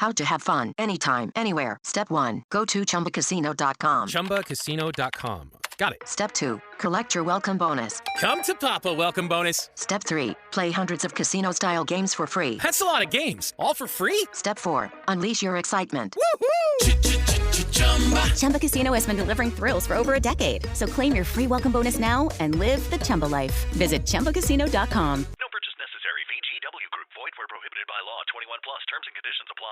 How to have fun anytime, anywhere. Step 1. Go to ChumbaCasino.com. ChumbaCasino.com. Got it. Step 2. Collect your welcome bonus. Come to Papa welcome bonus. Step 3. Play hundreds of casino-style games for free. That's a lot of games. All for free? Step 4. Unleash your excitement. Woohoo! Chumba Casino has been delivering thrills for over a decade. So claim your free welcome bonus now and live the Chumba life. Visit ChumbaCasino.com. No purchase necessary. VGW Group. Void where prohibited by law. 21 plus. Terms and conditions apply.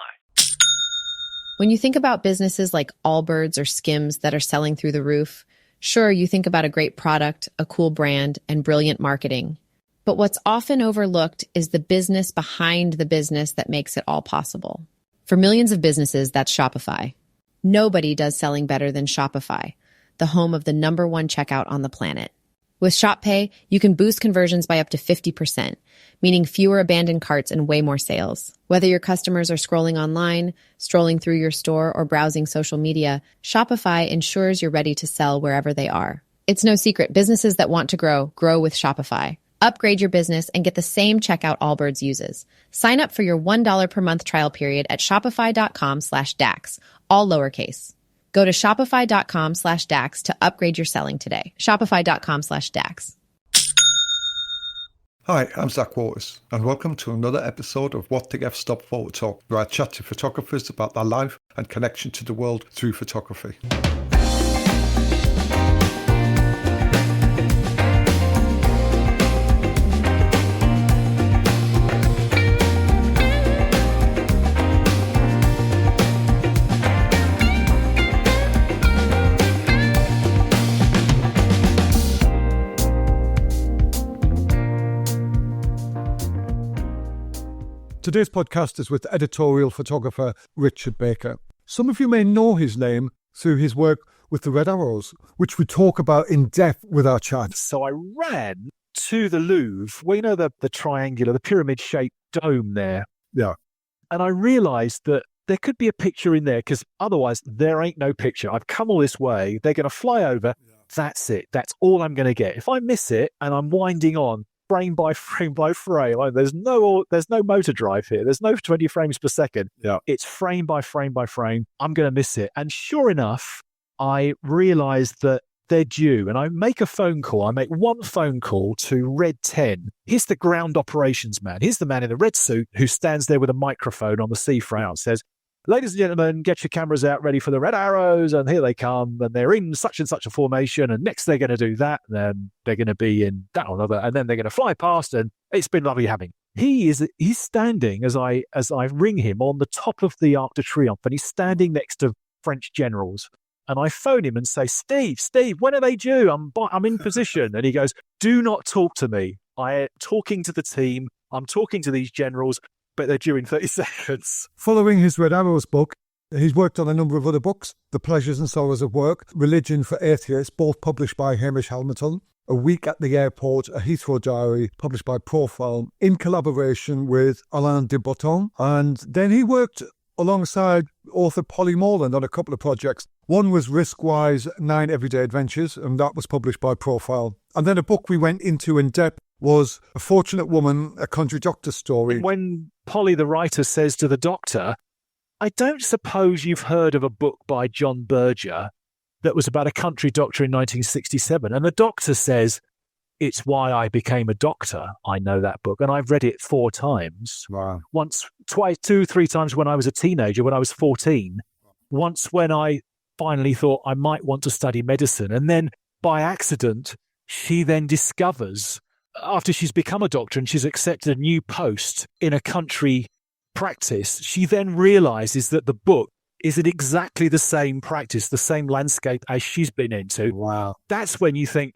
When you think about businesses like Allbirds or Skims that are selling through the roof, sure, you think about a great product, a cool brand, and brilliant marketing. But what's often overlooked is the business behind the business that makes it all possible. For millions of businesses, that's Shopify. Nobody does selling better than Shopify, the home of the #1 checkout on the planet. With Shop Pay, you can boost conversions by up to 50%, meaning fewer abandoned carts and way more sales. Whether your customers are scrolling online, strolling through your store, or browsing social media, Shopify ensures you're ready to sell wherever they are. It's no secret, businesses that want to grow, grow with Shopify. Upgrade your business and get the same checkout Allbirds uses. Sign up for your $1 per month trial period at shopify.com/DAX, all lowercase. Go to shopify.com/DAX to upgrade your selling today. Shopify.com/DAX. Hi, I'm Zach Waters, and welcome to another episode of WTF-STOP Photo Talk, where I chat to photographers about their life and connection to the world through photography. Today's podcast is with editorial photographer Richard Baker. Some of you may know his name through his work with the Red Arrows, which we talk about in depth with our chat. So I ran to the Louvre, well, you know, the triangular, the pyramid-shaped dome there. Yeah. And I realised that there could be a picture in there, because otherwise there ain't no picture. I've come all this way. They're going to fly over. Yeah. That's it. That's all I'm going to get. If I miss it and I'm winding on, frame by frame by frame. There's no motor drive here. There's no 20 frames per second. Yeah. It's frame by frame by frame. I'm going to miss it. And sure enough, I realized that they're due. And I make a phone call. I make one phone call to Red 10. Here's the ground operations man. Here's the man in the red suit who stands there with a microphone on the C-frame and says, "Ladies and gentlemen, get your cameras out ready for the Red Arrows, and here they come, and they're in such and such a formation, and next they're going to do that, and then they're going to be in that or another, and then they're going to fly past, and it's been lovely having." He's standing as I ring him on the top of the Arc de Triomphe, and he's standing next to French generals, and I phone him and say, Steve, when are they due? I'm in position." And he goes, "Do not talk to me. I'm talking to the team. I'm talking to these generals, but they're due in 30 seconds. Following his Red Arrows book, he's worked on a number of other books: The Pleasures and Sorrows of Work, Religion for Atheists, both published by Hamish Hamilton, A Week at the Airport, A Heathrow Diary, published by Profile, in collaboration with Alain de Botton. And then he worked alongside author Polly Morland on a couple of projects. One was Riskwise 9 Everyday Adventures, and that was published by Profile. And then a book we went into in depth was A Fortunate Woman, a Country Doctor Story. When Polly, the writer, says to the doctor, "I don't suppose you've heard of a book by John Berger that was about a country doctor in 1967. And the doctor says, "It's why I became a doctor. I know that book. And I've read it 4 times. Wow. Once, twice, 2, 3 times when I was a teenager, when I was 14. Once when I finally thought I might want to study medicine. And then by accident, she then discovers, after she's become a doctor and she's accepted a new post in a country practice, she then realizes that the book is in exactly the same practice, the same landscape as she's been into." Wow. That's when you think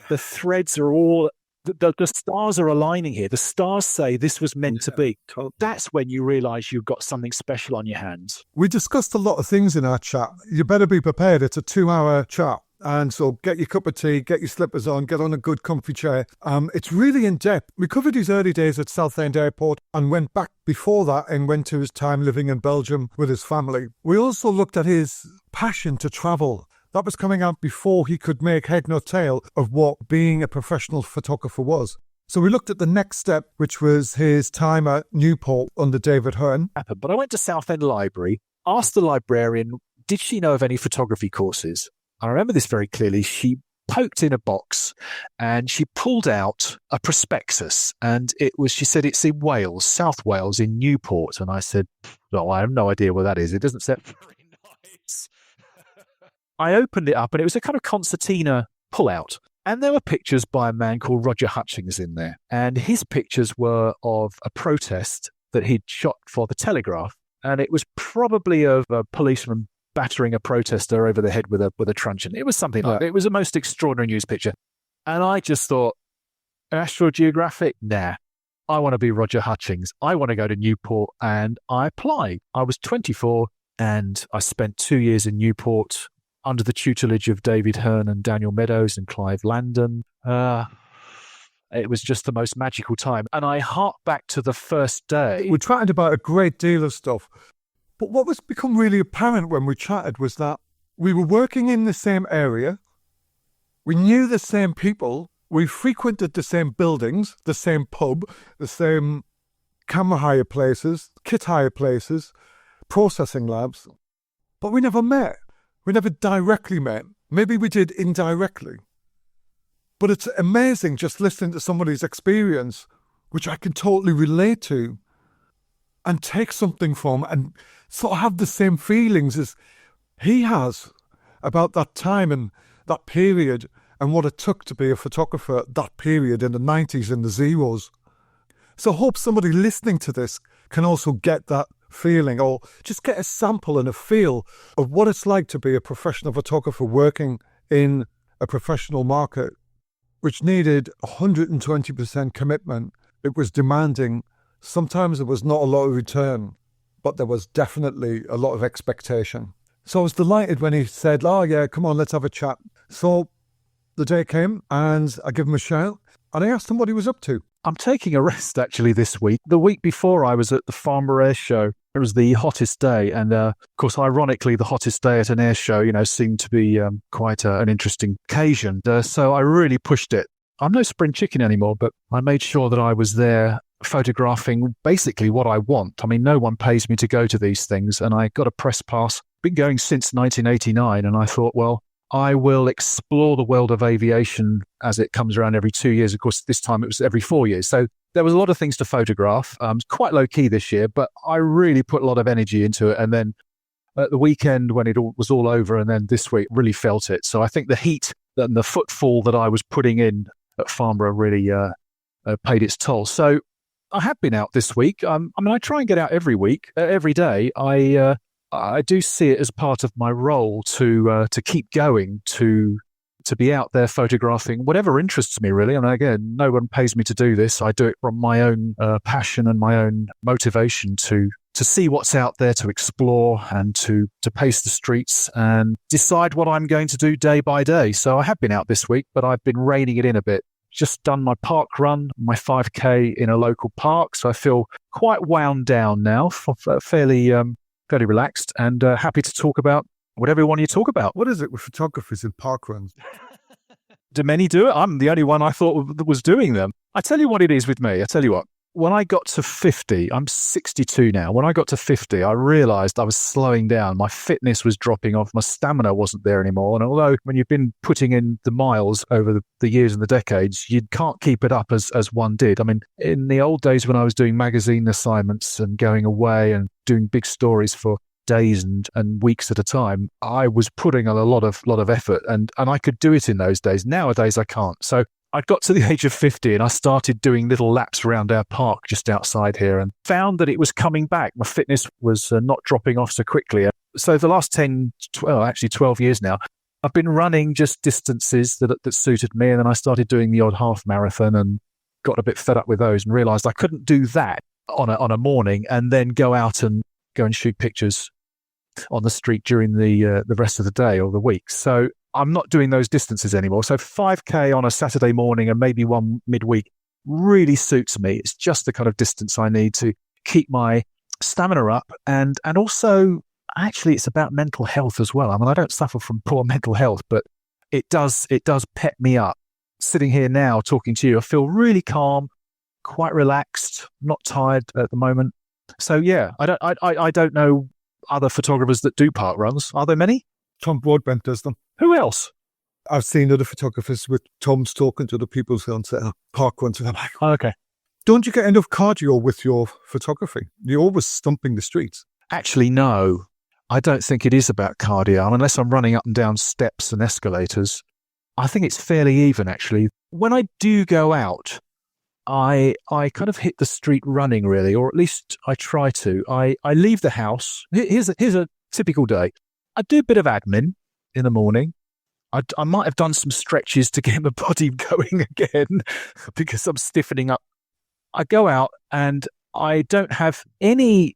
the threads are all, the stars are aligning here. The stars say this was meant to be. Totally. That's when you realize you've got something special on your hands. We discussed a lot of things in our chat. You better be prepared. It's a 2-hour chat. And so get your cup of tea, get your slippers on, get on a good comfy chair. It's really in depth. We covered his early days at Southend Airport and went back before that and went to his time living in Belgium with his family. We also looked at his passion to travel. That was coming out before he could make head nor tail of what being a professional photographer was. So we looked at the next step, which was his time at Newport under David Hearn. But I went to Southend Library, asked the librarian, did she know of any photography courses? I remember this very clearly. She poked in a box and she pulled out a prospectus, and she said it's in Wales, South Wales, in Newport. And I said, no, I have no idea where that is. It doesn't sound very nice. I opened it up and it was a kind of concertina pullout. And there were pictures by a man called Roger Hutchings in there. And his pictures were of a protest that he'd shot for the Telegraph. And it was probably of a policeman battering a protester over the head with a truncheon. It was something like that. It was a most extraordinary news picture. And I just thought, National Geographic? Nah. I want to be Roger Hutchings. I want to go to Newport. And I applied. I was 24 and I spent 2 years in Newport under the tutelage of David Hearn and Daniel Meadows and Clive Landon. It was just the most magical time. And I hark back to the first day. We chatted about a great deal of stuff. But what was become really apparent when we chatted was that we were working in the same area. We knew the same people. We frequented the same buildings, the same pub, the same camera hire places, kit hire places, processing labs. But we never met. We never directly met. Maybe we did indirectly. But it's amazing just listening to somebody's experience, which I can totally relate to, and take something from and sort of have the same feelings as he has about that time and that period and what it took to be a photographer at that period in the 90s and the zeros. So I hope somebody listening to this can also get that feeling or just get a sample and a feel of what it's like to be a professional photographer working in a professional market, which needed 120% commitment. It was demanding. Sometimes there was not a lot of return, but there was definitely a lot of expectation. So I was delighted when he said, oh yeah, come on, let's have a chat. So the day came and I gave him a shout and I asked him what he was up to. I'm taking a rest actually this week. The week before I was at the Farnborough Air Show. It was the hottest day. And of course, ironically, the hottest day at an air show, seemed to be quite an interesting occasion. So I really pushed it. I'm no spring chicken anymore, but I made sure that I was there photographing basically what I want. I mean, no one pays me to go to these things. And I got a press pass. Been going since 1989. And I thought, well, I will explore the world of aviation as it comes around every 2 years. Of course, this time it was every 4 years. So there was a lot of things to photograph. Quite low key this year, but I really put a lot of energy into it. And then at the weekend when was all over, and then this week really felt it. So I think the heat and the footfall that I was putting in at Farnborough really paid its toll. So I have been out this week. I try and get out every week, every day. I do see it as part of my role to keep going, to be out there photographing whatever interests me, really. And again, no one pays me to do this. I do it from my own passion and my own motivation to see what's out there, to explore and to pace the streets and decide what I'm going to do day by day. So I have been out this week, but I've been reining it in a bit. Just done my park run, my 5K in a local park. So I feel quite wound down now, fairly relaxed and happy to talk about whatever you want to talk about. What is it with photographers in park runs? Do many do it? I'm the only one I thought was doing them. I tell you what it is with me. I tell you what. When I got to 50, I'm 62 now. When I got to 50, I realized I was slowing down. My fitness was dropping off. My stamina wasn't there anymore. And although when you've been putting in the miles over the years and the decades, you can't keep it up as one did. I mean, in the old days when I was doing magazine assignments and going away and doing big stories for days and weeks at a time, I was putting a lot of effort and I could do it in those days. Nowadays, I can't. So I got to the age of 50 and I started doing little laps around our park just outside here and found that it was coming back. My fitness was not dropping off so quickly. So the last 12 years now, I've been running just distances that suited me. And then I started doing the odd half marathon and got a bit fed up with those and realized I couldn't do that on a morning and then go and shoot pictures on the street during the rest of the day or the week. So I'm not doing those distances anymore. So 5K on a Saturday morning and maybe one midweek really suits me. It's just the kind of distance I need to keep my stamina up. And also, actually, it's about mental health as well. I mean, I don't suffer from poor mental health, but it does pep me up sitting here now talking to you, I feel really calm, quite relaxed, not tired at the moment. So yeah, I don't know other photographers that do park runs. Are there many? Tom Broadbent does them. Who else? I've seen other photographers with Tom's talking to the people who park runs, and I'm like, Oh, okay. don't you get enough cardio with your photography? You're always stumping the streets. Actually, no. I don't think it is about cardio, unless I'm running up and down steps and escalators. I think it's fairly even, actually. When I do go out, I kind of hit the street running, really, or at least I try to. I leave the house. Here's a typical day. I do a bit of admin in the morning. I might have done some stretches to get my body going again because I'm stiffening up. I go out and I don't have any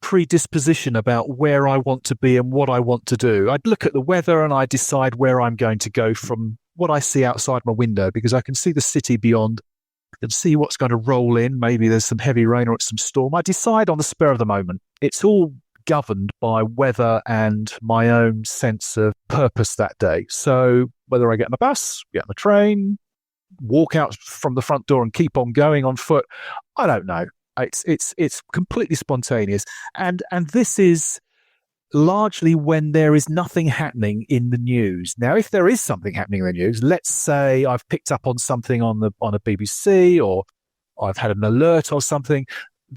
predisposition about where I want to be and what I want to do. I'd look at the weather and I decide where I'm going to go from what I see outside my window, because I can see the city beyond. I can see what's going to roll in. Maybe there's some heavy rain or it's some storm. I decide on the spur of the moment. It's all governed by weather and my own sense of purpose that day. So whether I get on the bus, get on the train, walk out from the front door and keep on going on foot, I don't know. It's completely spontaneous, and this is largely when there is nothing happening in the news. Now, if there is something happening in the news, let's say I've picked up on something on a BBC, or I've had an alert or something,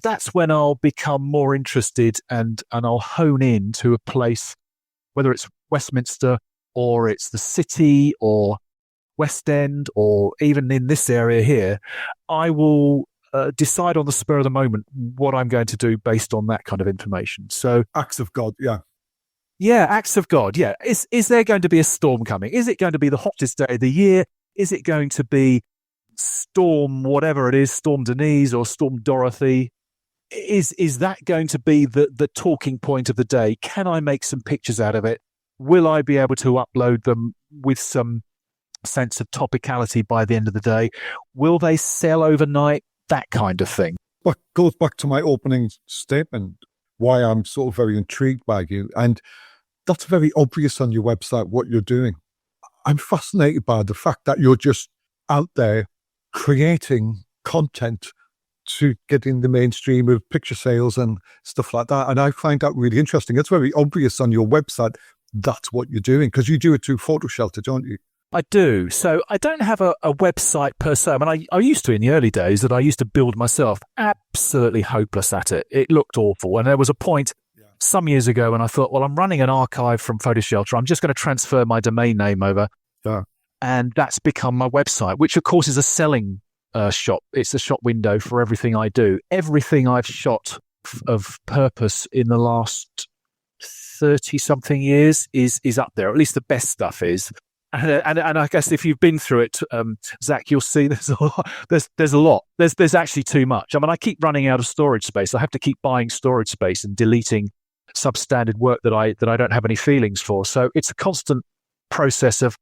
that's when I'll become more interested and I'll hone in to a place, whether it's Westminster or it's the city or West End or even in this area here. I will decide on the spur of the moment what I'm going to do based on that kind of information. So Acts of God, yeah. Yeah, acts of God, yeah. Is there going to be a storm coming? Is it going to be the hottest day of the year? Is it going to be storm whatever it is, Storm Denise or Storm Dorothy? Is that going to be the talking point of the day? Can I make some pictures out of it? Will I be able to upload them with some sense of topicality by the end of the day? Will they sell overnight? That kind of thing. But goes back to my opening statement, why I'm sort of very intrigued by you. And that's very obvious on your website, what you're doing. I'm fascinated by the fact that you're just out there creating content to get in the mainstream of picture sales and stuff like that. And I find that really interesting. It's very obvious on your website that's what you're doing, because you do it through Photo Shelter, don't you? I do. So I don't have a website per se. I mean, I used to in the early days that I used to build myself. Absolutely hopeless at it. It looked awful. And there was a point some years ago when I thought, well, I'm running an archive from Photo Shelter. I'm just going to transfer my domain name over. Yeah. And that's become my website, which of course is a selling shop. It's a shop window for everything I do. Everything I've shot of purpose in the last 30-something years is up there. At least the best stuff is. And I guess if you've been through it, Zach, you'll see there's a lot. There's a lot. There's actually too much. I mean, I keep running out of storage space. I have to keep buying storage space and deleting substandard work that I don't have any feelings for. So it's a constant process of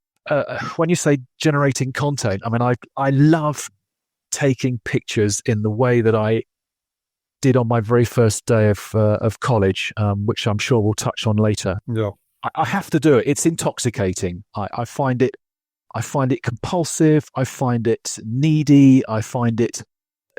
when you say generating content. I mean, I love taking pictures in the way that I did on my very first day of college, which I'm sure we'll touch on later. Yeah. I have to do it. It's intoxicating. I find it compulsive. I find it needy. I find it,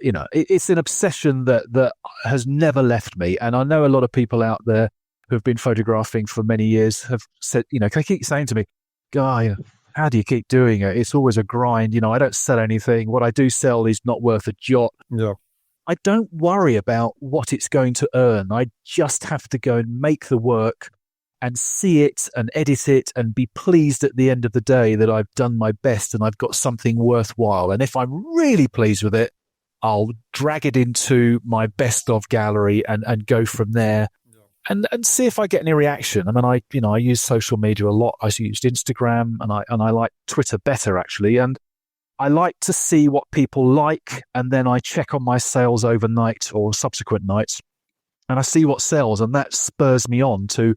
it's an obsession that has never left me. And I know a lot of people out there who have been photographing for many years have said, they keep saying to me, Guy, how do you keep doing it? It's always a grind. I don't sell anything. What I do sell is not worth a jot. Yeah. I don't worry about what it's going to earn. I just have to go and make the work and see it and edit it and be pleased at the end of the day that I've done my best and I've got something worthwhile. And if I'm really pleased with it, I'll drag it into my best of gallery and go from there and see if I get any reaction. I mean, I use social media a lot. I used Instagram and I like Twitter better actually. And I like to see what people like. And then I check on my sales overnight or subsequent nights and I see what sells. And that spurs me on to,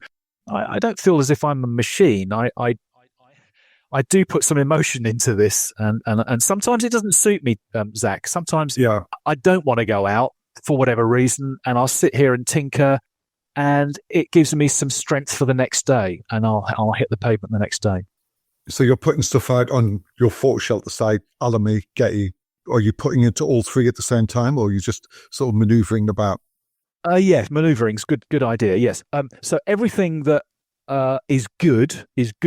I don't feel as if I'm a machine. I do put some emotion into this, and sometimes it doesn't suit me, Zach. Sometimes I don't want to go out for whatever reason, and I'll sit here and tinker, and it gives me some strength for the next day, and I'll hit the pavement the next day. So you're putting stuff out on your photo shelter site, Alamy, Getty. Are you putting into all three at the same time, or are you just sort of manoeuvring about? Yes, maneuvering's good idea. Yes. So everything that is good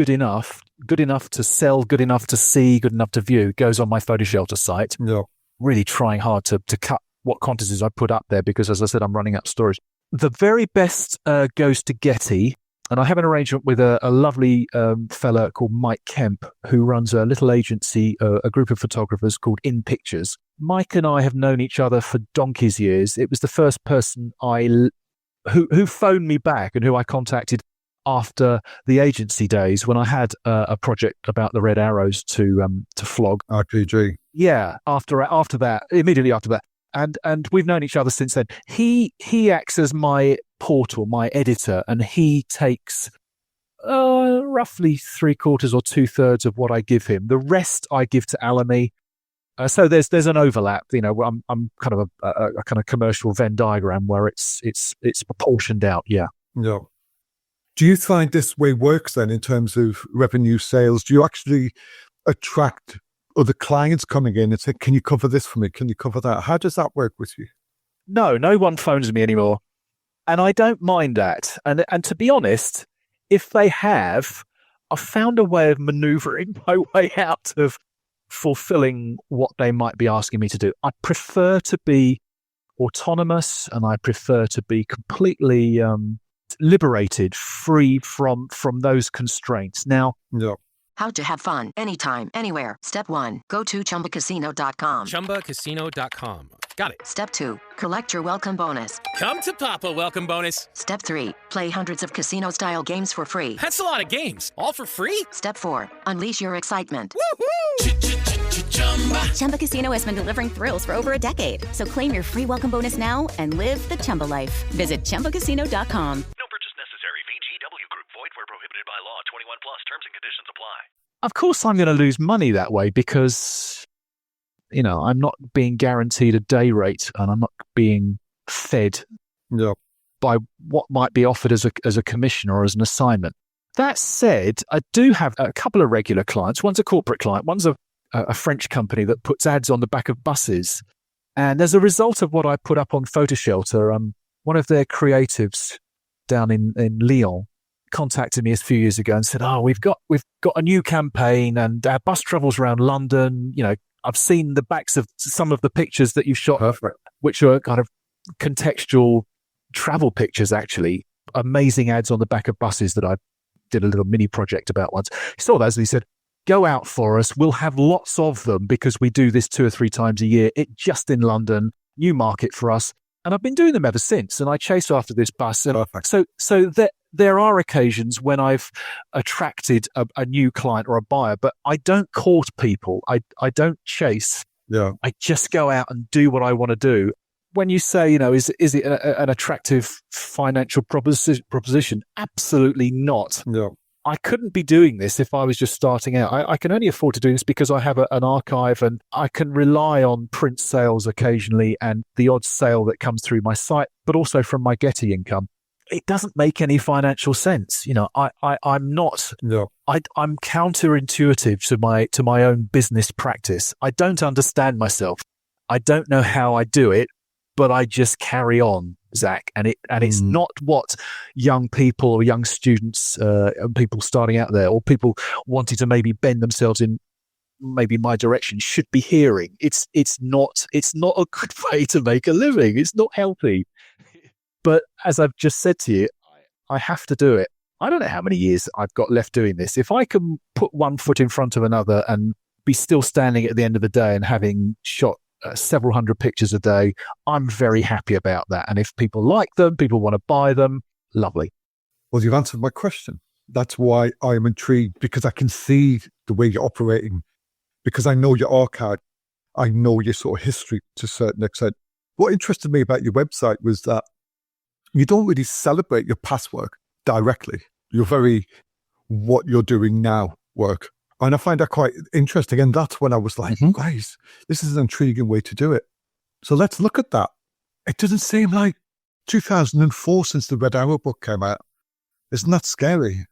enough to sell, good enough to see, good enough to view, goes on my photo shelter site. Yeah. Really trying hard to cut what quantities I put up there because, as I said, I'm running out of storage. The very best goes to Getty, and I have an arrangement with a lovely fella called Mike Kemp, who runs a little agency, a group of photographers called In Pictures. Mike and I have known each other for donkey's years. It was the first person who phoned me back and who I contacted after the agency days when I had a project about the Red Arrows to flog. RPG. Yeah, after that, immediately after that. And we've known each other since then. He acts as my portal, my editor, and he takes roughly 3/4 or 2/3 of what I give him. The rest I give to Alamy. So there's an overlap. You know, I'm kind of a kind of commercial Venn diagram where it's proportioned out. Yeah. Yeah. Do you find this way works then in terms of revenue sales? Do you actually attract other clients coming in and say, can you cover this for me? Can you cover that? How does that work with you? No one phones me anymore. And I don't mind that. And to be honest, if they have, I've found a way of maneuvering my way out of fulfilling what they might be asking me to do. I prefer to be autonomous and I prefer to be completely liberated, free from those constraints. Now, yeah. How to have fun anytime, anywhere. Step 1. Go to chumbacasino.com. ChumbaCasino.com. Got it. Step 2. Collect your welcome bonus. Come to Papa welcome bonus. Step 3. Play hundreds of casino-style games for free. That's a lot of games. All for free? Step 4. Unleash your excitement. Chumba Casino has been delivering thrills for over a decade. So claim your free welcome bonus now and live the Chumba life. Visit chumbacasino.com. No purchase necessary. VGW Group. Void where prohibited by law. 21 plus. Terms and conditions apply. Of course, I'm going to lose money that way because, you know, I'm not being guaranteed a day rate and I'm not being fed by what might be offered as a commission or as an assignment. That said, I do have a couple of regular clients. One's a corporate client. One's a French company that puts ads on the back of buses. And as a result of what I put up on PhotoShelter, one of their creatives down in Lyon contacted me a few years ago and said, we've got a new campaign and our bus travels around London. You know, I've seen the backs of some of the pictures that you've shot, which are kind of contextual travel pictures, actually. Amazing ads on the back of buses that I did a little mini project about once. He saw those and he said, go out for us. We'll have lots of them because we do this 2 or 3 times a year. Just in London, new market for us. And I've been doing them ever since. And I chase after this bus. And so there are occasions when I've attracted a new client or a buyer, but I don't court people. I don't chase. Yeah. I just go out and do what I want to do. When you say, you know, is it an attractive financial proposition? Absolutely not. Yeah. I couldn't be doing this if I was just starting out. I can only afford to do this because I have an archive and I can rely on print sales occasionally and the odd sale that comes through my site, but also from my Getty income. It doesn't make any financial sense. You know, I'm not. No. I'm counterintuitive to my own business practice. I don't understand myself. I don't know how I do it, but I just carry on, Zach. And it's not what young people or young students, people starting out there, or people wanting to maybe bend themselves in maybe my direction should be hearing. It's not a good way to make a living. It's not healthy. But as I've just said to you, I have to do it. I don't know how many years I've got left doing this. If I can put one foot in front of another and be still standing at the end of the day and having shot several hundred pictures a day, I'm very happy about that. And if people like them, people want to buy them, lovely. Well, you've answered my question. That's why I'm intrigued, because I can see the way you're operating, because I know your archive. I know your sort of history to a certain extent. What interested me about your website was that you don't really celebrate your past work directly. You're very what you're doing now work. And I find that quite interesting. And that's when I was like, guys, this is an intriguing way to do it. So let's look at that. It doesn't seem like 2004 since the Red Arrow book came out. Isn't that scary?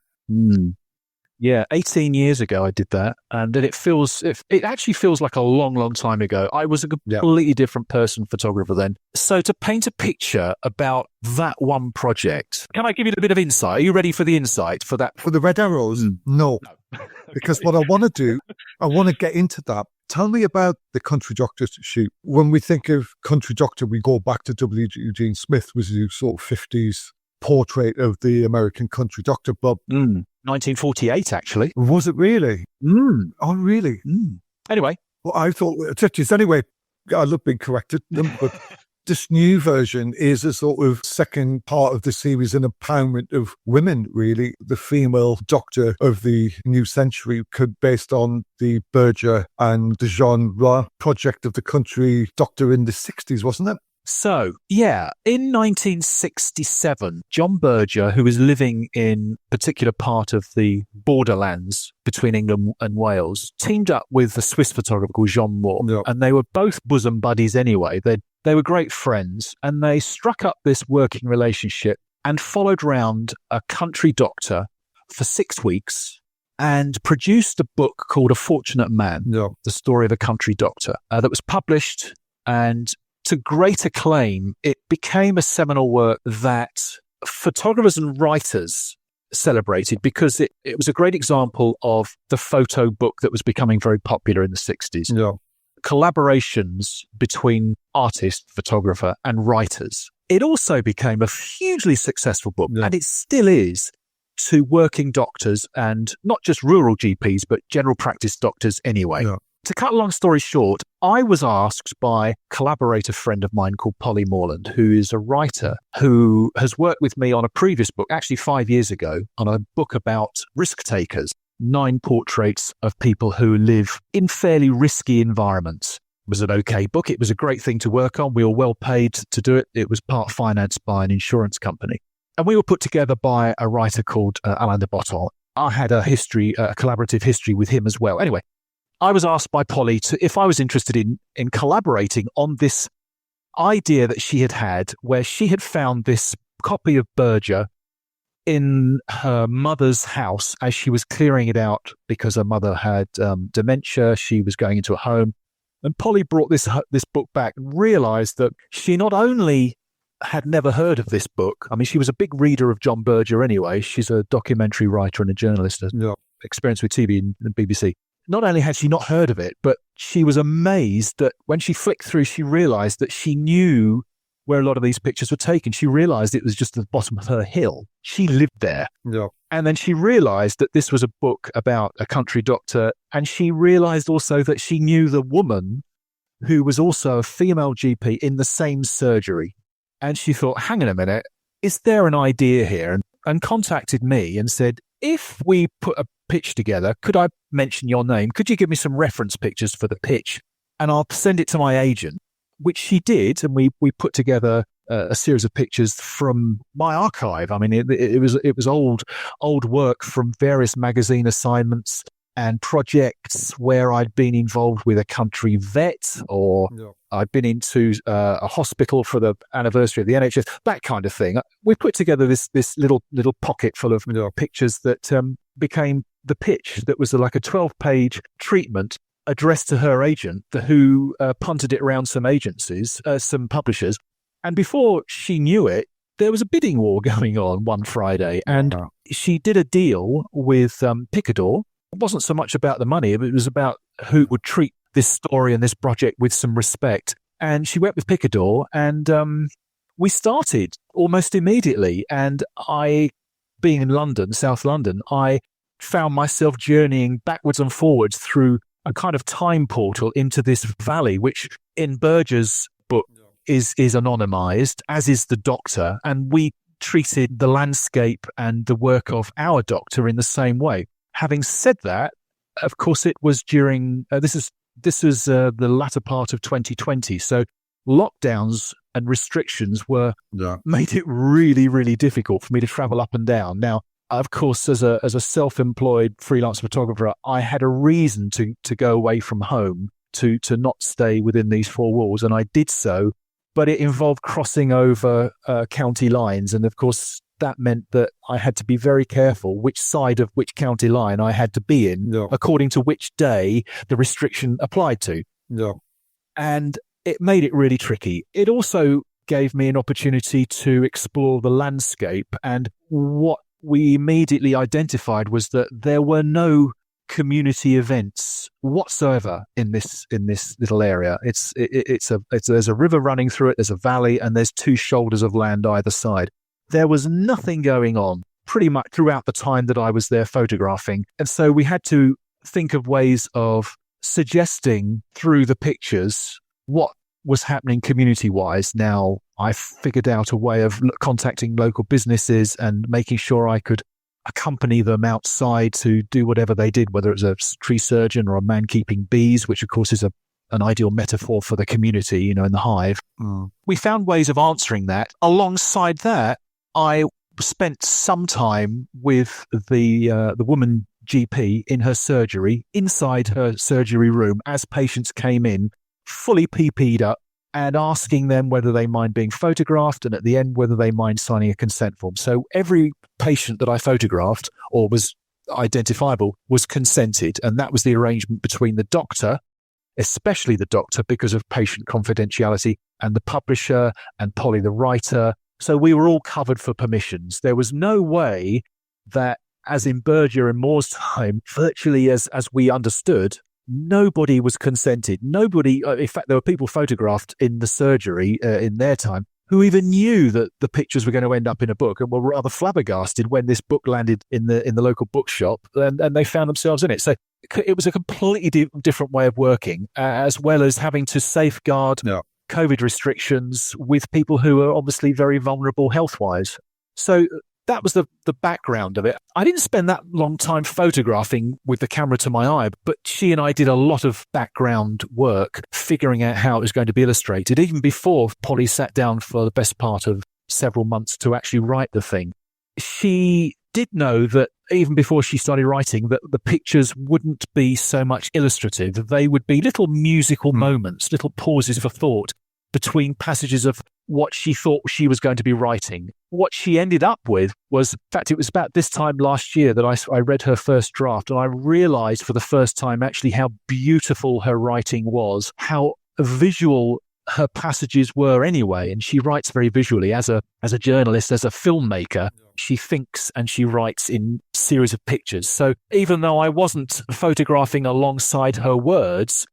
Yeah, 18 years ago I did that, and then it actually feels like a long, long time ago. I was a completely different person, photographer then. So to paint a picture about that one project, can I give you a bit of insight? Are you ready for the insight for that? For the red arrows? No. Because what I want to do, I want to get into that. Tell me about the Country Doctor shoot. When we think of Country Doctor, we go back to W. Eugene Smith, was his sort of 50s portrait of the American country doctor, Bob. 1948, actually. Was it really? Oh, really? Anyway. Well, I thought, anyway, I love being corrected, but this new version is a sort of second part of the series, an empowerment of women, really. The female doctor of the new century, based on the Berger and the Jean Roy project of the country doctor in the 60s, wasn't it? So, yeah, in 1967, John Berger, who was living in a particular part of the borderlands between England and Wales, teamed up with a Swiss photographer called Jean Moore, and they were both bosom buddies anyway. They were great friends, and they struck up this working relationship and followed round a country doctor for 6 weeks and produced a book called A Fortunate Man, the story of a country doctor, that was published, and to great acclaim, it became a seminal work that photographers and writers celebrated because it was a great example of the photo book that was becoming very popular in the 60s. Yeah. Collaborations between artist, photographer, and writers. It also became a hugely successful book, and it still is, to working doctors and not just rural GPs, but general practice doctors anyway. Yeah. To cut a long story short, I was asked by a collaborator friend of mine called Polly Morland, who is a writer who has worked with me on a previous book, actually 5 years ago, on a book about risk takers, 9 portraits of people who live in fairly risky environments. It was an okay book. It was a great thing to work on. We were well paid to do it. It was part financed by an insurance company. And we were put together by a writer called Alain de Botton. I had a collaborative history with him as well. Anyway, I was asked by Polly if I was interested in collaborating on this idea that she had where she had found this copy of Berger in her mother's house as she was clearing it out because her mother had dementia. She was going into a home. And Polly brought this book back and realized that she not only had never heard of this book. I mean, she was a big reader of John Berger anyway. She's a documentary writer and a journalist, experience with TV and BBC. Not only had she not heard of it, but she was amazed that when she flicked through, she realized that she knew where a lot of these pictures were taken. She realized it was just at the bottom of her hill. She lived there. Yeah. And then she realized that this was a book about a country doctor. And she realized also that she knew the woman who was also a female GP in the same surgery. And she thought, hang on a minute, is there an idea here? And contacted me and said, if we put a pitch together, could I mention your name? Could you give me some reference pictures for the pitch? And I'll send it to my agent, which she did. And we put together a series of pictures from my archive. I mean, it was old work from various magazine assignments and projects where I'd been involved with a country vet, or I'd been into a hospital for the anniversary of the NHS, that kind of thing. We put together this little pocket full of pictures that became the pitch. That was like a 12-page treatment addressed to her agent, who punted it around some agencies, some publishers. And before she knew it, there was a bidding war going on one Friday, and she did a deal with Picador. It wasn't so much about the money, but it was about who would treat this story and this project with some respect. And she went with Picador, and we started almost immediately. And I, being in London, South London, I found myself journeying backwards and forwards through a kind of time portal into this valley, which in Berger's book is anonymized, as is the doctor. And we treated the landscape and the work of our doctor in the same way. Having said that, of course, it was during this was the latter part of 2020. So lockdowns and restrictions made it really, really difficult for me to travel up and down. Now, of course, as a self-employed freelance photographer, I had a reason to go away from home, to not stay within these four walls, and I did so. But it involved crossing over county lines, and of course, that meant that I had to be very careful which side of which county line I had to be in, according to which day the restriction applied to. Yeah. And it made it really tricky. It also gave me an opportunity to explore the landscape. And what we immediately identified was that there were no community events whatsoever in this little area. There's a river running through it, there's a valley, and there's two shoulders of land either side. There was nothing going on pretty much throughout the time that I was there photographing. And so we had to think of ways of suggesting through the pictures what was happening community-wise. Now, I figured out a way of contacting local businesses and making sure I could accompany them outside to do whatever they did, whether it was a tree surgeon or a man keeping bees, which of course is an ideal metaphor for the community, in the hive. We found ways of answering that. Alongside that, I spent some time with the woman GP in her surgery, inside her surgery room, as patients came in, fully PP'd up, and asking them whether they mind being photographed, and at the end, whether they mind signing a consent form. So every patient that I photographed or was identifiable was consented. And that was the arrangement between the doctor, especially the doctor, because of patient confidentiality, and the publisher and Polly, the writer. So we were all covered for permissions. There was no way that, as in Berger and Moore's time, virtually as we understood, nobody was consented. Nobody, in fact, there were people photographed in the surgery in their time who even knew that the pictures were going to end up in a book, and were rather flabbergasted when this book landed in the local bookshop, and they found themselves in it. So it was a completely different way of working, as well as having to safeguard COVID restrictions with people who are obviously very vulnerable health-wise. So that was the background of it. I didn't spend that long time photographing with the camera to my eye, but she and I did a lot of background work figuring out how it was going to be illustrated, even before Polly sat down for the best part of several months to actually write the thing. She did know that even before she started writing, that the pictures wouldn't be so much illustrative. They would be little musical moments, little pauses for thought between passages of what she thought she was going to be writing. What she ended up with was, in fact, it was about this time last year that I read her first draft, and I realized for the first time actually how beautiful her writing was, how visual her passages were anyway. And she writes very visually. As a journalist, as a filmmaker, she thinks and she writes in series of pictures. So even though I wasn't photographing alongside her words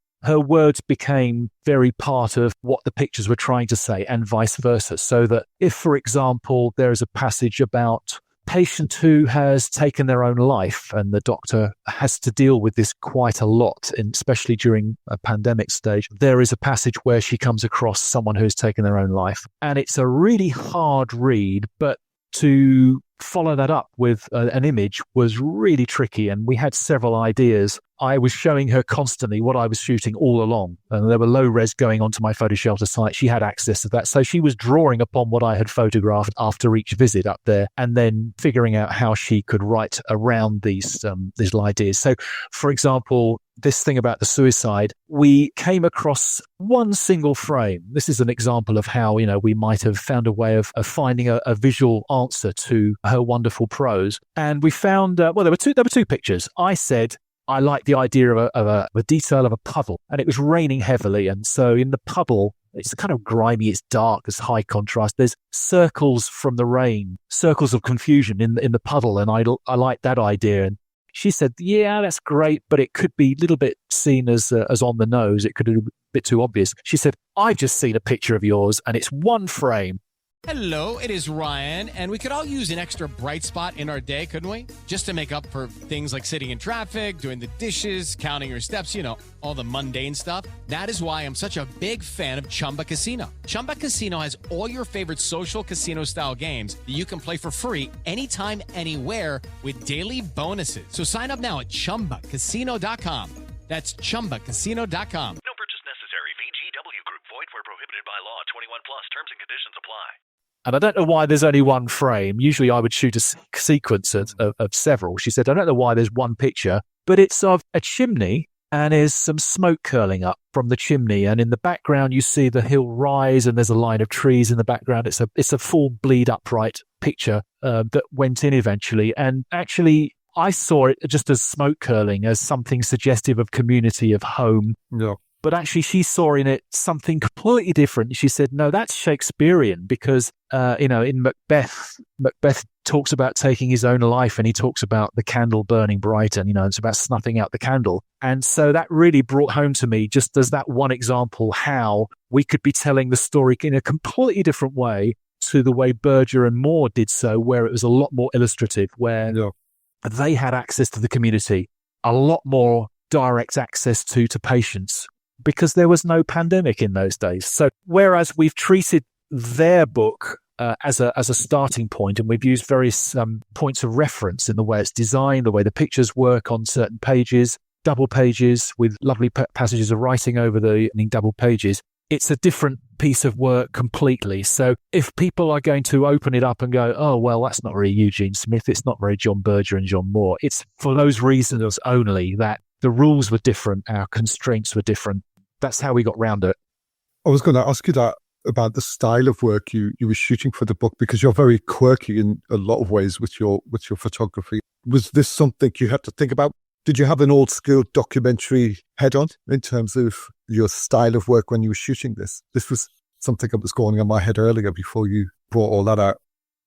became very part of what the pictures were trying to say, and vice versa. So that if, for example, there is a passage about a patient who has taken their own life, and the doctor has to deal with this quite a lot, and especially during a pandemic stage, there is a passage where she comes across someone who's taken their own life. And it's a really hard read, but to follow that up with an image was really tricky, and we had several ideas. I was showing her constantly what I was shooting all along, and there were low res going onto my photo shelter site. She had access to that, so she was drawing upon what I had photographed after each visit up there, and then figuring out how she could write around these little ideas. So, for example, this thing about the suicide, we came across one single frame. This is an example of how, we might have found a way of finding a visual answer to her wonderful prose. And we found, there were two pictures. I said, I like the idea of a detail of a puddle, and it was raining heavily. And so in the puddle, it's kind of grimy, it's dark, there's high contrast. There's circles from the rain, circles of confusion in the puddle. And I like that idea. And she said, yeah, that's great, but it could be a little bit seen as on the nose. It could be a bit too obvious. She said, I've just seen a picture of yours, and it's one frame. Hello, it is Ryan, and we could all use an extra bright spot in our day, couldn't we? Just to make up for things like sitting in traffic, doing the dishes, counting your steps, all the mundane stuff. That is why I'm such a big fan of Chumba Casino. Chumba Casino has all your favorite social casino-style games that you can play for free anytime, anywhere with daily bonuses. So sign up now at ChumbaCasino.com. That's ChumbaCasino.com. No purchase necessary. VGW Group. Void where prohibited by law. 21 plus. Terms and conditions apply. And I don't know why there's only one frame. Usually I would shoot a sequence of several. She said, I don't know why there's one picture, but it's of a chimney and there's some smoke curling up from the chimney. And in the background, you see the hill rise, and there's a line of trees in the background. It's a full bleed upright picture that went in eventually. And actually, I saw it just as smoke curling, as something suggestive of community, of home. Yeah. But actually, she saw in it something completely different. She said, no, that's Shakespearean, because, in Macbeth talks about taking his own life, and he talks about the candle burning bright, and, it's about snuffing out the candle. And so that really brought home to me, just as that one example, how we could be telling the story in a completely different way to the way Berger and Moore did so, where it was a lot more illustrative, where they had access to the community, a lot more direct access to patients, because there was no pandemic in those days. So whereas we've treated their book as a starting point, and we've used various points of reference in the way it's designed, the way the pictures work on certain pages, double pages with lovely passages of writing over the double pages, it's a different piece of work completely. So if people are going to open it up and go, oh, well, that's not very Eugene Smith, it's not very John Berger and John Moore, it's for those reasons only, that the rules were different, our constraints were different. That's how we got round it. I was going to ask you that about the style of work you were shooting for the book, because you're very quirky in a lot of ways with your photography. Was this something you had to think about? Did you have an old school documentary head on in terms of your style of work when you were shooting this? This was something that was going on my head earlier before you brought all that out.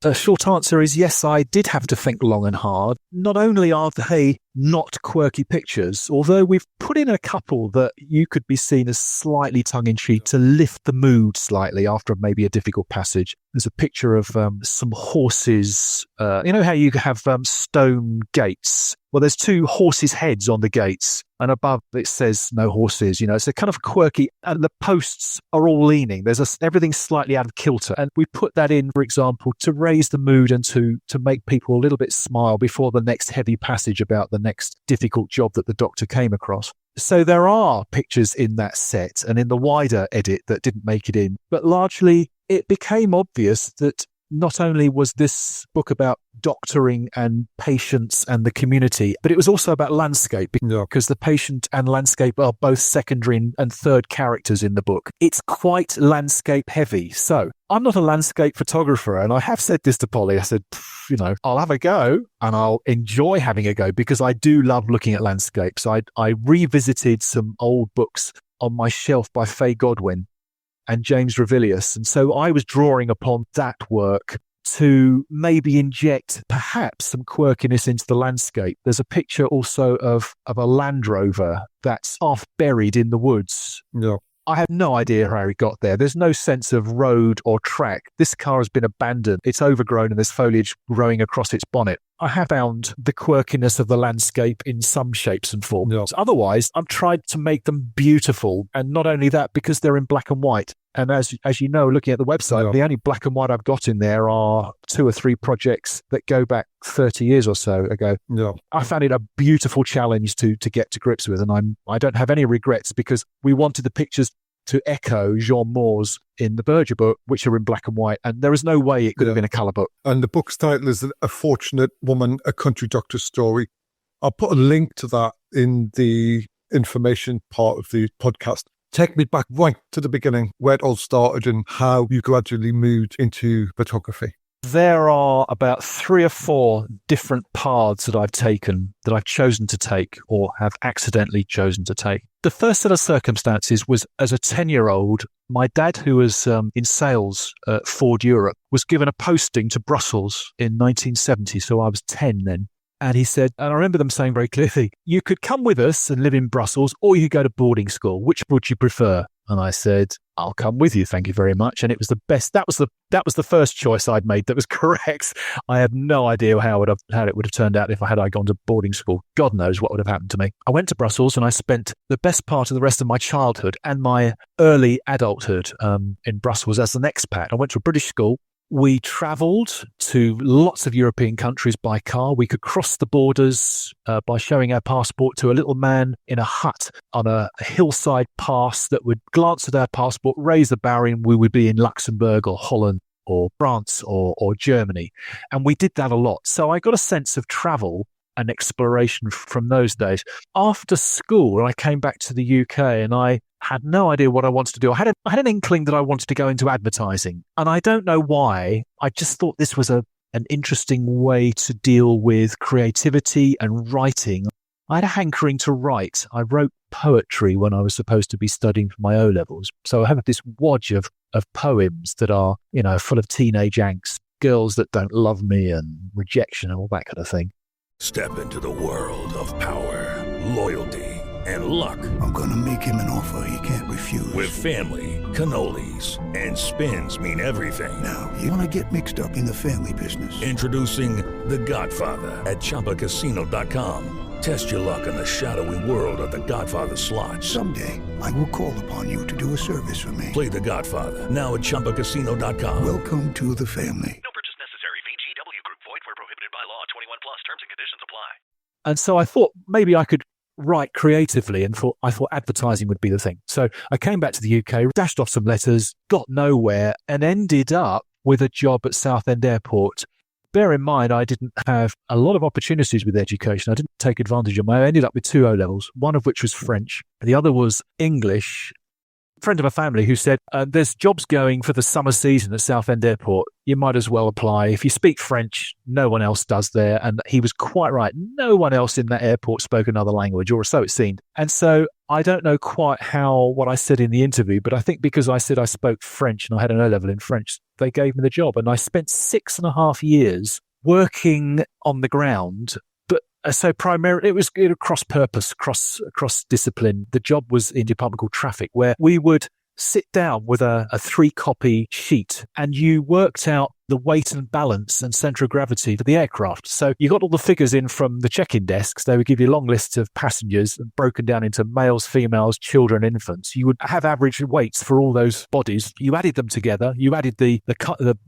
The short answer is yes, I did have to think long and hard. Not only are they not quirky pictures, although we've put in a couple that you could be seen as slightly tongue-in-cheek to lift the mood slightly after maybe a difficult passage. There's a picture of some horses. You know how you have stone gates? Well, there's two horses' heads on the gates, and above it says no horses. It's a kind of quirky, and the posts are all leaning. Everything's slightly out of kilter, and we put that in, for example, to raise the mood and to make people a little bit smile before the next heavy passage about the next difficult job that the doctor came across. So there are pictures in that set and in the wider edit that didn't make it in, but largely it became obvious that not only was this book about doctoring and patients and the community, but it was also about landscape, because the patient and landscape are both secondary and third characters in the book. It's quite landscape heavy. So I'm not a landscape photographer, and I have said this to Polly. I said, I'll have a go and I'll enjoy having a go, because I do love looking at landscapes. I revisited some old books on my shelf by Faye Godwin and James Revilius. And so I was drawing upon that work to maybe inject perhaps some quirkiness into the landscape. There's a picture also of a Land Rover that's half buried in the woods. Yeah. I have no idea how he got there. There's no sense of road or track. This car has been abandoned. It's overgrown and there's foliage growing across its bonnet. I have found the quirkiness of the landscape in some shapes and forms. Yeah. Otherwise, I've tried to make them beautiful. And not only that, because they're in black and white. And as you know, looking at the website, the only black and white I've got in there are 2 or 3 projects that go back 30 years or so ago. Yeah. I found it a beautiful challenge to get to grips with, and I don't have any regrets, because we wanted the pictures to echo Jean Moore's in the Berger book, which are in black and white, and there is no way it could have been a colour book. And the book's title is A Fortunate Woman, A Country Doctor's Story. I'll put a link to that in the information part of the podcast. Take me back right to the beginning, where it all started and how you gradually moved into photography. There are about 3 or 4 different paths that I've taken, that I've chosen to take or have accidentally chosen to take. The first set of circumstances was as a 10-year-old, my dad, who was in sales at Ford Europe, was given a posting to Brussels in 1970, so I was 10 then. And he said, and I remember them saying very clearly, you could come with us and live in Brussels, or you could go to boarding school. Which would you prefer? And I said, I'll come with you, thank you very much. And it was the best. That was the first choice I'd made that was correct. I have no idea how it would have turned out if I had gone to boarding school. God knows what would have happened to me. I went to Brussels and I spent the best part of the rest of my childhood and my early adulthood in Brussels as an expat. I went to a British school. We travelled to lots of European countries by car. We could cross the borders by showing our passport to a little man in a hut on a hillside pass that would glance at our passport, raise the barrier, and we would be in Luxembourg or Holland or France or Germany. And we did that a lot. So I got a sense of travel an exploration from those days. After school, I came back to the UK and I had no idea what I wanted to do. I had an inkling that I wanted to go into advertising. And I don't know why. I just thought this was an interesting way to deal with creativity and writing. I had a hankering to write. I wrote poetry when I was supposed to be studying for my O-levels. So I have this wodge of poems that are, full of teenage angst, girls that don't love me and rejection and all that kind of thing. Step into the world of power, loyalty, and luck. I'm going to make him an offer he can't refuse. With family, cannolis, and spins mean everything. Now, you want to get mixed up in the family business. Introducing The Godfather at ChumbaCasino.com. Test your luck in the shadowy world of The Godfather slot. Someday, I will call upon you to do a service for me. Play The Godfather now at ChumbaCasino.com. Welcome to the family. No purchase necessary. VGW Group. Void where prohibited by law. 21 plus. Terms and conditions apply. And so I thought maybe I could write creatively, and I thought advertising would be the thing. So I came back to the UK, dashed off some letters, got nowhere, and ended up with a job at Southend Airport. Bear in mind, I didn't have a lot of opportunities with education. I didn't take advantage of them. I ended up with 2 O-levels, one of which was French. The other was English. A friend of a family who said, there's jobs going for the summer season at Southend Airport. You might as well apply. If you speak French, no one else does there. And he was quite right. No one else in that airport spoke another language, or so it seemed. And so I don't know quite what I said in the interview, but I think because I said I spoke French and I had an O-level in French, they gave me the job. And I spent 6.5 years working on the ground. But so primarily it was cross-purpose, cross-discipline. The job was in a department called traffic, where we would sit down with a 3-copy sheet and you worked out the weight and balance and center of gravity for the aircraft. So you got all the figures in from the check-in desks. They would give you long lists of passengers broken down into males, females, children, infants. You would have average weights for all those bodies. You added them together. You added the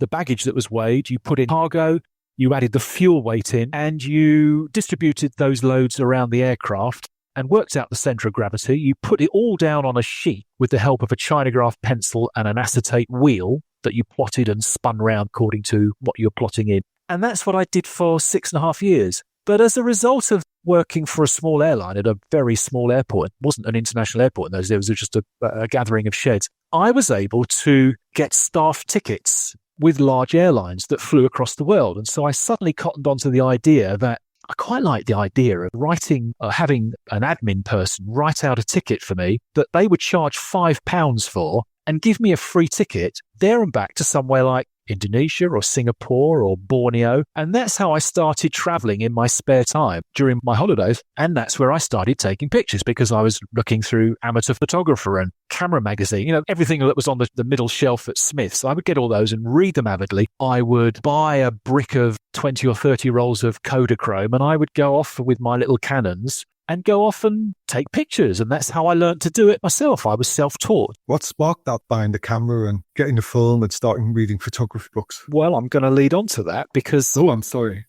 baggage that was weighed. You put in cargo. You added the fuel weight in, and you distributed those loads around the aircraft and worked out the center of gravity. You put it all down on a sheet with the help of a chinograph pencil and an acetate wheel that you plotted and spun round according to what you're plotting in. And that's what I did for 6.5 years. But as a result of working for a small airline at a very small airport, it wasn't an international airport in those days, it was just a gathering of sheds, I was able to get staff tickets with large airlines that flew across the world. And so I suddenly cottoned onto the idea that I quite like the idea of writing, having an admin person write out a ticket for me that they would charge £5 for and give me a free ticket there and back to somewhere like Indonesia or Singapore or Borneo. And that's how I started traveling in my spare time during my holidays. And that's where I started taking pictures, because I was looking through Amateur Photographer and Camera Magazine, everything that was on the middle shelf at Smith's. I would get all those and read them avidly. I would buy a brick of 20 or 30 rolls of Kodachrome and I would go off with my little Canons and go off and take pictures. And that's how I learned to do it myself. I was self-taught. What sparked that buying the camera and getting the film and starting reading photography books? Well, I'm going to lead on to that because... Oh, I'm sorry.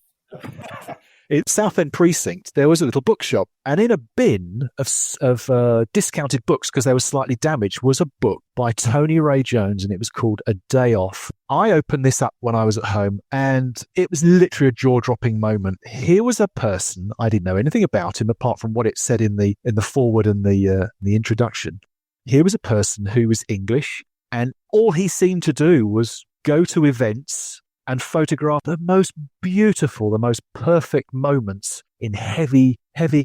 In Southend Precinct, there was a little bookshop, and in a bin of discounted books, because they were slightly damaged, was a book by Tony Ray Jones, and it was called A Day Off. I opened this up when I was at home, and it was literally a jaw-dropping moment. Here was a person, I didn't know anything about him apart from what it said in the foreword and the introduction. Here was a person who was English, and all he seemed to do was go to events and photograph the most beautiful, the most perfect moments in heavy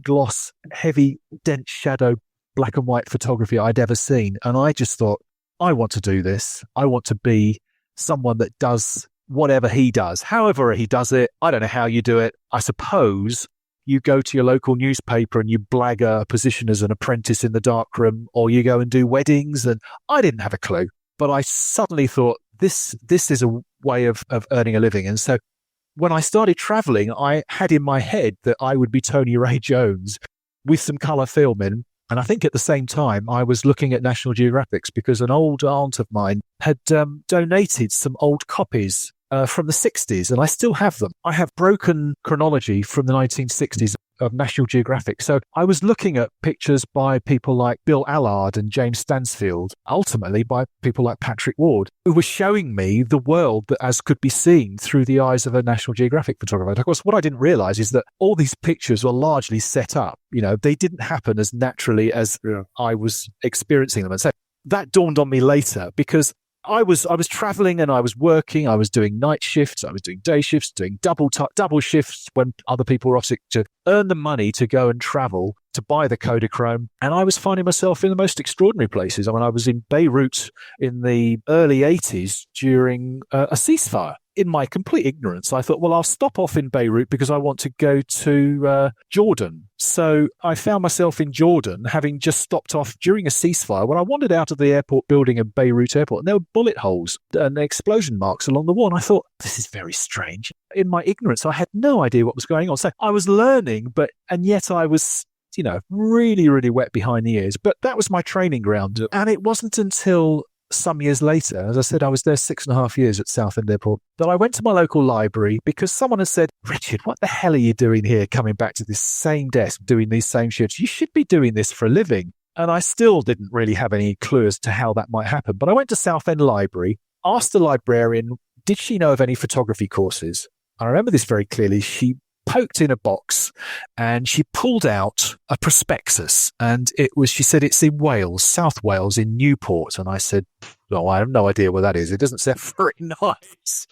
gloss, heavy dense shadow, black and white photography I'd ever seen. And I just thought, I want to do this. I want to be someone that does whatever he does. However he does it, I don't know how you do it. I suppose you go to your local newspaper and you blag a position as an apprentice in the darkroom, or you go and do weddings. And I didn't have a clue, but I suddenly thought, this is a way of earning a living. And so when I started traveling, I had in my head that I would be Tony Ray Jones with some colour film in. And I think at the same time, I was looking at National Geographics because an old aunt of mine had donated some old copies from the 60s, and I still have them. I have broken chronology from the 1960s. of National Geographic. So I was looking at pictures by people like Bill Allard and James Stansfield, ultimately by people like Patrick Ward, who were showing me the world that as could be seen through the eyes of a National Geographic photographer. And of course, what I didn't realize is that all these pictures were largely set up. They didn't happen as naturally as I was experiencing them. And so that dawned on me later, because I was traveling and I was working. I was doing night shifts. I was doing day shifts, doing double shifts when other people were off sick, to earn the money to go and travel to buy the Kodachrome. And I was finding myself in the most extraordinary places. I mean, I was in Beirut in the early 80s during a ceasefire. In my complete ignorance, I thought, well, I'll stop off in Beirut because I want to go to Jordan. So I found myself in Jordan, having just stopped off during a ceasefire, when I wandered out of the airport building of Beirut Airport, and there were bullet holes and explosion marks along the wall. And I thought, this is very strange. In my ignorance, I had no idea what was going on. So I was learning, and yet I was, really, really wet behind the ears. But that was my training ground. And it wasn't until some years later, as I said, I was there 6.5 years at Southend Airport, that I went to my local library because someone had said, Richard, what the hell are you doing here, coming back to this same desk, doing these same shifts? You should be doing this for a living. And I still didn't really have any clue as to how that might happen. But I went to Southend Library, asked the librarian, did she know of any photography courses? I remember this very clearly. She poked in a box and she pulled out a prospectus, and she said it's in Wales, South Wales, in Newport. And I said, no, I have no idea where that is. It doesn't sound very nice.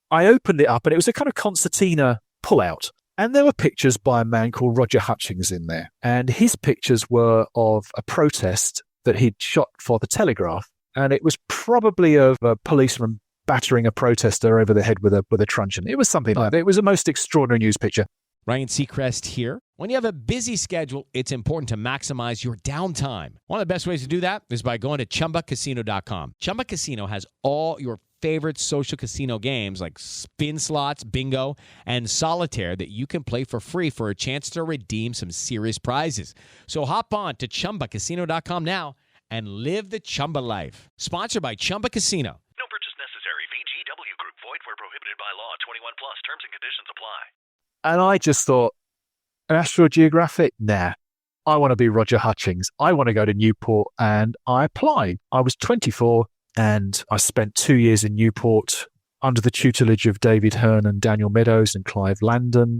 I opened it up and it was a kind of concertina pullout. And there were pictures by a man called Roger Hutchings in there. And his pictures were of a protest that he'd shot for the Telegraph. And it was probably of a policeman battering a protester over the head with a truncheon. It was something like that. It was a most extraordinary news picture. Ryan Seacrest here. When you have a busy schedule, it's important to maximize your downtime. One of the best ways to do that is by going to ChumbaCasino.com. Chumba Casino has all your favorite social casino games like spin slots, bingo, and solitaire that you can play for free for a chance to redeem some serious prizes. So hop on to ChumbaCasino.com now and live the Chumba life. Sponsored by Chumba Casino. No purchase necessary. VGW Group. Void where prohibited by law. 21 plus. Terms and conditions apply. And I just thought, National Geographic? Nah. I want to be Roger Hutchings. I want to go to Newport. And I applied. I was 24 and I spent 2 years in Newport under the tutelage of David Hearn and Daniel Meadows and Clive Landon.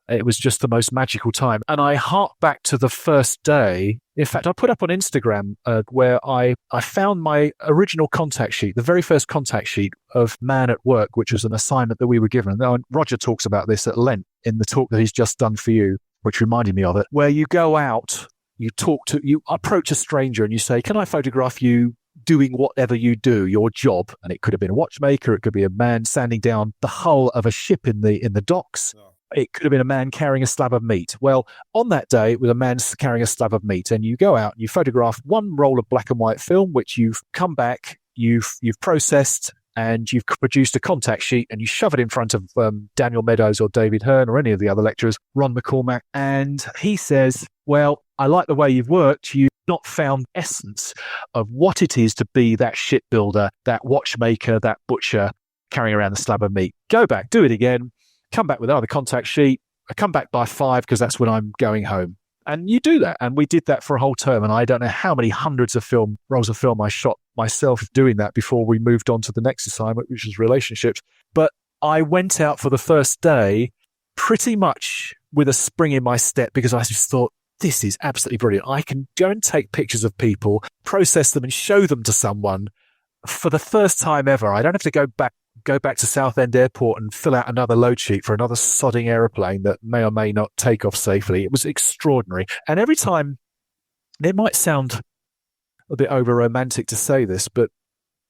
It was just the most magical time. And I hark back to the first day. In fact, I put up on Instagram where I found my original contact sheet, the very first contact sheet of Man at Work, which was an assignment that we were given. And Roger talks about this at length in the talk that he's just done for you, which reminded me of it, where you go out, you approach a stranger and you say, can I photograph you doing whatever you do, your job? And it could have been a watchmaker. It could be a man sanding down the hull of a ship in the docks. Oh. It could have been a man carrying a slab of meat. Well, on that day, it was a man carrying a slab of meat. And you go out and you photograph one roll of black and white film, which you've come back, you've processed, and you've produced a contact sheet, and you shove it in front of Daniel Meadows or David Hearn or any of the other lecturers, Ron McCormack. And he says, well, I like the way you've worked. You've not found essence of what it is to be that shipbuilder, that watchmaker, that butcher carrying around the slab of meat. Go back, do it again. Come back with another contact sheet. I come back by 5 because that's when I'm going home. And you do that. And we did that for a whole term. And I don't know how many hundreds of rolls of film I shot myself doing that before we moved on to the next assignment, which was relationships. But I went out for the first day pretty much with a spring in my step, because I just thought, this is absolutely brilliant. I can go and take pictures of people, process them and show them to someone for the first time ever. I don't have to go back to Southend Airport and fill out another load sheet for another sodding aeroplane that may or may not take off safely. It was extraordinary. And every time, it might sound a bit over-romantic to say this, but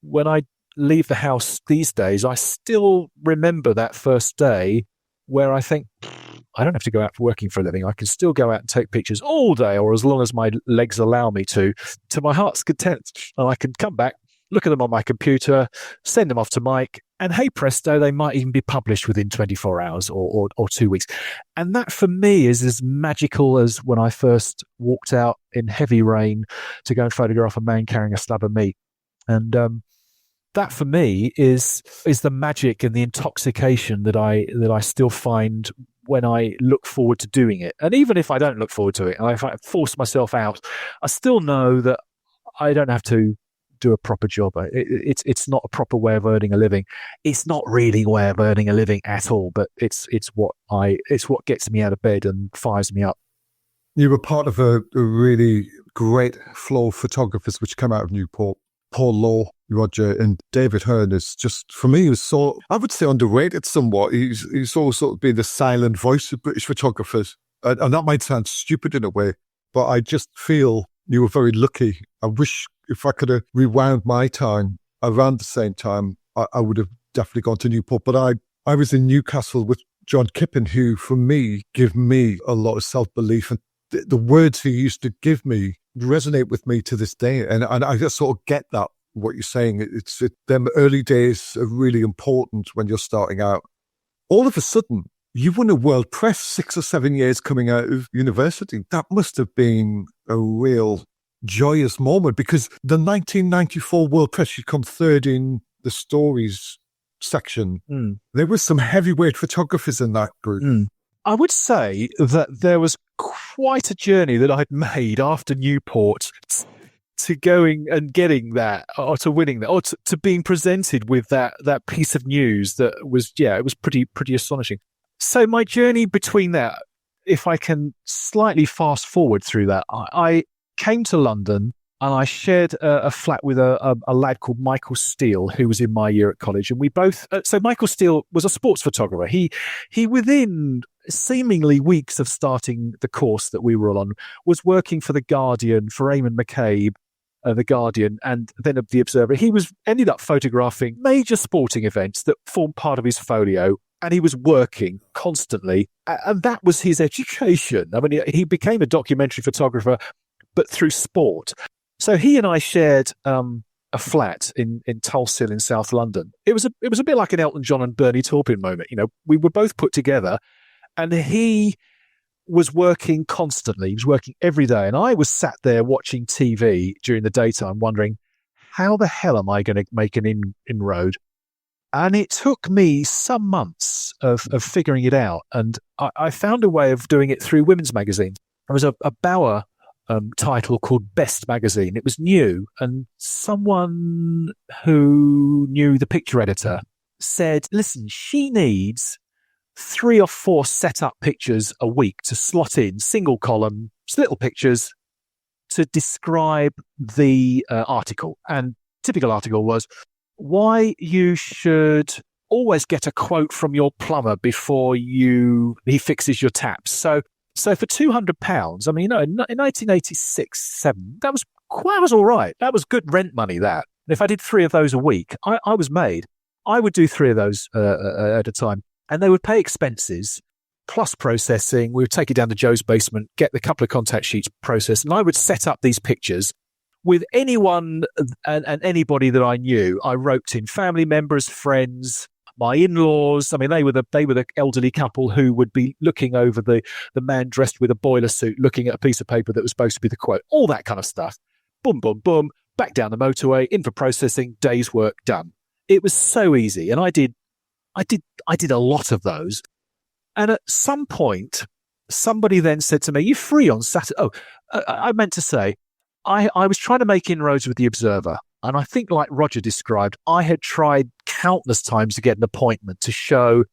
when I leave the house these days, I still remember that first day where I think, I don't have to go out for working for a living. I can still go out and take pictures all day, or as long as my legs allow me to my heart's content. And I can come back, look at them on my computer, send them off to Mike, and hey presto, they might even be published within 24 hours or 2 weeks. And that for me is as magical as when I first walked out in heavy rain to go and photograph a man carrying a slab of meat. And that for me is the magic and the intoxication that I still find when I look forward to doing it. And even if I don't look forward to it, and if I force myself out, I still know that I don't have to do a proper job. It's not a proper way of earning a living. It's not really a way of earning a living at all, but it's what gets me out of bed and fires me up. You were part of a really great flow of photographers which came out of Newport. Paul Law, Roger, and David Hearn is just, for me, he was so, I would say, underrated somewhat. He's always sort of been the silent voice of British photographers. And that might sound stupid in a way, but I just feel you were very lucky. I wish if I could have rewound my time around the same time, I would have definitely gone to Newport. But I was in Newcastle with John Kippen, who, for me, gave me a lot of self-belief. And the words he used to give me resonate with me to this day. And I just sort of get that, what you're saying. Them early days are really important when you're starting out. All of a sudden, you won a World Press 6 or 7 years coming out of university. That must have been a real joyous moment, because the 1994 World Press, you come third in the stories section. There were some heavyweight photographers in that group. I would say that there was quite a journey that I'd made after Newport to going and getting that, or to winning that, or to being presented with that piece of news that was, it was pretty astonishing. So my journey between that, if I can slightly fast forward through that, I came to London and I shared a flat with a lad called Michael Steele, who was in my year at college. And we both, so Michael Steele was a sports photographer. He within seemingly weeks of starting the course that we were all on, was working for The Guardian, for Eamon McCabe, The Guardian, and then The Observer. He ended up photographing major sporting events that formed part of his folio, and he was working constantly. And that was his education. I mean, he became a documentary photographer, but through sport. So he and I shared a flat in Tulse Hill in South London. It was a bit like an Elton John and Bernie Taupin moment. You know, we were both put together, and he was working constantly. He was working every day, and I was sat there watching TV during the daytime, wondering, how the hell am I going to make an inroad? And it took me some months of figuring it out, and I found a way of doing it through women's magazines. There was a Bauer title called Best Magazine. It was new, and someone who knew the picture editor said, listen, she needs 3 or 4 set up pictures a week to slot in, single column, little pictures to describe the article. And typical article was why you should always get a quote from your plumber before he fixes your taps. So for £200, I mean, in 1986-7, that was all right. That was good rent money, that. And if I did 3 of those a week, I was made. I would do 3 of those at a time. And they would pay expenses plus processing. We would take it down to Joe's basement, get the couple of contact sheets processed, and I would set up these pictures with anyone and anybody that I knew. I roped in family members, friends, my in-laws. I mean, they were the elderly couple who would be looking over the man dressed with a boiler suit, looking at a piece of paper that was supposed to be the quote. All that kind of stuff. Boom, boom, boom. Back down the motorway, in for processing. Day's work done. It was so easy, and I did a lot of those. And at some point, somebody then said to me, "You're free on Saturday." Oh, I meant to say, I was trying to make inroads with The Observer. And I think, like Roger described, I had tried countless times to get an appointment to show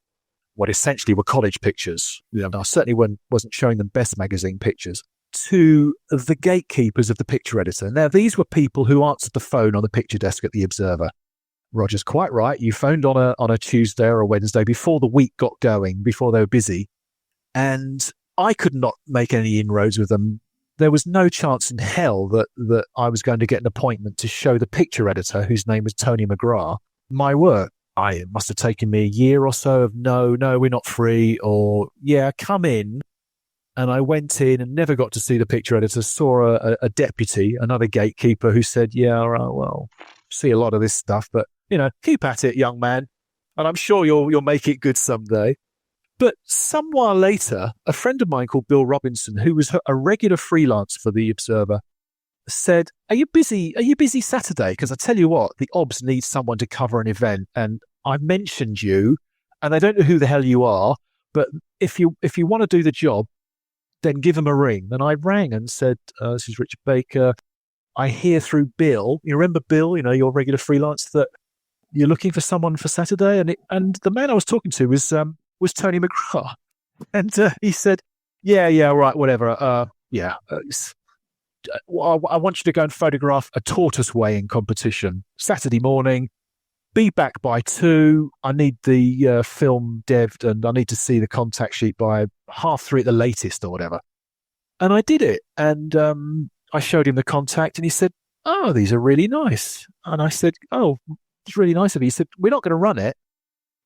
what essentially were college pictures. You know, I certainly wasn't showing them Best Magazine pictures, to the gatekeepers of the picture editor. Now, these were people who answered the phone on the picture desk at The Observer. Roger's quite right. You phoned on a Tuesday or a Wednesday before the week got going, before they were busy. And I could not make any inroads with them. There was no chance in hell that I was going to get an appointment to show the picture editor, whose name was Tony McGrath, my work. It must have taken me a year or so of no, we're not free, or yeah, come in. And I went in and never got to see the picture editor, saw a deputy, another gatekeeper, who said, yeah, all right, well, see a lot of this stuff, but, keep at it, young man. And I'm sure you'll make it good someday. But some while later, a friend of mine called Bill Robinson, who was a regular freelance for The Observer, said, Are you busy Saturday? Because I tell you what, the Obs need someone to cover an event, and I mentioned you, and they don't know who the hell you are, but if you want to do the job, then give them a ring. And I rang and said, this is Richard Baker. I hear through Bill, you remember Bill, your regular freelance, that you're looking for someone for Saturday. And the man I was talking to was Tony McGrath. And he said, yeah, right, whatever. I want you to go and photograph a tortoise weighing competition Saturday morning. Be back by 2. I need the film dev'd and I need to see the contact sheet by 3:30 at the latest or whatever. And I did it. And I showed him the contact and he said, oh, these are really nice. And I said, oh, it's really nice of you. He said, we're not going to run it,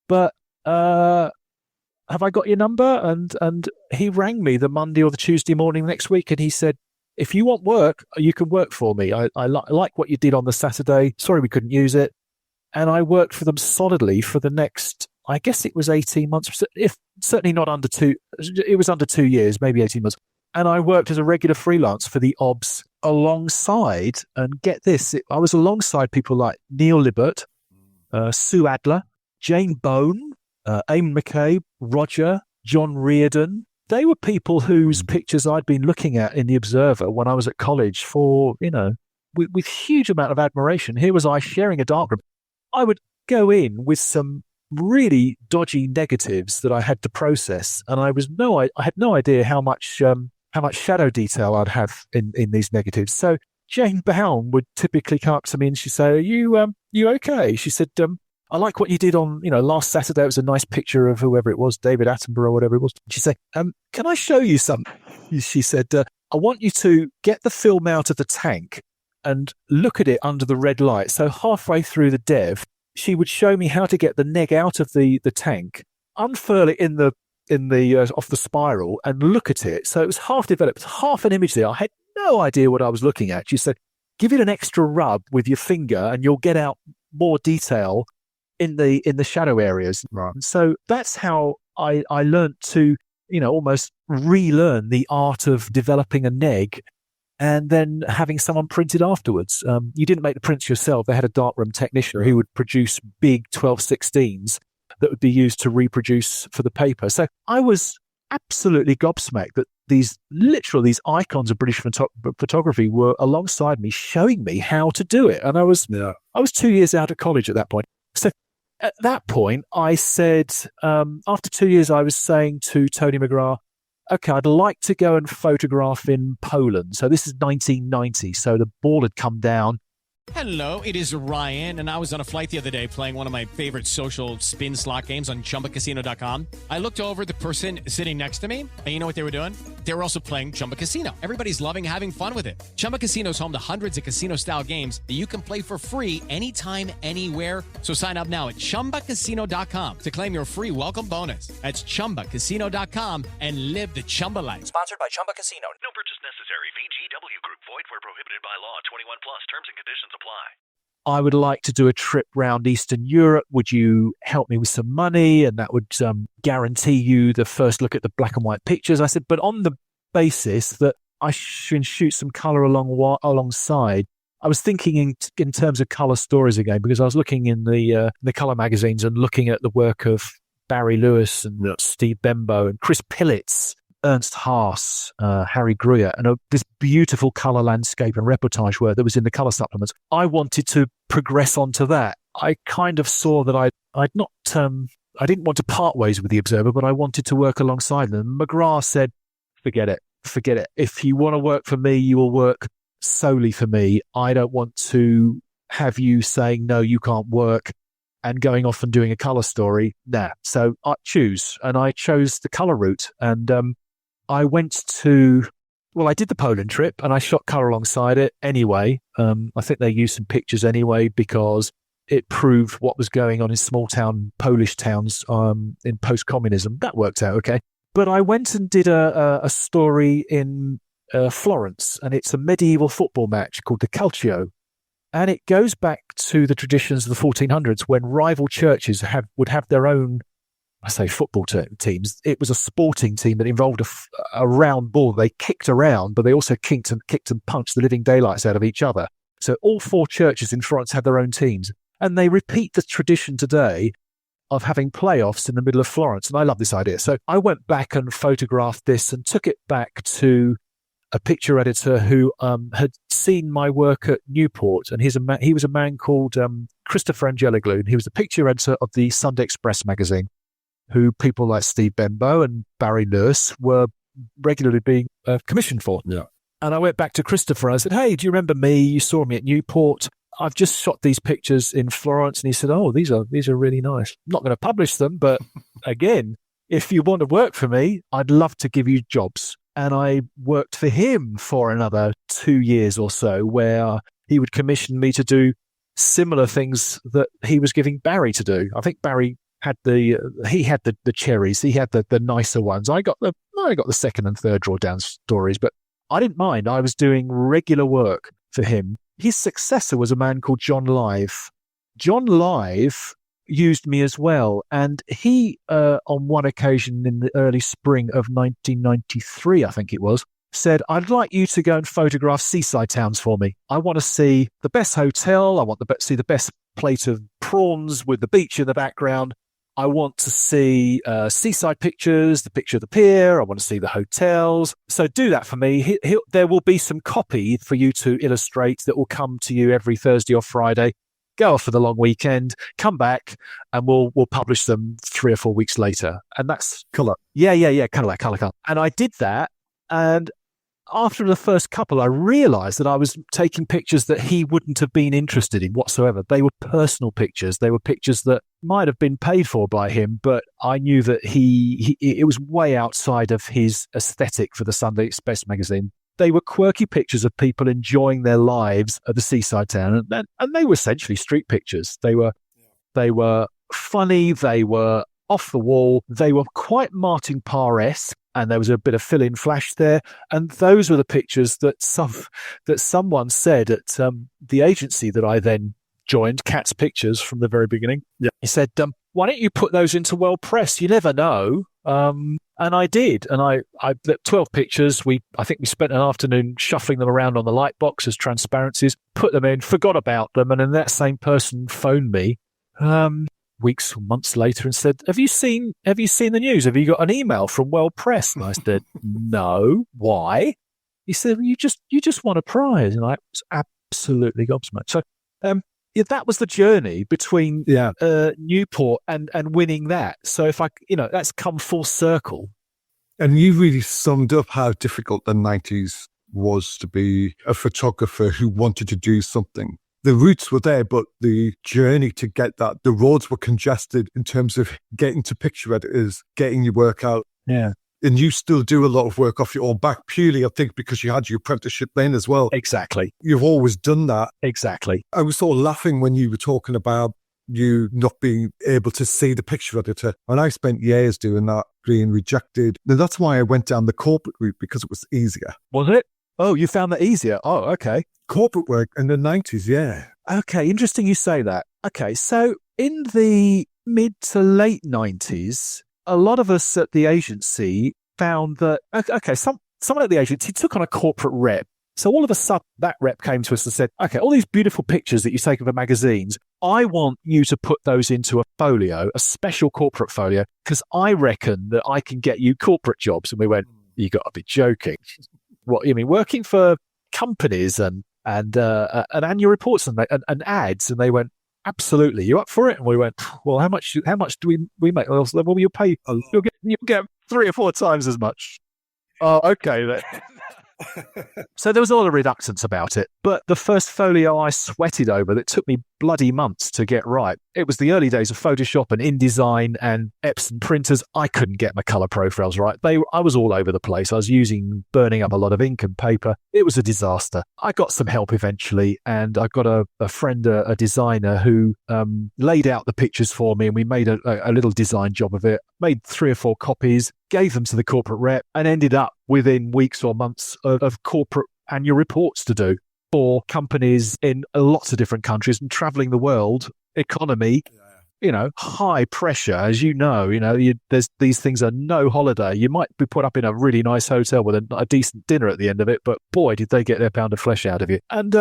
but have I got your number? And he rang me the Monday or the Tuesday morning next week and he said, if you want work, you can work for me. I like what you did on the Saturday. Sorry we couldn't use it. And I worked for them solidly for the next, I guess it was 18 months, if certainly not under 2. It was under 2 years, maybe 18 months. And I worked as a regular freelance for the OBS alongside, and get this, I was alongside people like Neil Libert, Sue Adler, Jane Bone, Eamon McCabe, Roger, John Reardon. They were people whose pictures I'd been looking at in the Observer when I was at college for, with huge amount of admiration. Here was I sharing a darkroom. I would go in with some really dodgy negatives that I had to process, and I had no idea how much shadow detail I'd have in these negatives. So Jane Baum would typically come up to me and she'd say, "Are you okay?" She said, "I like what you did on last Saturday. It was a nice picture of whoever it was, David Attenborough or whatever it was." She said, "Can I show you something?" She said, "I want you to get the film out of the tank and look at it under the red light." So halfway through the dev, she would show me how to get the neg out of the tank, unfurl it in the off the spiral, and look at it. So it was half developed, half an image there. I had no idea what I was looking at. She said, "Give it an extra rub with your finger, and you'll get out more detail in the shadow areas." Right. So that's how I learned to almost relearn the art of developing a neg. And then having someone print it afterwards. You didn't make the prints yourself. They had a darkroom technician who would produce big 12/16s that would be used to reproduce for the paper. So I was absolutely gobsmacked that these icons of British photography were alongside me, showing me how to do it. And I was 2 years out of college at that point. So at that point, I said, after 2 years, I was saying to Tony McGrath, okay, I'd like to go and photograph in Poland. So this is 1990. So the ball had come down. Hello, it is Ryan, and I was on a flight the other day playing one of my favorite social spin slot games on ChumbaCasino.com. I looked over at the person sitting next to me, and you know what they were doing? They were also playing Chumba Casino. Everybody's loving having fun with it. Chumba Casino is home to hundreds of casino-style games that you can play for free anytime, anywhere. So sign up now at ChumbaCasino.com to claim your free welcome bonus. That's ChumbaCasino.com and live the Chumba life. Sponsored by Chumba Casino. No purchase necessary. VGW Group. Void where prohibited by law. 21 plus. Terms and conditions apply. I would like to do a trip round Eastern Europe. Would you help me with some money? And that would guarantee you the first look at the black and white pictures. I said, but on the basis that I should shoot some colour alongside. I was thinking in terms of colour stories again, because I was looking in the colour magazines and looking at the work of Barry Lewis and Steve Bembo and Chris Pillitz, Ernst Haas, Harry Gruyer, and this beautiful colour landscape and reportage work that was in the colour supplements. I wanted to progress onto that. I kind of saw that I didn't want to part ways with the Observer, but I wanted to work alongside them. McGrath said, forget it. If you want to work for me, you will work solely for me. I don't want to have you saying, no, you can't work, and going off and doing a colour story. Nah. So I choose, and I chose the colour route. And I did the Poland trip and I shot colour alongside it anyway. I think they used some pictures anyway because it proved what was going on in small town Polish towns in post-communism. That worked out okay. But I went and did a story in Florence, and it's a medieval football match called the Calcio. And it goes back to the traditions of the 1400s when rival churches would have their own, I say football teams. It was a sporting team that involved a round ball. They kicked around, but they also kicked and punched the living daylights out of each other. So all four churches in Florence had their own teams, and they repeat the tradition today. of having playoffs in the middle of Florence. And I love this idea. So I went back and photographed this and took it back to a picture editor who had seen my work at Newport. And he was a man called Christopher Angeloglu. He was the picture editor of the Sunday Express magazine, who people like Steve Benbow and Barry Lewis were regularly being commissioned for. Yeah. And I went back to Christopher and I said, hey, do you remember me? You saw me at Newport. I've just shot these pictures in Florence. And he said, oh, these are really nice. I'm not going to publish them, but again, if you want to work for me, I'd love to give you jobs. And I worked for him for another 2 years or so, where he would commission me to do similar things that he was giving Barry to do. I think Barry had the cherries. He had the nicer ones. I got the second and third drawdown stories, but I didn't mind. I was doing regular work for him. His successor was a man called John Live. John Live used me as well, and he, on one occasion in the early spring of 1993, I think it was, said, I'd like you to go and photograph seaside towns for me. I want to see the best hotel. I want to see the best plate of prawns with the beach in the background. I want to see seaside pictures, the picture of the pier. I want to see the hotels. So do that for me. There will be some copy for you to illustrate that will come to you every Thursday or Friday. Go off for the long weekend, come back, and we'll publish them 3 or 4 weeks later. And that's colour. Yeah. Colour. And I did that. And after the first couple, I realised that I was taking pictures that he wouldn't have been interested in whatsoever. They were personal pictures. They were pictures that might have been paid for by him, but I knew that it was way outside of his aesthetic for the Sunday Express magazine. They were quirky pictures of people enjoying their lives at the seaside town, and they were essentially street pictures. They were funny. They were off the wall. They were quite Martin Parr-esque, and there was a bit of fill-in flash there. And those were the pictures that someone said at the agency that I then joined, Cat's Pictures, from the very beginning. Yeah. He said, why don't you put those into World Press? You never know. And I did. And I 12 pictures. I think we spent an afternoon shuffling them around on the light box as transparencies, put them in, forgot about them. And then that same person phoned me weeks or months later and said, have you seen the news? Have you got an email from World Press? And I said, no. Why? He said, well, you just won a prize. And I was absolutely gobsmacked. So that was the journey between Newport and winning that. So if that's come full circle. And you really summed up how difficult the 90s was to be a photographer who wanted to do something. The roots were there, but the journey to get that, the roads were congested in terms of getting to picture editors, getting your work out. Yeah. And you still do a lot of work off your own back, purely, I think, because you had your apprenticeship then as well. Exactly. You've always done that. Exactly. I was sort of laughing when you were talking about you not being able to see the picture editor. And I spent years doing that, being rejected. And that's why I went down the corporate route, because it was easier. Was it? Oh, you found that easier? Oh, okay. Corporate work in the 90s, yeah. Okay, interesting you say that. Okay, so in the mid to late 90s, a lot of us at the agency found that, someone at the agency took on a corporate rep. So all of a sudden, that rep came to us and said, okay, all these beautiful pictures that you take of the magazines, I want you to put those into a folio, a special corporate folio, because I reckon that I can get you corporate jobs. And we went, you got to be joking. What you mean, working for companies and annual reports and ads? And they went, absolutely, you up for it? And we went, well, how much do we make? Well, you'll pay, you'll get 3 or 4 times as much. Oh, okay then. So there was a lot of reluctance about it. But the first folio I sweated over that took me bloody months to get right. It was the early days of Photoshop and InDesign and Epson printers. I couldn't get my color profiles right. I was all over the place. I was burning up a lot of ink and paper. It was a disaster. I got some help eventually, and I got a friend, a designer, who laid out the pictures for me, and we made a little design job of it, made 3 or 4 copies, gave them to the corporate rep, and ended up within weeks or months of corporate annual reports to do for companies in lots of different countries and traveling the world, economy, high pressure, as there's these things are no holiday. You might be put up in a really nice hotel with a decent dinner at the end of it, but boy, did they get their pound of flesh out of you. And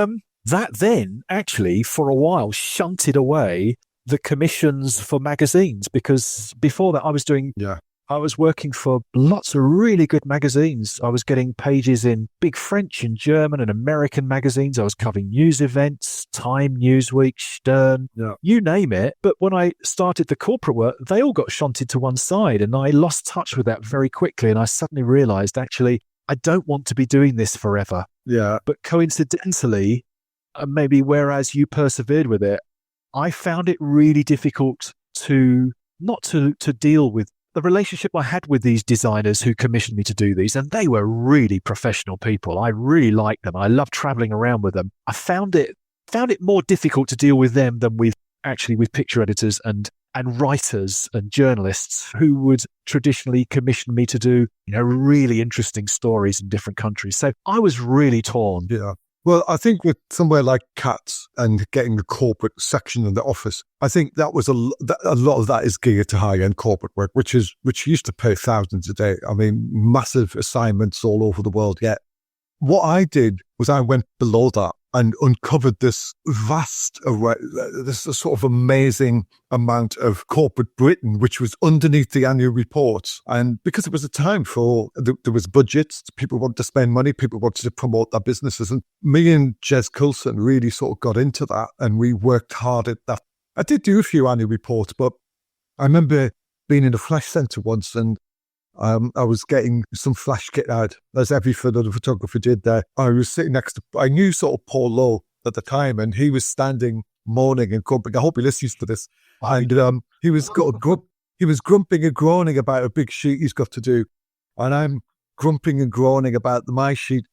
that then actually for a while shunted away the commissions for magazines, because before that I was working for lots of really good magazines. I was getting pages in big French and German and American magazines. I was covering news events, Time, Newsweek, Stern, you name it. But when I started the corporate work, they all got shunted to one side, and I lost touch with that very quickly. And I suddenly realized, actually, I don't want to be doing this forever. Yeah. But coincidentally, maybe whereas you persevered with it, I found it really difficult to deal with the relationship I had with these designers who commissioned me to do these, and they were really professional people. I really liked them. I loved traveling around with them. I found it more difficult to deal with them than with picture editors and writers and journalists who would traditionally commission me to do, really interesting stories in different countries. So I was really torn. Yeah. Well, I think with somewhere like Cats and getting the corporate section in the office, I think that was a lot of that is geared to high-end corporate work, which used to pay thousands a day. I mean, massive assignments all over the world. Yet, what I did was I went below that and uncovered this vast array, this sort of amazing amount of corporate Britain, which was underneath the annual reports. And because it was a time there was budgets, people wanted to spend money, people wanted to promote their businesses. And me and Jez Coulson really sort of got into that, and we worked hard at that. I did do a few annual reports, but I remember being in a flash centre once, and I was getting some flash kit out, as every other photographer did there. I was sitting next to, I knew sort of Paul Lowe at the time, and he was standing moaning and grumping. I hope he listens to this. And he was grumping and groaning about a big sheet he's got to do. And I'm grumping and groaning about my sheet.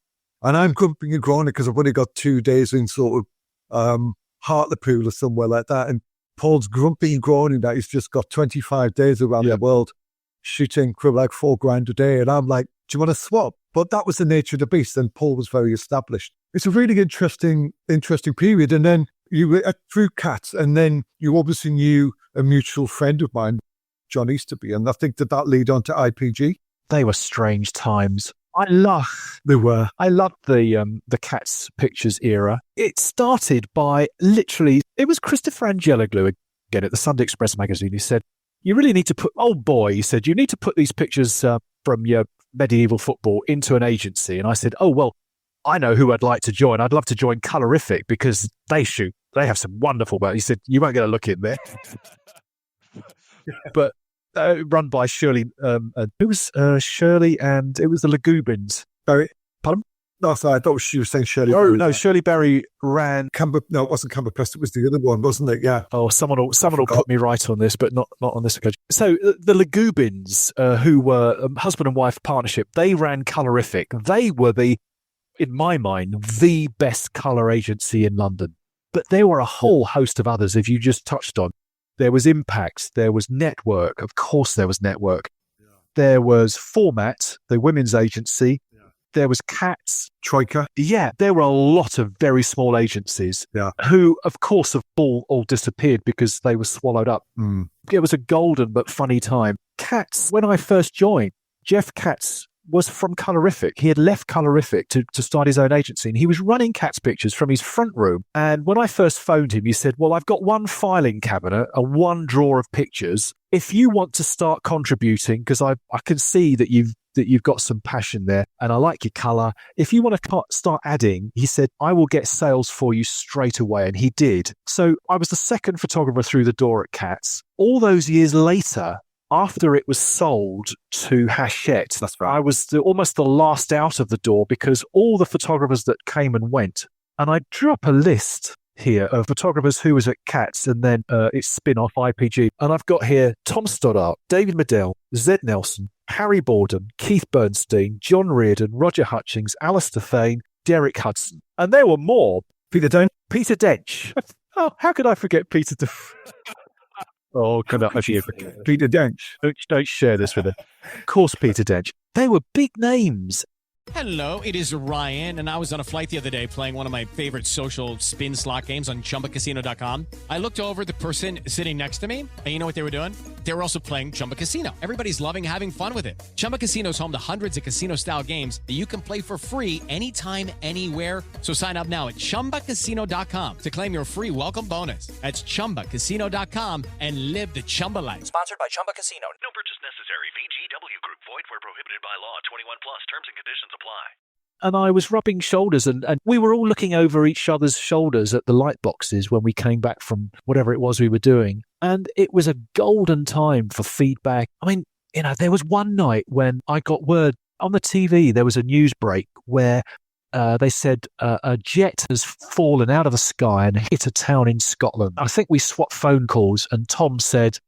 And I'm grumping and groaning because I've only got 2 days in sort of Hartlepool or somewhere like that. And Paul's grumping and groaning that he's just got 25 days around the world, shooting for like $4,000 a day. And I'm like, do you want to swap? But that was the nature of the beast. And Paul was very established. It's a really interesting period. And then you were through Cats, and then you obviously knew a mutual friend of mine, John Easterby. And I think that lead on to IPG. They were strange times. I loved the Cats Pictures era. It started by it was Christopher Angeloglu again at the Sunday Express magazine. He said, you really need to you need to put these pictures from your medieval football into an agency. And I said, oh, well, I know who I'd like to join. I'd love to join Colorific because they have some wonderful work. He said, you won't get a look in there. But run by Shirley, it was Shirley, and it was the Lagubins. Barry? Pardon? No, sorry, I thought she was saying Shirley. Oh, no, Shirley Barry ran... No, it wasn't Camber Press, it was the other one, wasn't it? Yeah. Oh, someone will put me right on this, but not on this occasion. So the Lagubins, who were a husband and wife partnership, they ran Colorific. They were in my mind, the best colour agency in London. But there were a whole host of others, if you just touched on. There was Impact, there was Network, of course there was Network. Yeah. There was Format, the women's agency. Yeah. There was Cats. Troika. Yeah, there were a lot of very small agencies who, of course, have all disappeared because they were swallowed up. Mm. It was a golden but funny time. Cats, when I first joined, Jeff Katz was from Colorific. He had left Colorific to start his own agency, and he was running Cats Pictures from his front room. And when I first phoned him, he said, well, I've got one filing cabinet and one drawer of pictures. If you want to start contributing, because I can see that you've got some passion there, and I like your colour. If you want to start adding, he said, I will get sales for you straight away. And he did. So I was the second photographer through the door at Cats. All those years later, after it was sold to Hachette, that's right, I was almost the last out of the door because all the photographers that came and went, and I drew up a list here of photographers who was at Cats and then its spin-off IPG. And I've got here Tom Stoddart, David Medell, Zed Nelson, Harry Borden, Keith Bernstein, John Reardon, Roger Hutchings, Alistair Fane, Derek Hudson. And there were more. Peter Dench. Oh, how could I forget Peter Dench? Oh, can I forget Peter Dench? Don't share this with him. Of course, Peter Dench. They were big names. Hello, it is Ryan, and I was on a flight the other day playing one of my favorite social spin slot games on ChumbaCasino.com. I looked over at the person sitting next to me, and you know what they were doing? They were also playing Chumba Casino. Everybody's loving having fun with it. Chumba Casino is home to hundreds of casino-style games that you can play for free anytime, anywhere. So sign up now at ChumbaCasino.com to claim your free welcome bonus. That's ChumbaCasino.com and live the Chumba life. Sponsored by Chumba Casino. No purchase necessary. VGW Group. Void where prohibited by law. 21 plus. Terms and conditions apply. And I was rubbing shoulders, and we were all looking over each other's shoulders at the light boxes when we came back from whatever it was we were doing. And it was a golden time for feedback. I mean, there was one night when I got word on the TV, there was a news break where they said a jet has fallen out of the sky and hit a town in Scotland. I think we swapped phone calls, and Tom said,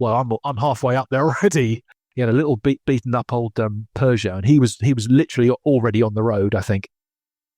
well, I'm halfway up there already. He had a little beaten up old Peugeot, and he was literally already on the road, I think.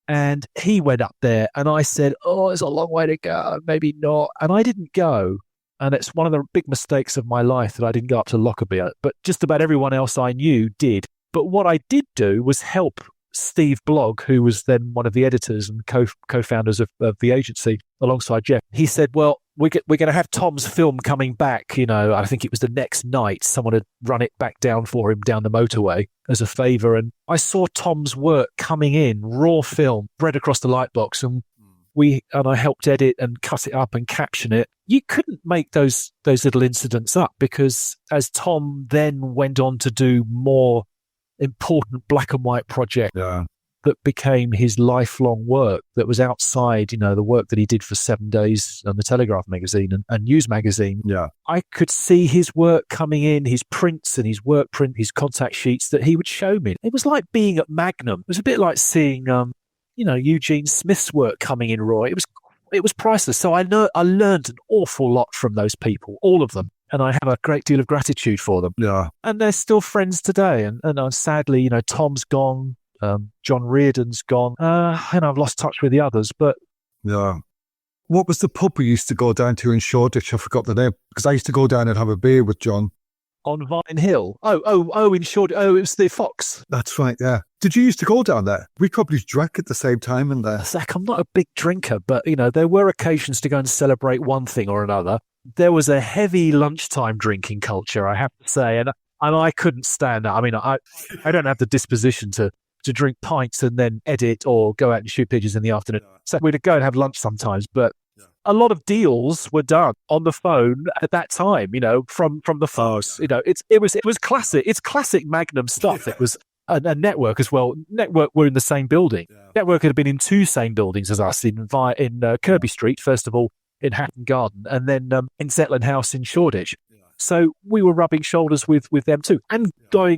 And he went up there, and I said, "Oh, it's a long way to go, maybe not." And I didn't go, and it's one of the big mistakes of my life that I didn't go up to Lockerbie. But just about everyone else I knew did. But what I did do was help Steve Blogg, who was then one of the editors and co-founders of the agency, alongside Jeff. He said, "Well, we're going to have Tom's film coming back. I think it was the next night. Someone had run it back down for him down the motorway as a favour. And I saw Tom's work coming in, raw film, spread across the lightbox. And I helped edit and cut it up and caption it. You couldn't make those little incidents up, because as Tom then went on to do more important black and white projects, that became his lifelong work, that was outside, the work that he did for 7 days on the Telegraph magazine and News magazine. Yeah. I could see his work coming in, his prints and his work print, his contact sheets that he would show me. It was like being at Magnum. It was a bit like seeing, Eugene Smith's work coming in raw. It was priceless. So I learned an awful lot from those people, all of them. And I have a great deal of gratitude for them. Yeah. And they're still friends today. And sadly, Tom's gone. John Reardon's gone, and I've lost touch with the others. But yeah, what was the pub we used to go down to in Shoreditch? I forgot the name, because I used to go down and have a beer with John on Vine Hill. In Shoreditch. Oh, it was the Fox. That's right. Yeah. Did you used to go down there? We probably drank at the same time in there. Zach, I'm not a big drinker, but there were occasions to go and celebrate one thing or another. There was a heavy lunchtime drinking culture, I have to say, and I couldn't stand that. I mean, I don't have the disposition to drink pints and then edit or go out and shoot pigeons in the afternoon. So we'd go and have lunch sometimes, but a lot of deals were done on the phone at that time, from the Fox. It was classic. It's classic Magnum stuff. It was a Network as well. Network were in the same building. Network had been in two same buildings as us in Kirby Street, first of all, in Hatton Garden, and then in Zetland House in Shoreditch. So we were rubbing shoulders with them too, and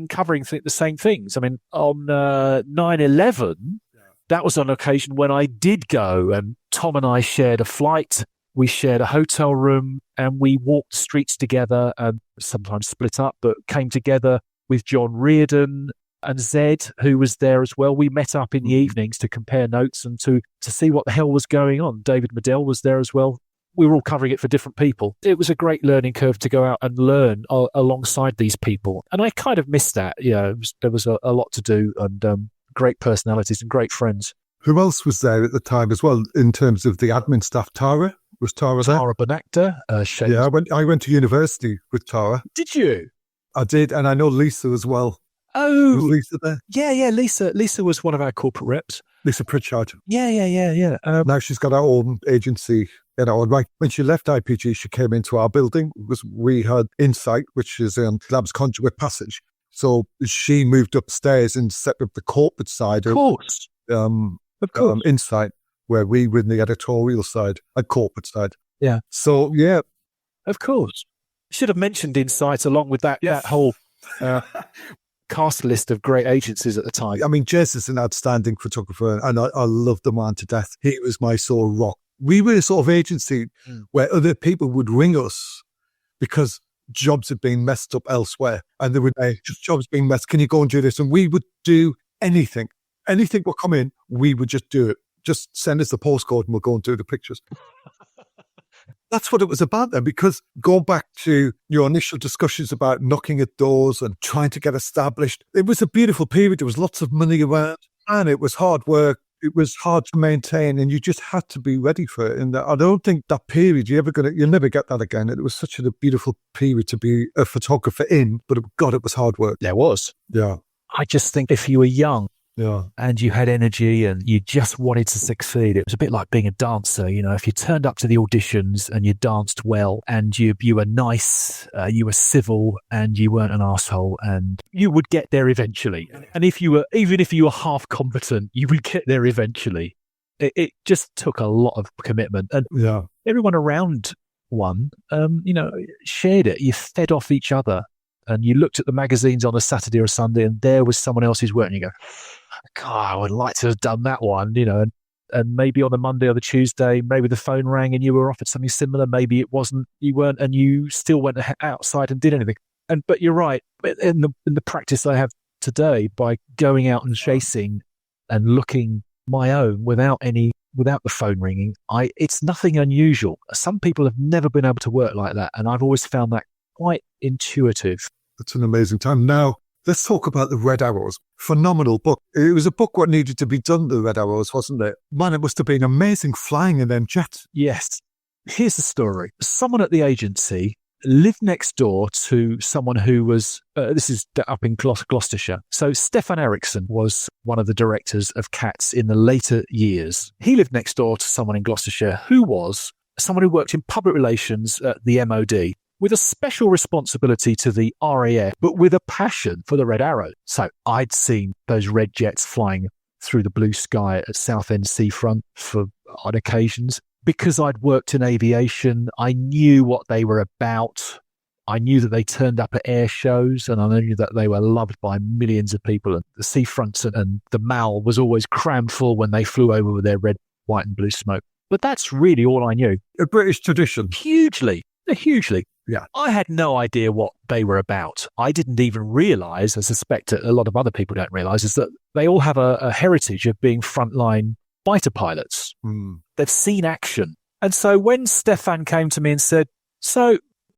covering the same things. I mean, on 9/11, that was on occasion when I did go, and Tom and I shared a flight. We shared a hotel room, and we walked the streets together, and sometimes split up, but came together with John Reardon and Zed, who was there as well. We met up in the evenings to compare notes and to see what the hell was going on. David Medell was there as well. We were all covering it for different people. It was a great learning curve to go out and learn alongside these people. And I kind of missed that. There was a lot to do, and great personalities and great friends. Who else was there at the time as well in terms of the admin staff? Tara? Was Tara there? Tara Bonactor. Shane. Yeah, I went to university with Tara. Did you? I did, and I know Lisa as well. Oh. Was Lisa there? Yeah, Lisa. Lisa was one of our corporate reps. Lisa Pritchard. Yeah. Now she's got her own agency. When she left IPG, she came into our building. We had Insight, which is in Labs Conduit Passage. So she moved upstairs and set up the corporate side. Of course. Insight, where we were in the editorial side and corporate side. Yeah. So, yeah. Of course. Should have mentioned Insight along with that whole cast list of great agencies at the time. I mean, Jez is an outstanding photographer, and I love the man to death. He was my sort of rock. We were a sort of agency where other people would ring us because jobs had been messed up elsewhere, and they would say, jobs being messed, can you go and do this? And we would do anything. Anything would come in, we would just do it. Just send us the postcode and we'll go and do the pictures. That's what it was about then, because going back to your initial discussions about knocking at doors and trying to get established, it was a beautiful period. There was lots of money around and it was hard work. It was hard to maintain and you just had to be ready for it. And I don't think that period, you'll never get that again. It was such a beautiful period to be a photographer in, but God, it was hard work. There was. Yeah. I just think if you were young, yeah, and you had energy and you just wanted to succeed, it was a bit like being a dancer. You know, if you turned up to the auditions and you danced well and you were nice, you were civil and you weren't an asshole, and you would get there eventually. And even if you were half competent, you would get there eventually. It just took a lot of commitment, and everyone around one, shared it. You fed off each other. And you looked at the magazines on a Saturday or Sunday and there was someone else's work and you go, God, I would like to have done that one, and maybe on the Monday or the Tuesday, maybe the phone rang and you were offered something similar. Maybe it wasn't, you weren't, and you still went outside and did anything. But you're right. In the practice I have today, by going out and chasing and looking my own without the phone ringing, it's nothing unusual. Some people have never been able to work like that. And I've always found that quite intuitive. It's an amazing time. Now, let's talk about the Red Arrows. Phenomenal book. It was a book what needed to be done, the Red Arrows, wasn't it? Man, it must have been amazing flying in them jets. Yes. Here's the story. Someone at the agency lived next door to someone who was, this is up in Gloucestershire. So Stefan Eriksson was one of the directors of Cats in the later years. He lived next door to someone in Gloucestershire who was someone who worked in public relations at the MOD, with a special responsibility to the RAF, but with a passion for the Red Arrow. So I'd seen those red jets flying through the blue sky at Southend seafront on occasions. Because I'd worked in aviation, I knew what they were about. I knew that they turned up at air shows, and I knew that they were loved by millions of people. And the seafronts and the Mall was always crammed full when they flew over with their red, white and blue smoke. But that's really all I knew. A British tradition. Hugely. Yeah. I had no idea what they were about. I didn't even realise, I suspect a lot of other people don't realise, is that they all have a heritage of being frontline fighter pilots. They've seen action. And so when Stefan came to me and said,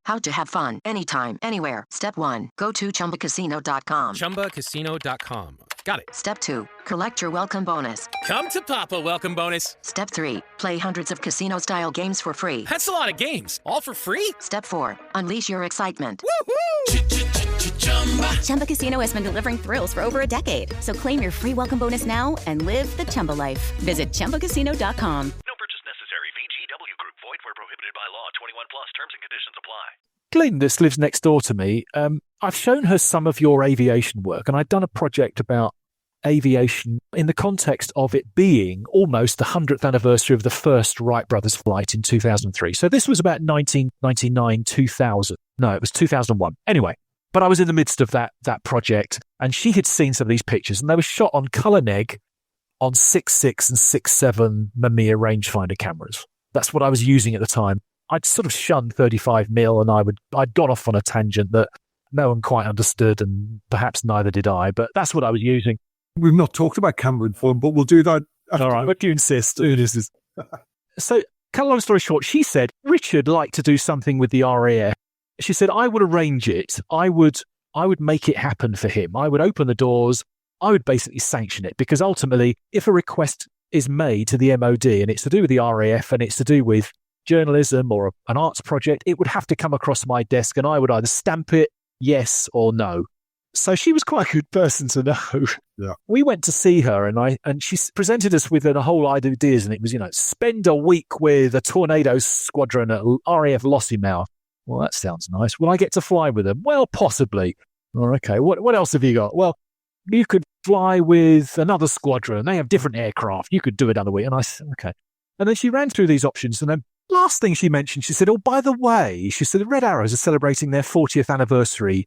how to have fun anytime, anywhere. Step 1, go to ChumbaCasino.com. ChumbaCasino.com. Got it. Step 2, collect your welcome bonus. Come to Papa welcome bonus. Step 3, play hundreds of casino-style games for free. That's a lot of games. All for free? Step 4, unleash your excitement. Chumba Casino has been delivering thrills for over a decade. So claim your free welcome bonus now and live the Chumba life. Visit ChumbaCasino.com. No purchase necessary. VGW Group. Void where prohibited by law. 21 plus. Terms and conditions apply. Glyndis lives next door to me. I've shown her some of your aviation work, and I'd done a project about aviation in the context of it being almost the 100th anniversary of the first Wright brothers flight in 2003. So this was about 1999, 2000. No, it was 2001. Anyway, but I was in the midst of that project, and she had seen some of these pictures, and they were shot on colour neg on 6.6 and 6.7 Mamiya rangefinder cameras. That's what I was using at the time. I'd sort of shunned 35mm, and I'd gone off on a tangent that no one quite understood, and perhaps neither did I, but that's what I was using. We've not talked about camera inform, but we'll do that after. All right, but you insist. So, cut a long story short, she said, Richard liked to do something with the RAF. She said, I would arrange it. I would make it happen for him. I would open the doors. I would basically sanction it, because ultimately, if a request is made to the MOD and it's to do with the RAF and it's to do with journalism or an arts project, it would have to come across my desk, and I would either stamp it yes or no. So she was quite a good person to know. Yeah. We went to see her, and she presented us with a whole ideas, and it was, spend a week with a Tornado squadron at RAF Lossiemouth. Well, that sounds nice. Will I get to fly with them? Well, possibly. Oh, okay. What else have you got? Well, you could fly with another squadron. They have different aircraft. You could do it another week. And I said, okay. And then she ran through these options, and then last thing she mentioned, she said, oh, by the way, she said the Red Arrows are celebrating their 40th anniversary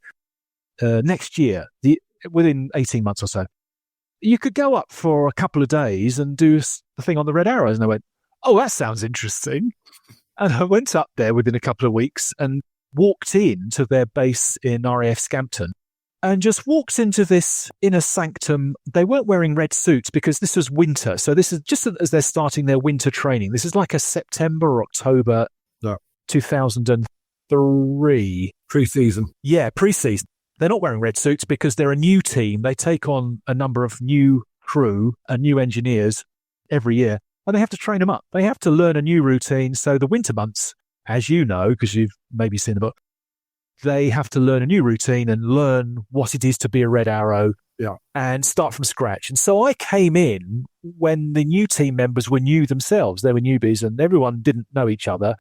next year, within 18 months or so. You could go up for a couple of days and do the thing on the Red Arrows. And I went, oh, that sounds interesting. And I went up there within a couple of weeks and walked into their base in RAF Scampton and just walked into this inner sanctum. They weren't wearing red suits because this was winter. So this is just as they're starting their winter training. This is like a September or October 2003. Pre-season. Yeah, pre-season. They're not wearing red suits because they're a new team. They take on a number of new crew and new engineers every year, and they have to train them up. They have to learn a new routine. So the winter months, as you know, because you've maybe seen the book, they have to learn a new routine and learn what it is to be a Red Arrow and start from scratch. And so I came in when the new team members were new themselves. They were newbies and everyone didn't know each other.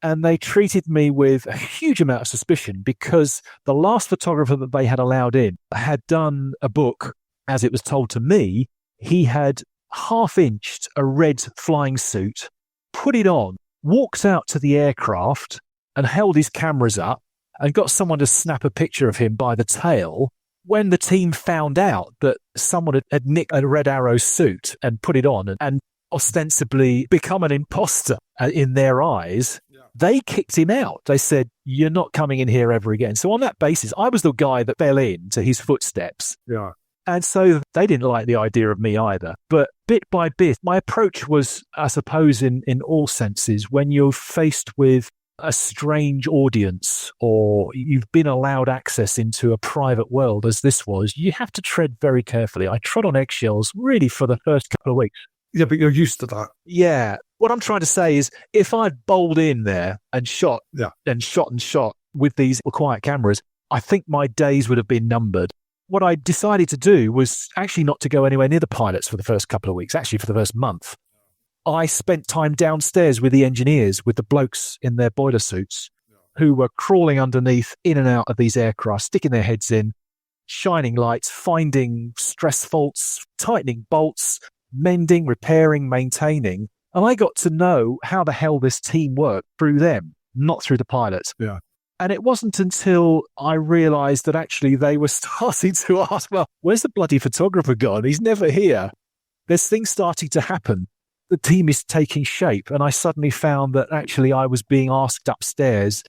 And they treated me with a huge amount of suspicion because the last photographer that they had allowed in had done a book, as it was told to me. He had half-inched a red flying suit, put it on, walked out to the aircraft and held his cameras up and got someone to snap a picture of him by the tail. When the team found out that someone had nicked a Red Arrow suit and put it on and ostensibly become an imposter in their eyes, they kicked him out. They said, "You're not coming in here ever again." So on that basis, I was the guy that fell into his footsteps. Yeah. And so they didn't like the idea of me either. But bit by bit, my approach was, I suppose, in all senses, when you're faced with a strange audience or you've been allowed access into a private world as this was, you have to tread very carefully. I trod on eggshells really for the first couple of weeks. Yeah, but you're used to that. Yeah. What I'm trying to say is if I'd bowled in there and shot with these quiet cameras, I think my days would have been numbered. What I decided to do was actually not to go anywhere near the pilots for the first couple of weeks, actually for the first month. I spent time downstairs with the engineers, with the blokes in their boiler suits who were crawling underneath, in and out of these aircraft, sticking their heads in, shining lights, finding stress faults, tightening bolts, mending, repairing, maintaining. And I got to know how the hell this team worked through them, not through the pilots. Yeah. And it wasn't until I realised that actually they were starting to ask, well, where's the bloody photographer gone? He's never here. There's things starting to happen. The team is taking shape. And I suddenly found that actually I was being asked upstairs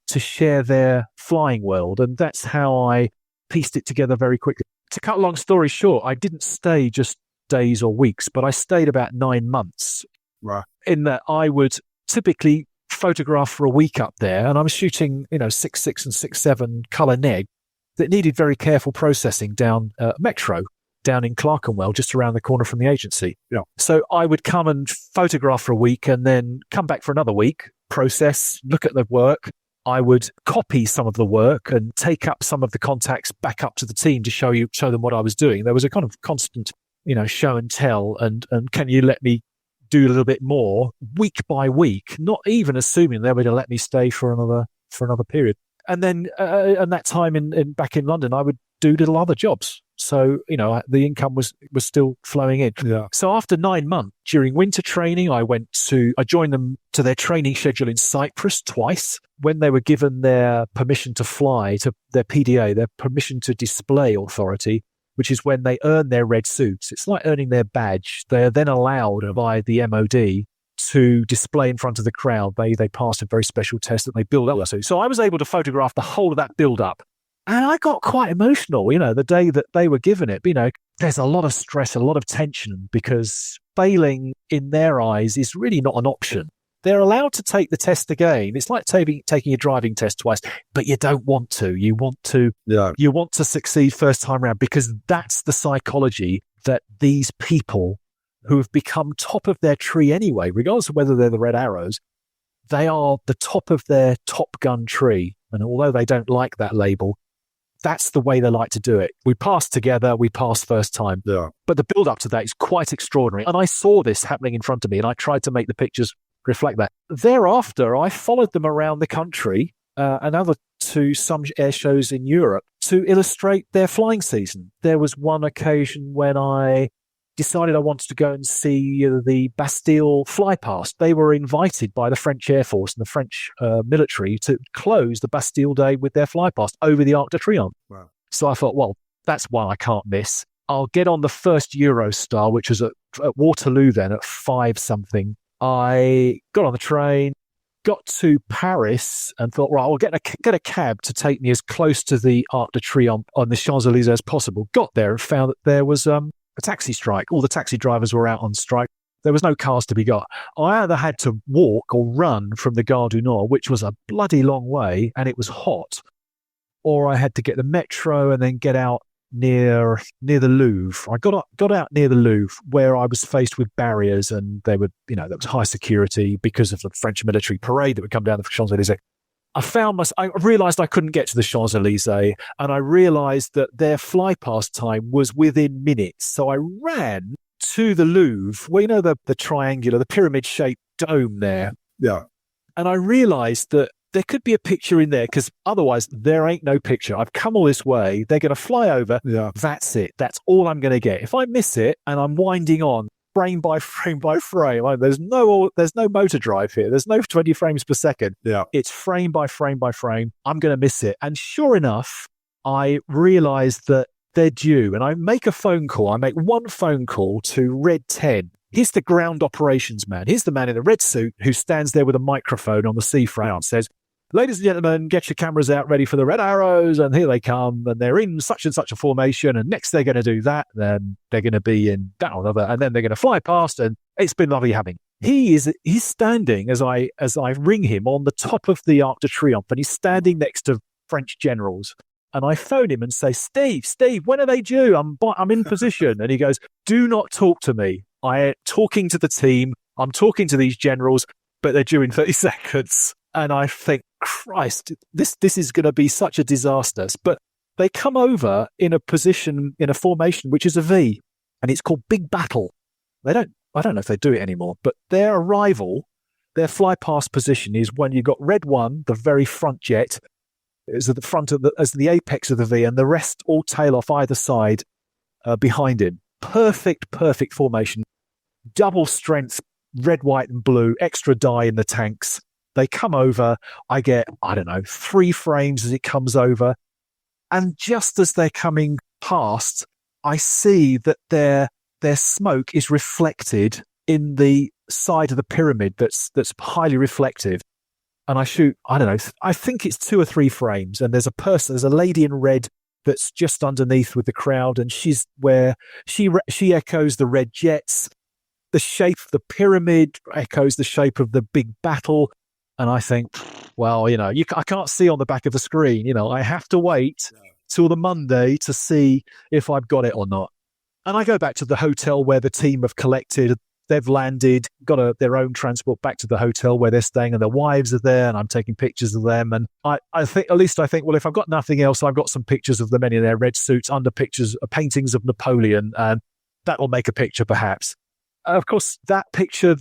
to share their flying world. And that's how I pieced it together very quickly. To cut a long story short, I didn't stay just days or weeks, but I stayed about 9 months. Right. In that I would typically photograph for a week up there, and I was shooting, 6.6 and 6.7 colour neg that needed very careful processing down Metro, down in Clerkenwell, just around the corner from the agency. Yeah. So I would come and photograph for a week and then come back for another week, process, look at the work. I would copy some of the work and take up some of the contacts back up to the team to show them what I was doing. There was a kind of constant, show and tell, and can you let me do a little bit more week by week, not even assuming they were going to let me stay for another period. And then at that time back in London, I would do little other jobs. So, the income was still flowing in. Yeah. So after 9 months during winter training, I joined them to their training schedule in Cyprus twice when they were given their permission to fly, to their PDA, their permission to display authority, which is when they earn their red suits. It's like earning their badge. They are then allowed by the MOD to display in front of the crowd. They passed a very special test and they build up. So I was able to photograph the whole of that build up. And I got quite emotional, the day that they were given it. There's a lot of stress, a lot of tension because failing in their eyes is really not an option. They're allowed to take the test again. It's like taking a driving test twice, but you don't want to. You want to succeed first time around because that's the psychology that these people who have become top of their tree anyway, regardless of whether they're the Red Arrows, they are the top of their Top Gun tree. And although they don't like that label, that's the way they like to do it. We pass together, we pass first time. Yeah. But the build up to that is quite extraordinary. And I saw this happening in front of me and I tried to make the pictures reflect that. Thereafter, I followed them around the country and to some air shows in Europe to illustrate their flying season. There was one occasion when I decided I wanted to go and see the Bastille fly past. They were invited by the French Air Force and the French military to close the Bastille Day with their fly past over the Arc de Triomphe. Wow. So I thought, well, that's one I can't miss. I'll get on the first Eurostar, which was at Waterloo then at 5 something. I got on the train, got to Paris and thought, right, I'll get a cab to take me as close to the Arc de Triomphe on the Champs-Élysées as possible. Got there and found that there was a taxi strike. All the taxi drivers were out on strike. There was no cars to be got. I either had to walk or run from the Gare du Nord, which was a bloody long way, and it was hot, or I had to get the metro and then get out near the Louvre. I got out near the Louvre, where I was faced with barriers, and there was high security because of the French military parade that would come down the Champs-Élysées. I realised I couldn't get to the Champs-Élysées, and I realised that their fly past time was within minutes. So I ran to the Louvre, where the triangular, the pyramid-shaped dome there. Yeah. And I realised that there could be a picture in there, because otherwise there ain't no picture. I've come all this way. They're going to fly over. Yeah. That's it. That's all I'm going to get. If I miss it and I'm winding on frame by frame by frame, there's no motor drive here. There's no 20 frames per second. Yeah. It's frame by frame by frame. I'm going to miss it. And sure enough, I realised that they're due. And I make a phone call. I make one phone call to Red 10. Here's the ground operations man. Here's the man in the red suit who stands there with a microphone on the seafront and says, "Ladies and gentlemen, get your cameras out ready for the red arrows, and here they come, and they're in such and such a formation, and next they're going to do that, then they're going to be in that or another, and then they're going to fly past, and it's been lovely having." He's standing as I ring him on the top of the Arc de Triomphe, and he's standing next to French generals. And I phone him and say, Steve, when are they due? I'm in position. And he goes, "Do not talk to me. I'm talking to the team. I'm talking to these generals, but they're due in 30 seconds. And I think, Christ, this is going to be such a disaster. But they come over in a position, in a formation, which is a V, and it's called Big Battle. I don't know if they do it anymore, but their arrival, their fly past position is when you've got red one, the very front jet, is at the front of as the apex of the V, and the rest all tail off either side behind him. Perfect formation. Double strength, red, white, and blue, extra dye in the tanks. They come over. I get, 3 frames as it comes over. And just as they're coming past, I see that their smoke is reflected in the side of the pyramid that's highly reflective. And I shoot, I think it's 2 or 3 frames. And there's a lady in red that's just underneath with the crowd. And she's where she echoes the red jets. The shape of the pyramid echoes the shape of the big battle. And I think, well, I can't see on the back of the screen. I have to wait till the Monday to see if I've got it or not. And I go back to the hotel where the team have collected. They've landed, got their own transport back to the hotel where they're staying, and their wives are there, and I'm taking pictures of them. And I think, well, if I've got nothing else, I've got some pictures of them in their red suits under paintings of Napoleon, and that will make a picture perhaps. Of course, that picture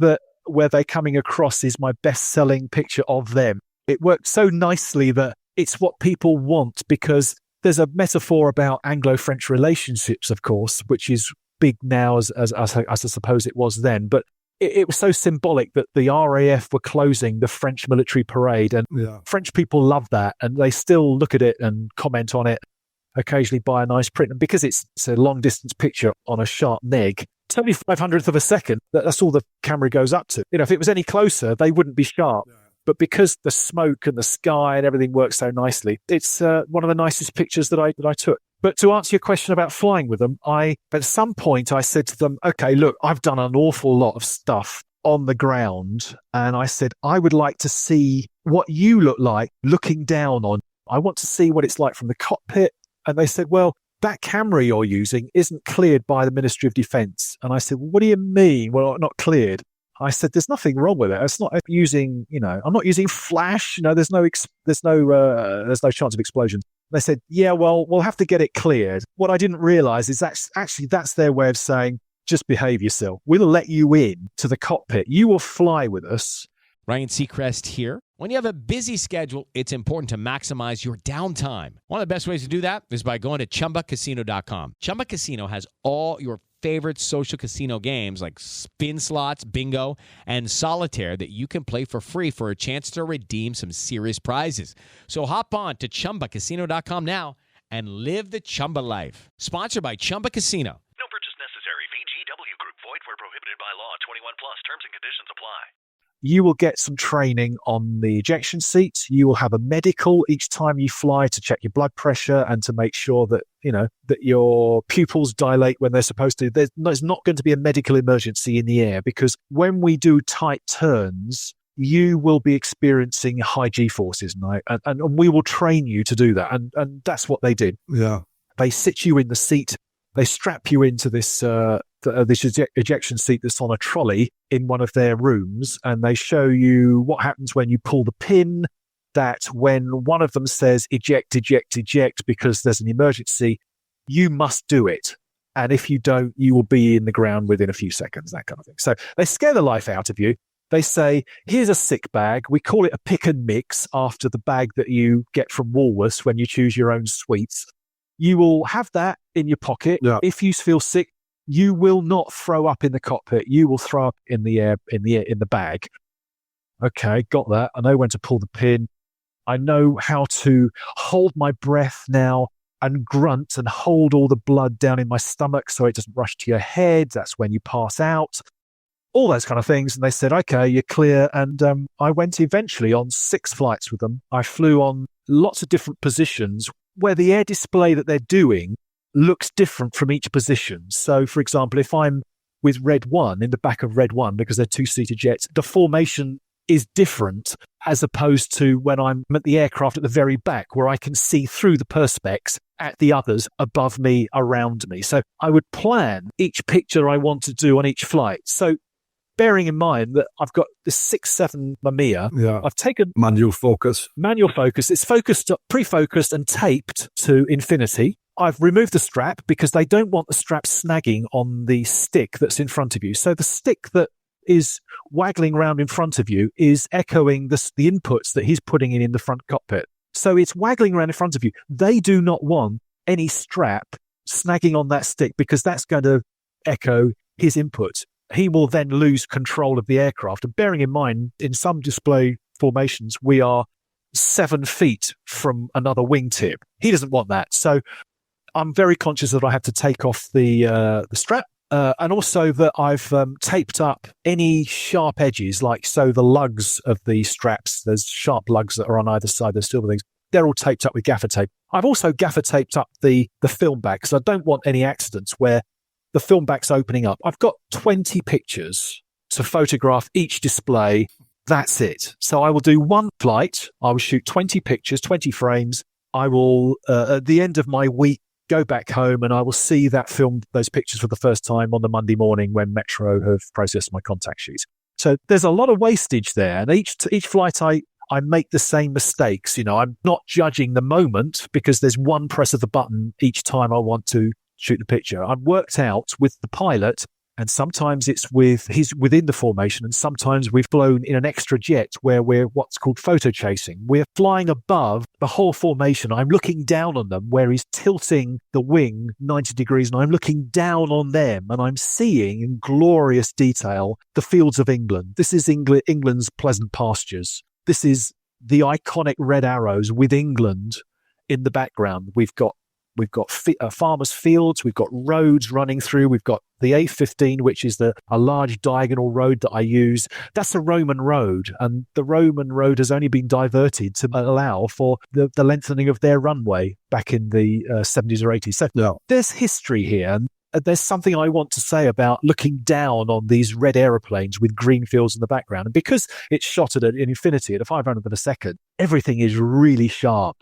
where they're coming across is my best-selling picture of them. It worked so nicely that it's what people want, because there's a metaphor about Anglo-French relationships, of course, which is big now as I suppose it was then. But it was so symbolic that the RAF were closing the French military parade, and French people love that, and they still look at it and comment on it, occasionally buy a nice print. And because it's a long-distance picture on a sharp neg, it's only 500th of a second. That's all the camera goes up to. If it was any closer, they wouldn't be sharp. But because the smoke and the sky and everything works so nicely, it's one of the nicest pictures that I took. But to answer your question about flying with them, at some point I said to them, okay, look, I've done an awful lot of stuff on the ground. And I said, I would like to see what you look like looking down on. I want to see what it's like from the cockpit. And they said, well, that camera you're using isn't cleared by the Ministry of Defence. And I said, well, what do you mean? Well, not cleared. I said, there's nothing wrong with it. It's not using, I'm not using flash. There's no chance of explosion. They said, yeah, well, we'll have to get it cleared. What I didn't realize is that's their way of saying, just behave yourself. We'll let you in to the cockpit. You will fly with us. Ryan Seacrest here. When you have a busy schedule, it's important to maximize your downtime. One of the best ways to do that is by going to ChumbaCasino.com. Chumba Casino has all your favorite social casino games like spin slots, bingo, and solitaire that you can play for free for a chance to redeem some serious prizes. So hop on to ChumbaCasino.com now and live the Chumba life. Sponsored by Chumba Casino. No purchase necessary. VGW Group. Void where prohibited by law. 21 plus. Terms and conditions apply. You will get some training on the ejection seat. You will have a medical each time you fly to check your blood pressure and to make sure that, that your pupils dilate when they're supposed to. There's not going to be a medical emergency in the air, because when we do tight turns, you will be experiencing high G-forces, and we will train you to do that. And that's what they did. Yeah. They sit you in the seat. They strap you into this ejection seat that's on a trolley in one of their rooms, and they show you what happens when you pull the pin, that when one of them says eject, eject, eject because there's an emergency, you must do it. And if you don't, you will be in the ground within a few seconds, that kind of thing. So they scare the life out of you. They say, here's a sick bag. We call it a pick and mix after the bag that you get from Woolworths when you choose your own sweets. You will have that in your pocket. Yeah. If you feel sick, you will not throw up in the cockpit. You will throw up in the air, in the bag. Okay, got that. I know when to pull the pin. I know how to hold my breath now and grunt and hold all the blood down in my stomach so it doesn't rush to your head. That's when you pass out. All those kind of things. And they said, okay, you're clear. And I went eventually on 6 flights with them. I flew on lots of different positions where the air display that they're doing looks different from each position. So, for example, if I'm with Red 1, in the back of Red 1, because they're 2-seater jets, the formation is different as opposed to when I'm at the aircraft at the very back, where I can see through the perspex at the others above me, around me. So I would plan each picture I want to do on each flight. So bearing in mind that I've got the 6.7 Mamiya, I've taken manual focus. It's focused, pre-focused and taped to infinity. I've removed the strap because they don't want the strap snagging on the stick that's in front of you. So the stick that is waggling around in front of you is echoing the inputs that he's putting in the front cockpit. So it's waggling around in front of you. They do not want any strap snagging on that stick because that's going to echo his input. He will then lose control of the aircraft. And bearing in mind, in some display formations, we are 7 feet from another wingtip. He doesn't want that. So I'm very conscious that I have to take off the strap. And also that I've taped up any sharp edges, so the lugs of the straps, there's sharp lugs that are on either side, there's silver things. They're all taped up with gaffer tape. I've also gaffer taped up the film back because I don't want any accidents where the film back's opening up. I've got 20 pictures to photograph each display. That's it. So I will do one flight. I will shoot 20 pictures, 20 frames. I will, at the end of my week, go back home and I will see those pictures for the first time on the Monday morning when Metro have processed my contact sheets. So there's a lot of wastage there. And each flight I make the same mistakes. I'm not judging the moment because there's one press of the button each time I want to shoot the picture. I've worked out with the pilot, and sometimes he's within the formation, and sometimes we've flown in an extra jet where we're what's called photo chasing. We're flying above the whole formation. I'm looking down on them where he's tilting the wing 90 degrees, and I'm looking down on them, and I'm seeing in glorious detail the fields of England. This is England's pleasant pastures. This is the iconic red arrows with England in the background. We've got farmers' fields. We've got roads running through. We've got the A15, which is a large diagonal road that I use. That's a Roman road, and the Roman road has only been diverted to allow for the lengthening of their runway back in the 70s or 80s. So there's history here, and there's something I want to say about looking down on these red aeroplanes with green fields in the background. And because it's shot at an infinity at a 500th of a second, everything is really sharp.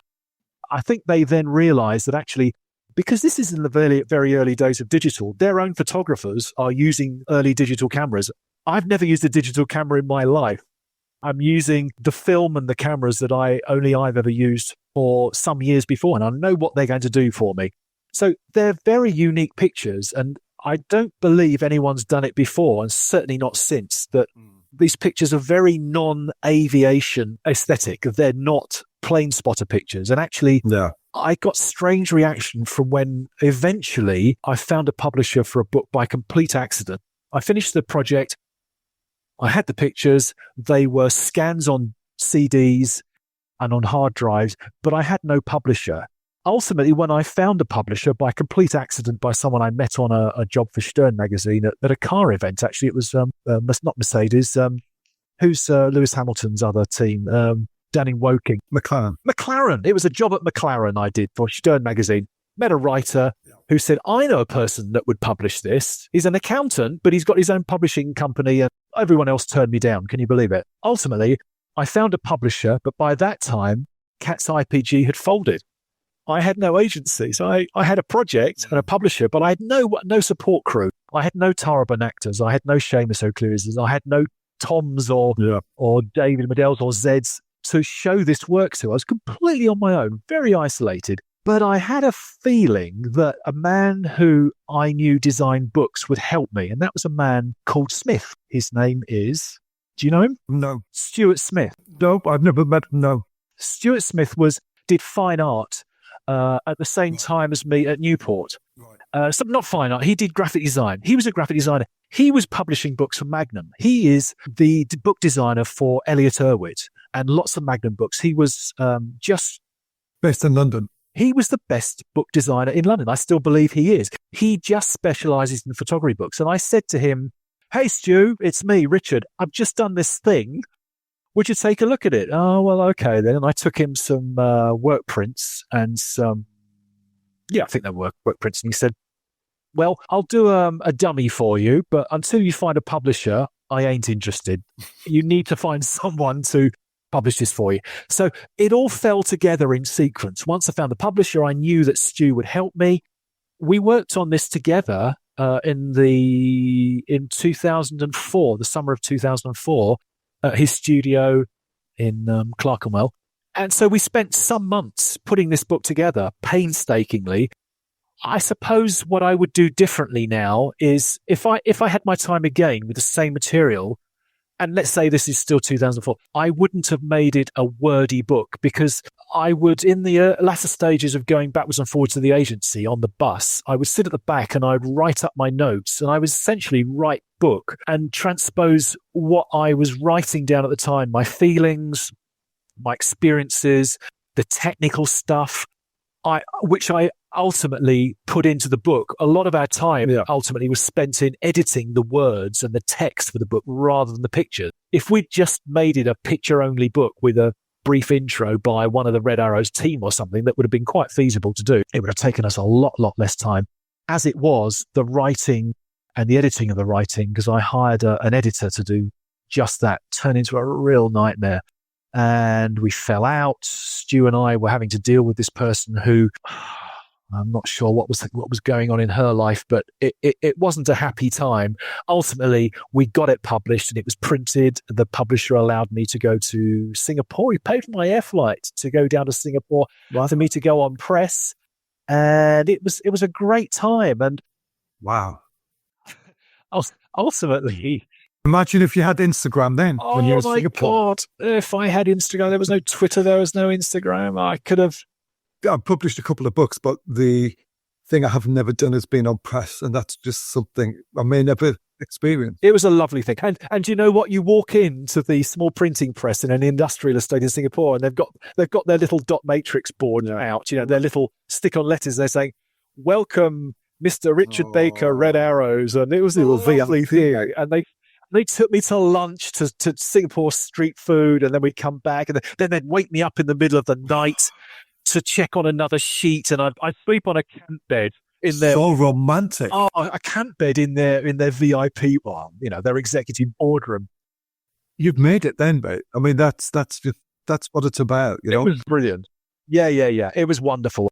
I think they then realized that actually, because this is in the very, very early days of digital, their own photographers are using early digital cameras. I've never used a digital camera in my life. I'm using the film and the cameras that I've ever used for some years before, and I know what they're going to do for me. So they're very unique pictures, and I don't believe anyone's done it before, and certainly not since, that these pictures are very non-aviation aesthetic. They're not plane spotter pictures. And actually, I got strange reaction from when eventually I found a publisher for a book by complete accident. I finished the project. I had the pictures. They were scans on CDs and on hard drives, but I had no publisher. Ultimately, when I found a publisher by complete accident by someone I met on a job for Stern magazine at a car event, actually, it was not Mercedes, Who's Lewis Hamilton's other team? Down in Woking. McLaren. It was a job at McLaren I did for Stern magazine. Met a writer who said, I know a person that would publish this. He's an accountant, but he's got his own publishing company, and everyone else turned me down. Can you believe it? Ultimately, I found a publisher, but by that time, Cat's IPG had folded. I had no agency. So I had a project and a publisher, but I had no support crew. I had no Tara Byrne actors. I had no Seamus O'Clearys. I had no Toms or David Meddells or Zeds to show this work to. I was completely on my own, very isolated. But I had a feeling that a man who I knew designed books would help me. And that was a man called Smith. His name is, do you know him? No. Stuart Smith. No, I've never met him, no. Stuart Smith did fine art at the same time as me at Newport. Right. Not fine art. He did graphic design. He was a graphic designer. He was publishing books for Magnum. He is the book designer for Elliot Erwitt and lots of Magnum books. He was just... Based in London. He was the best book designer in London. I still believe he is. He just specialises in photography books. And I said to him, hey, Stu, it's me, Richard. I've just done this thing. Would you take a look at it? Oh, well, okay then. And I took him some work prints and some... Yeah, I think they were work prints. And he said, well, I'll do a dummy for you, but until you find a publisher, I ain't interested. You need to find someone to publish this for you. So it all fell together in sequence. Once I found the publisher, I knew that Stu would help me. We worked on this together in 2004, the summer of 2004, at his studio in Clerkenwell. And so we spent some months putting this book together painstakingly. I suppose what I would do differently now is if I had my time again with the same material, and let's say this is still 2004, I wouldn't have made it a wordy book, because I would, in the latter stages of going backwards and forwards to the agency on the bus, I would sit at the back and I'd write up my notes, and I would essentially write book and transpose what I was writing down at the time, my feelings, my experiences, the technical stuff, which I ultimately put into the book. A lot of our time ultimately was spent in editing the words and the text for the book rather than the pictures. If we'd just made it a picture-only book with a brief intro by one of the Red Arrows team or something, that would have been quite feasible to do. It would have taken us a lot less time. As it was, the writing and the editing of the writing, because I hired an editor to do just that, turned into a real nightmare. And we fell out. Stu and I were having to deal with this person who... I'm not sure what was going on in her life, but it wasn't a happy time. Ultimately, we got it published and it was printed. The publisher allowed me to go to Singapore. He paid for my air flight to go down to Singapore for me to go on press, and it was a great time. And wow, ultimately. Imagine if you had Instagram then when you were in Singapore. Oh my God, if I had Instagram, there was no Twitter, there was no Instagram. I could have... I've published a couple of books, but the thing I have never done is been on press, and that's just something I may never experience. It was a lovely thing. And you know what? You walk into the small printing press in an industrial estate in Singapore, and they've got their little dot matrix board out, their little stick-on letters. They're saying, welcome, Mr. Richard Baker, Red Arrows. And it was a little lovely thing. And they took me to lunch to Singapore street food, and then we'd come back, and then they'd wake me up in the middle of the night to check on another sheet, and I'd sleep on a camp bed in their... So romantic. Oh, a camp bed in their VIP, their executive boardroom. You've made it then, mate. I mean, that's what it's about, It was brilliant. Yeah. It was wonderful.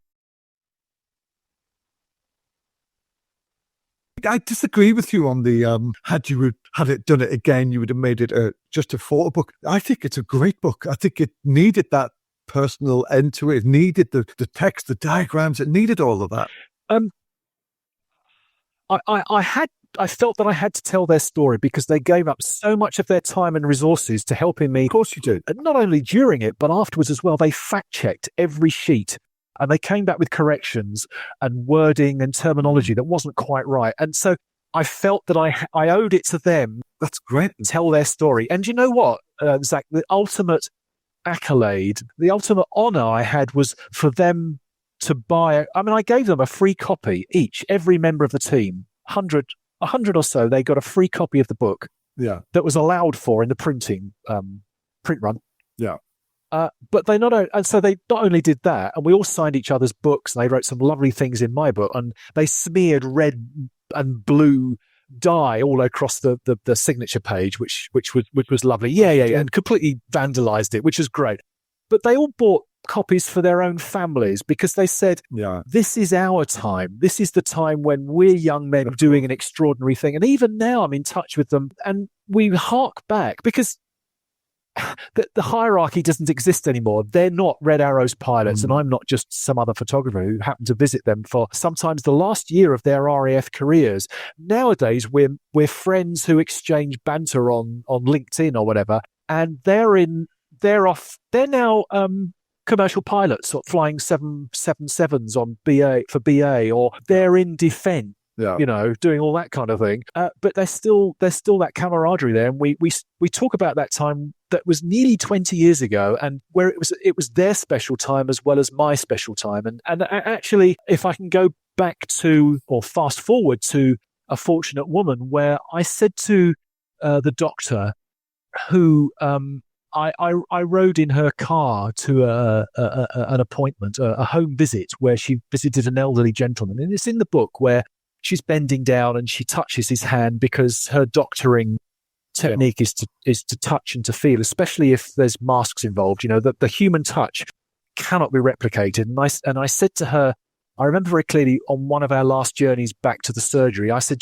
I disagree with you on the, had it done it again, you would have made it just a photo book. I think it's a great book. I think it needed that personal end to it. It needed the text, the diagrams. It needed all of that. I felt that I had to tell their story because they gave up so much of their time and resources to helping me. Of course you did. And not only during it, but afterwards as well. They fact-checked every sheet, and they came back with corrections and wording and terminology that wasn't quite right. And so I felt that I owed it to them. That's great. To tell their story. And you know what, Zach, the ultimate accolade, the ultimate honor I had was for them to buy. I mean, I gave them a free copy each, every member of the team, 100 or so. They got a free copy of the book that was allowed for in the print run. Yeah. But they not only did that, and we all signed each other's books, and they wrote some lovely things in my book, and they smeared red and blue dye all across the signature page, which was lovely. Yeah, and completely vandalized it, which was great. But they all bought copies for their own families because they said, this is our time. This is the time when we're young men doing an extraordinary thing. And even now I'm in touch with them, and we hark back because the hierarchy doesn't exist anymore. They're not Red Arrow's pilots, and I'm not just some other photographer who happened to visit them for sometimes the last year of their RAF careers. Nowadays, we're friends who exchange banter on LinkedIn or whatever, and they're now commercial pilots or flying 777s on BA, or they're in defence. Doing all that kind of thing. But there's still that camaraderie there, and we talk about that time that was nearly 20 years ago, and where it was their special time as well as my special time. And actually, if I can go back to or fast forward to A Fortunate Woman, where I said to the doctor, who I rode in her car to an appointment, a home visit where she visited an elderly gentleman, and it's in the book where she's bending down and she touches his hand because her doctoring technique is to touch and to feel, especially if there's masks involved. The human touch cannot be replicated. And I said to her, I remember very clearly on one of our last journeys back to the surgery, I said,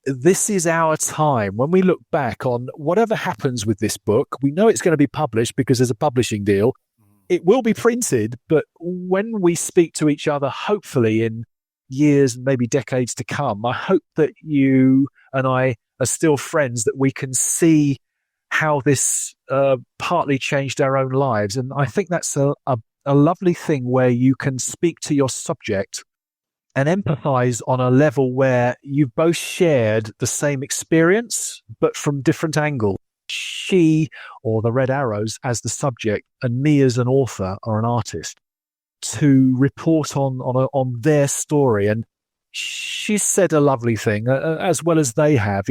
this is our time. When we look back on whatever happens with this book, we know it's going to be published because there's a publishing deal. It will be printed, but when we speak to each other, hopefully in years and maybe decades to come, I hope that you and I are still friends, that we can see how this partly changed our own lives. And I think that's a lovely thing where you can speak to your subject and empathize on a level where you've both shared the same experience, but from different angles. She, or the Red Arrows, as the subject, and me as an author or an artist, to report on their story. And she said a lovely thing, as well as they have,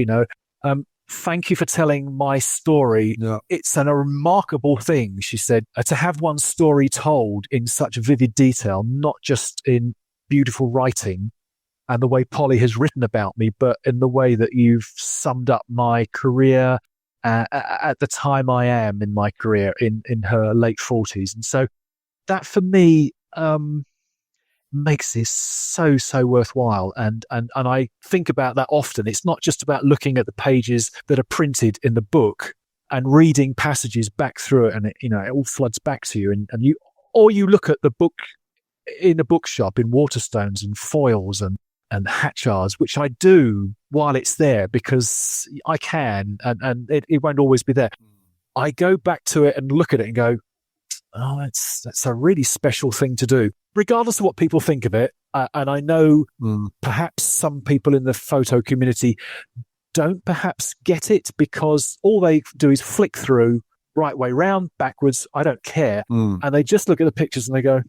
thank you for telling my story. Yeah. It's a remarkable thing, she said, to have one's story told in such vivid detail, not just in beautiful writing and the way Polly has written about me, but in the way that you've summed up my career at the time I am in my career in her late 40s. And so that for me makes this so worthwhile, and I think about that often. It's not just about looking at the pages that are printed in the book and reading passages back through it, and it all floods back to you, and you look at the book in a bookshop in Waterstones and foils and Hatchards, which I do while it's there because I can, and it won't always be there. I go back to it and look at it and go, oh, that's a really special thing to do, regardless of what people think of it. And I know perhaps some people in the photo community don't perhaps get it because all they do is flick through, right way round, backwards, I don't care. And they just look at the pictures and they go,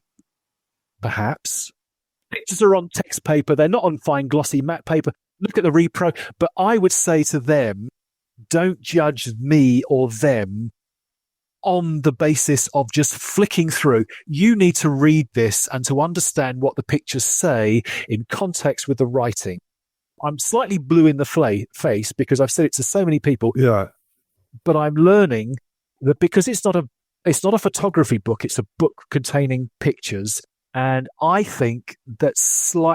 perhaps. Pictures are on text paper. They're not on fine glossy matte paper. Look at the repro. But I would say to them, don't judge me or them on the basis of just flicking through. You need to read this and to understand what the pictures say in context with the writing. I'm slightly blue in the face because I've said it to so many people. Yeah. But I'm learning that because it's not a photography book, it's a book containing pictures. And I think that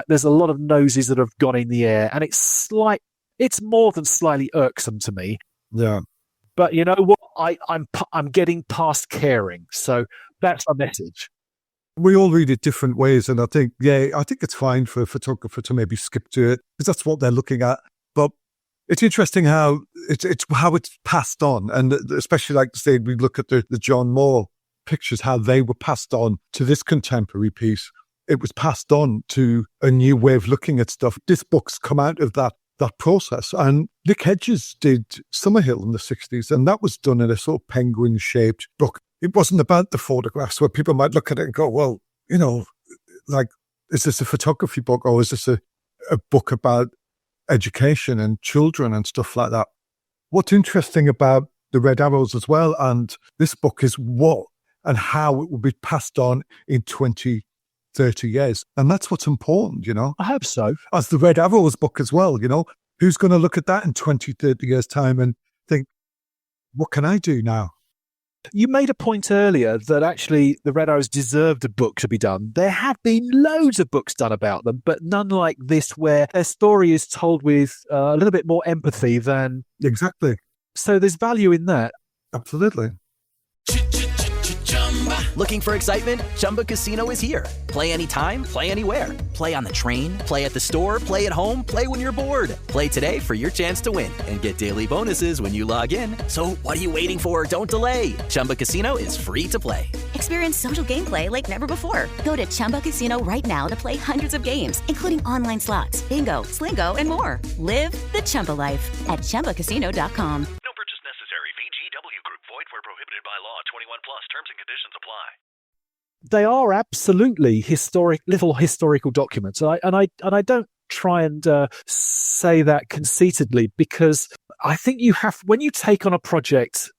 there's a lot of noses that have gone in the air, and it's more than slightly irksome to me. Yeah. But you know what? I'm getting past caring. So that's a message. We all read it different ways, and I think it's fine for a photographer to maybe skip to it because that's what they're looking at. But it's interesting how it's passed on, and especially like say we look at the John Moore pictures, how they were passed on to this contemporary piece. It was passed on to a new way of looking at stuff. This book's come out of that process. And Nick Hedges did Summerhill in the 60s, and that was done in a sort of penguin-shaped book. It wasn't about the photographs where people might look at it and go, well, like, is this a photography book or is this a book about education and children and stuff like that? What's interesting about the Red Arrows as well, and this book, is what and how it will be passed on in 20, 30 years. And that's what's important, you know. I hope so. As the Red Arrows book as well, you know. Who's going to look at that in 20, 30 years' time and think, what can I do now? You made a point earlier that actually the Red Arrows deserved a book to be done. There have been loads of books done about them, but none like this where their story is told with a little bit more empathy than... Exactly. So there's value in that. Absolutely. Looking for excitement? Chumba Casino is here. Play anytime, play anywhere. Play on the train, play at the store, play at home, play when you're bored. Play today for your chance to win and get daily bonuses when you log in. So what are you waiting for? Don't delay. Chumba Casino is free to play. Experience social gameplay like never before. Go to Chumba Casino right now to play hundreds of games, including online slots, bingo, Slingo, and more. Live the Chumba life at ChumbaCasino.com. No purchase necessary. VGW Group. Void where prohibited by law. 21 plus. Terms and conditions apply. They are absolutely little historical documents. And I don't try and say that conceitedly, because I think you have, when you take on a project,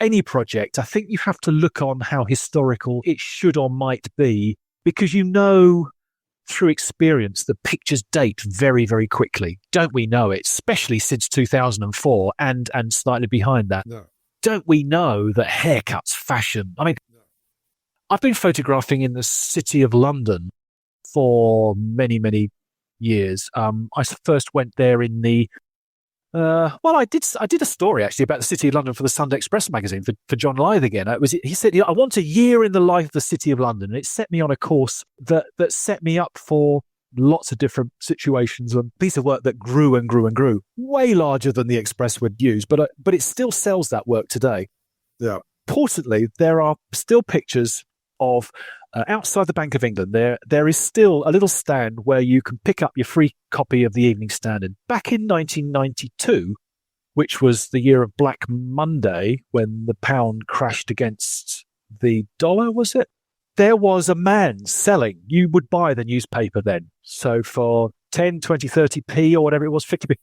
any project, I think you have to look on how historical it should or might be, because you know through experience that pictures date very, very quickly. Don't we know it? Especially since 2004 and slightly behind that. No. Don't we know that haircuts, fashion? I mean, I've been photographing in the City of London for many, many years. I first went there in the I did a story actually about the City of London for the Sunday Express magazine for John Lythe again. He said, I want a year in the life of the City of London, and it set me on a course that set me up for lots of different situations, and a piece of work that grew and grew and grew, way larger than the Express would use, but it still sells that work today. Yeah. Importantly, there are still pictures of outside the Bank of England. There is still a little stand where you can pick up your free copy of the Evening Standard. Back in 1992, which was the year of Black Monday, when the pound crashed against the dollar, was it? There was a man selling. You would buy the newspaper then. So for 10, 20, 30p or whatever it was, 50p,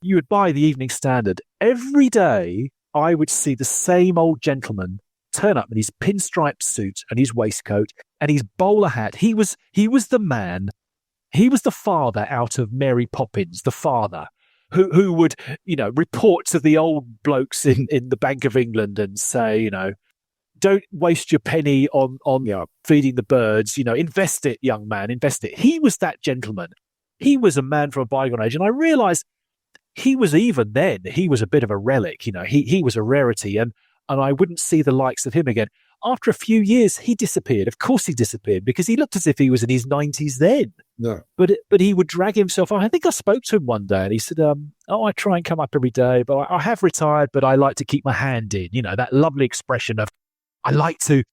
you would buy the Evening Standard. Every day, I would see the same old gentleman turn up in his pinstripe suit and his waistcoat and his bowler hat. He was the man. He was the father out of Mary Poppins, the father who would, report to the old blokes in the Bank of England and say, don't waste your penny on feeding the birds. Invest it, young man, invest it. He was that gentleman. He was a man from a bygone age. And I realized he was, even then, he was a bit of a relic. He was a rarity. And I wouldn't see the likes of him again. After a few years, he disappeared. Of course he disappeared, because he looked as if he was in his 90s then. No. But he would drag himself. I think I spoke to him one day and he said, I try and come up every day, but I have retired, but I like to keep my hand in. That lovely expression of, I like to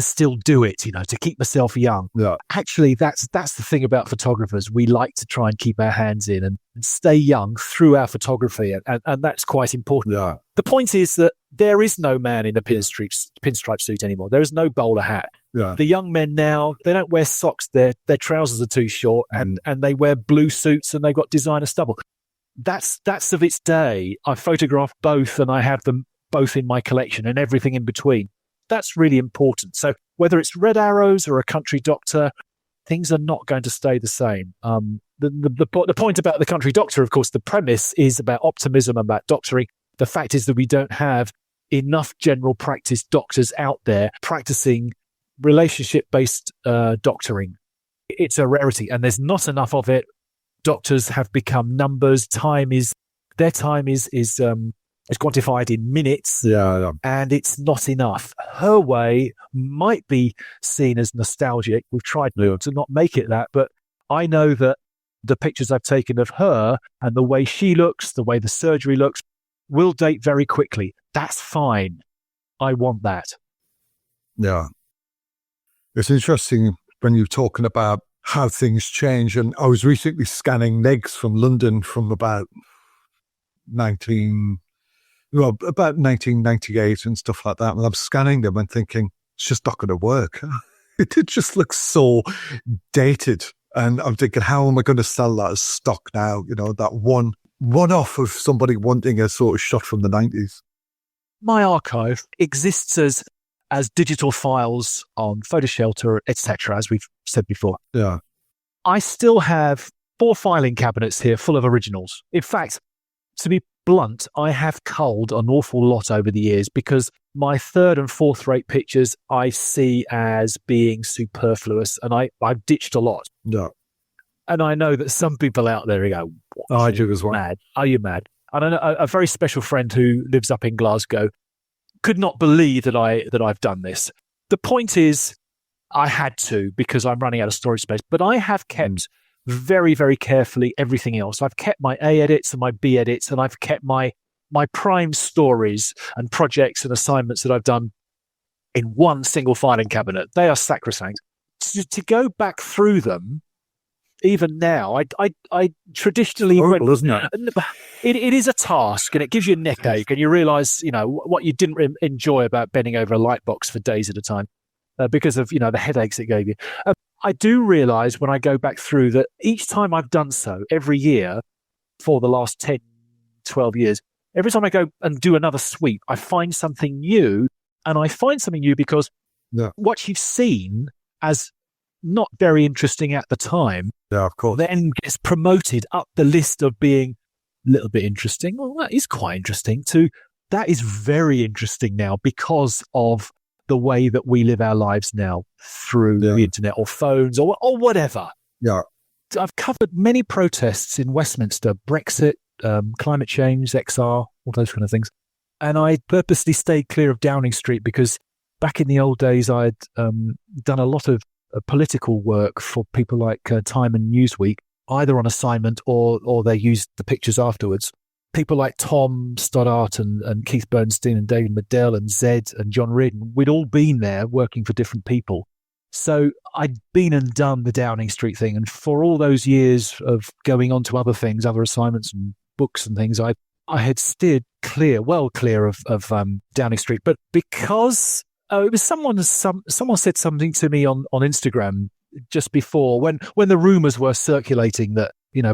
still do it, to keep myself young. Yeah. Actually, that's the thing about photographers. We like to try and keep our hands in and stay young through our photography, and that's quite important. Yeah. The point is that there is no man in a pinstripe suit anymore. There is no bowler hat. Yeah. The young men now, they don't wear socks. Their trousers are too short, and they wear blue suits and they've got designer stubble. That's of its day. I photographed both, and I have them both in my collection and everything in between. That's really important. So whether it's Red Arrows or a Country Doctor, things are not going to stay the same. The point about the Country Doctor, of course, the premise is about optimism, about doctoring. The fact is that we don't have enough general practice doctors out there practicing relationship-based doctoring. It's a rarity, and there's not enough of it. Doctors have become numbers. Their time is quantified in minutes, and it's not enough. Her way might be seen as nostalgic. We've tried to not make it that, but I know that the pictures I've taken of her and the way she looks, the way the surgery looks, will date very quickly. That's fine. I want that. Yeah. It's interesting when you're talking about how things change. And I was recently scanning legs from London from about 1998 and stuff like that. And I'm scanning them and thinking, it's just not going to work. It just looks so dated. And I'm thinking, how am I going to sell that as stock now? That one one-off of somebody wanting a sort of shot from the 90s? My archive exists as digital files on PhotoShelter, etc., as we've said before. Yeah. I still have 4 filing cabinets here full of originals. In fact, to be blunt, I have culled an awful lot over the years because my 3rd and 4th rate pictures I see as being superfluous, and I've ditched a lot. Yeah. And I know that some people out there go, I do as well. Mad? Are you mad? And I know a very special friend who lives up in Glasgow could not believe that I've done this. The point is, I had to because I'm running out of storage space. But I have kept very, very carefully everything else. I've kept my A edits and my B edits, and I've kept my prime stories and projects and assignments that I've done in one single filing cabinet. They are sacrosanct. To go back through them, even now, I traditionally... Horrible, isn't it? It is a task, and it gives you a neck ache, and you realise, what you didn't enjoy about bending over a light box for days at a time because of, the headaches it gave you. I do realise when I go back through that each time I've done so, every year for the last 10, 12 years, every time I go and do another sweep, I find something new, and I find something new because what you've seen as not very interesting at the time, of course, then gets promoted up the list of being a little bit interesting. Well, that is quite interesting to that is very interesting now because of the way that we live our lives now through the internet or phones or whatever. Yeah. I've covered many protests in Westminster, Brexit, climate change, XR, all those kind of things. And I purposely stayed clear of Downing Street because back in the old days, I'd done a lot of political work for people like Time and Newsweek, either on assignment or they used the pictures afterwards. People like Tom Stoddart and Keith Bernstein and David Medell and Zed and John Reardon, we'd all been there working for different people. So I'd been and done the Downing Street thing. And for all those years of going on to other things, other assignments and books and things, I had steered well clear of Downing Street. But because it was someone said something to me on Instagram just before when the rumours were circulating that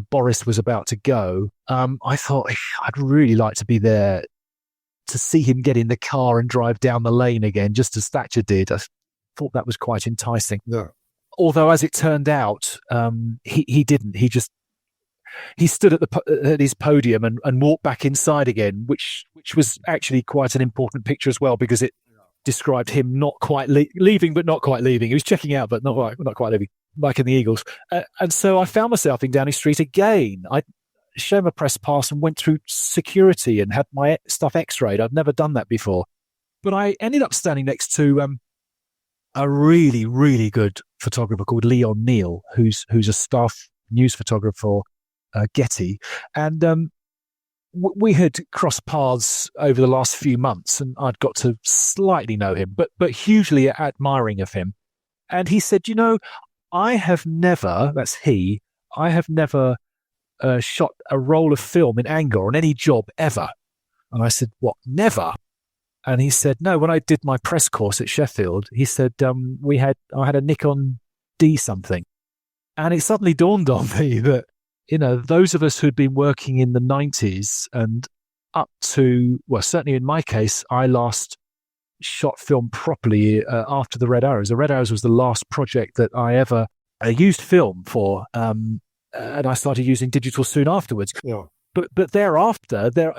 Boris was about to go. I thought I'd really like to be there to see him get in the car and drive down the lane again, just as Thatcher did. I thought that was quite enticing. Yeah. Although, as it turned out, he didn't. He stood at his podium and walked back inside again, which was actually quite an important picture as well because it described him not quite leaving, but not quite leaving. He was checking out, but not quite leaving, like in the Eagles. And so I found myself in Downing Street again. I showed my press pass and went through security and had my stuff x-rayed. I'd never done that before. But I ended up standing next to a really, really good photographer called Leon Neal, who's a staff news photographer for Getty. And we had crossed paths over the last few months, and I'd got to slightly know him, but hugely admiring of him. And he said, I have never shot a roll of film in anger on any job ever. And I said, what, never? And he said, no, when I did my press course at Sheffield, he said, I had a Nikon D something. And it suddenly dawned on me that, those of us who'd been working in the 90s and up to, well, certainly in my case, I last shot film properly after the Red Arrows. The Red Arrows was the last project that I ever used film for, and I started using digital soon afterwards. Yeah. But thereafter, there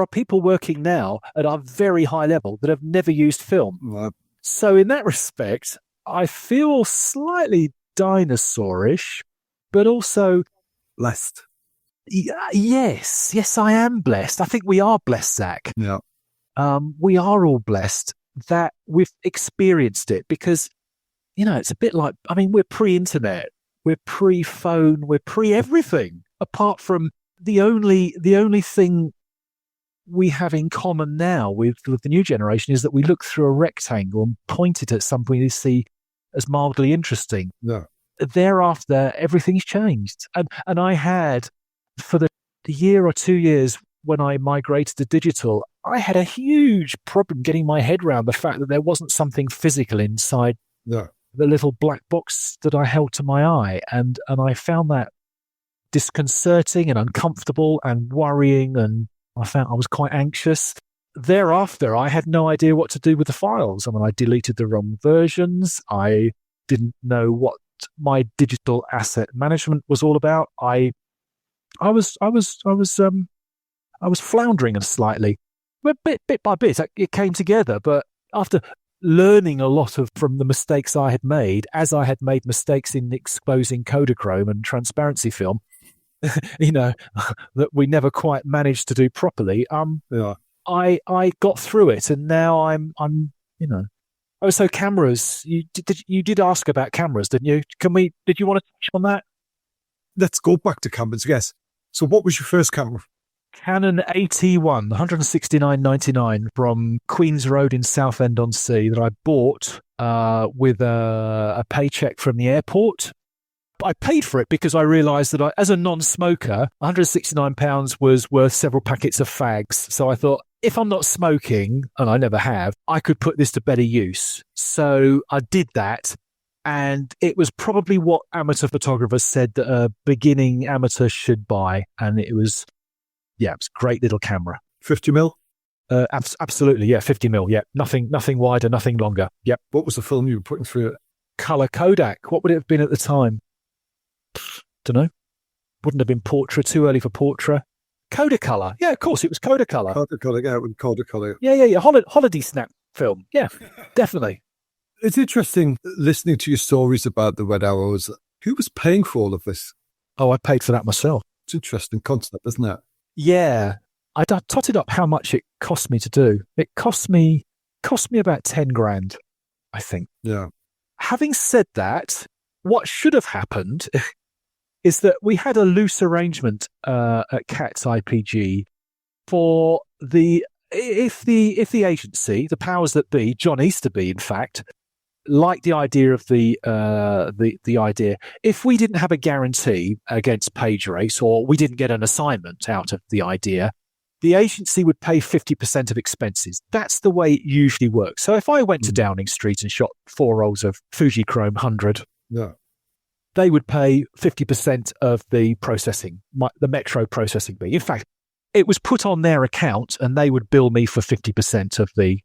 are people working now at a very high level that have never used film. Right. So in that respect, I feel slightly dinosaurish, but also blessed. Yes, I am blessed. I think we are blessed, Zach. Yeah. We are all blessed that we've experienced it because, it's a bit like, we're pre-internet, we're pre-phone, we're pre-everything, apart from the only thing we have in common now with the new generation is that we look through a rectangle and point it at something we see as mildly interesting. Yeah. Thereafter, everything's changed. And I had, for the year or 2 years when I migrated to digital, I had a huge problem getting my head around the fact that there wasn't something physical inside the little black box that I held to my eye. And I found that disconcerting and uncomfortable and worrying, and I found I was quite anxious. Thereafter, I had no idea what to do with the files. I mean, I deleted the wrong versions. I didn't know what my digital asset management was all about. I was floundering slightly. But bit by bit, it came together. But after learning a lot from the mistakes I had made, as I had made mistakes in exposing Kodachrome and transparency film, that we never quite managed to do properly. I got through it, and now I'm. Oh, so cameras. You did ask about cameras, didn't you? Did you want to touch on that? Let's go back to cameras. Yes. So, what was your first camera? Canon AT1, 169.99 from Queen's Road in Southend-on-Sea that I bought with a paycheck from the airport. I paid for it because I realised that as a non-smoker, £169 was worth several packets of fags. So I thought, if I'm not smoking, and I never have, I could put this to better use. So I did that, and it was probably what amateur photographers said that a beginning amateur should buy, and it was a great little camera. 50mm? Absolutely, yeah, 50mm, yeah. Nothing wider, nothing longer. Yep. What was the film you were putting through it? Colour Kodak. What would it have been at the time? Don't know. Wouldn't have been Portra, too early for Portra. Kodacolor. Yeah, of course, it was Kodacolor. Kodacolor, yeah, with Kodacolor. Yeah. Holiday snap film. Yeah, definitely. It's interesting listening to your stories about the Red Arrows. Who was paying for all of this? Oh, I paid for that myself. It's an interesting concept, isn't it? Yeah. I totted up how much it cost me to do. It cost me about 10 grand, I think. Yeah. Having said that, what should have happened is that we had a loose arrangement at Cats IPG for if the agency, the powers that be, John Easterby, in fact, liked the idea of the idea. If we didn't have a guarantee against page race, or we didn't get an assignment out of the idea, the agency would pay 50% of expenses. That's the way it usually works. So if I went to Downing Street and shot 4 rolls of Fujichrome 100, they would pay 50% of the processing, the Metro processing fee. In fact, it was put on their account, and they would bill me for 50% of the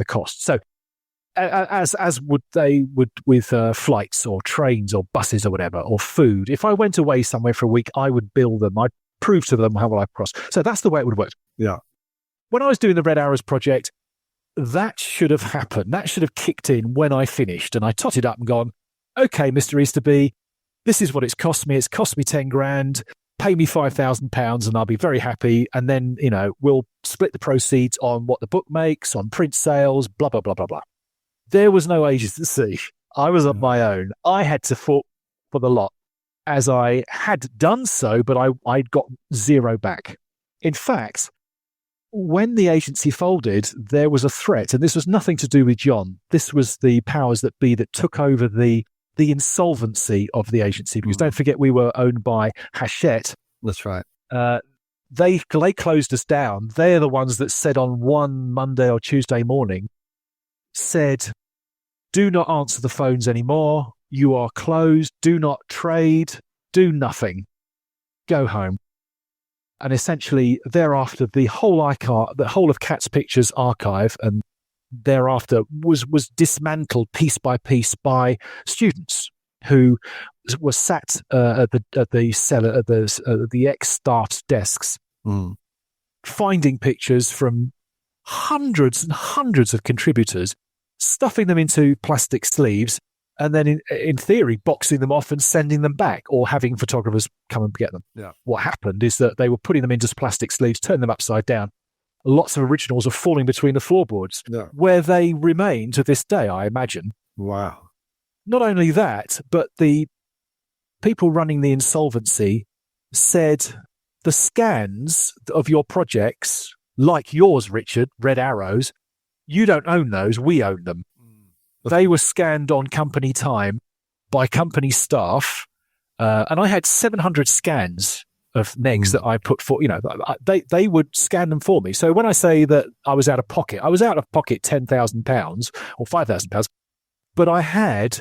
cost. So, as would they with flights or trains or buses or whatever, or food. If I went away somewhere for a week, I would bill them. I'd prove to them how well I crossed. So that's the way it would work. Yeah. When I was doing the Red Arrows project, that should have happened. That should have kicked in when I finished, and I totted up and gone, okay, Mr. Easterby, this is what it's cost me. It's cost me 10 grand. Pay me £5,000 and I'll be very happy. And then, we'll split the proceeds on what the book makes, on print sales, blah, blah, blah, blah, blah. There was no agency. I was on my own. I had to foot for the lot, as I had done so, but I'd got zero back. In fact, when the agency folded, there was a threat, and this was nothing to do with John. This was the powers that be that took over the insolvency of the agency, because don't forget, we were owned by Hachette. That's right. They closed us down. They're the ones that said on one Monday or Tuesday morning, do not answer the phones anymore. You are closed. Do not trade. Do nothing. Go home. And essentially, thereafter, the whole of Cats Pictures archive and thereafter was dismantled piece by piece by students who were sat at the ex-start desks, finding pictures from hundreds and hundreds of contributors, stuffing them into plastic sleeves, and then in theory boxing them off and sending them back, or having photographers come and get them. Yeah. What happened is that they were putting them into plastic sleeves, turning them upside down. Lots of originals are falling between the floorboards, where they remain to this day, I imagine. Wow. Not only that, but the people running the insolvency said the scans of your projects, like yours, Richard, Red Arrows, you don't own those, we own them. They were scanned on company time by company staff, and I had 700 scans of negs that I put for, they would scan them for me. So when I say that I was out of pocket £10,000 or £5,000, but I had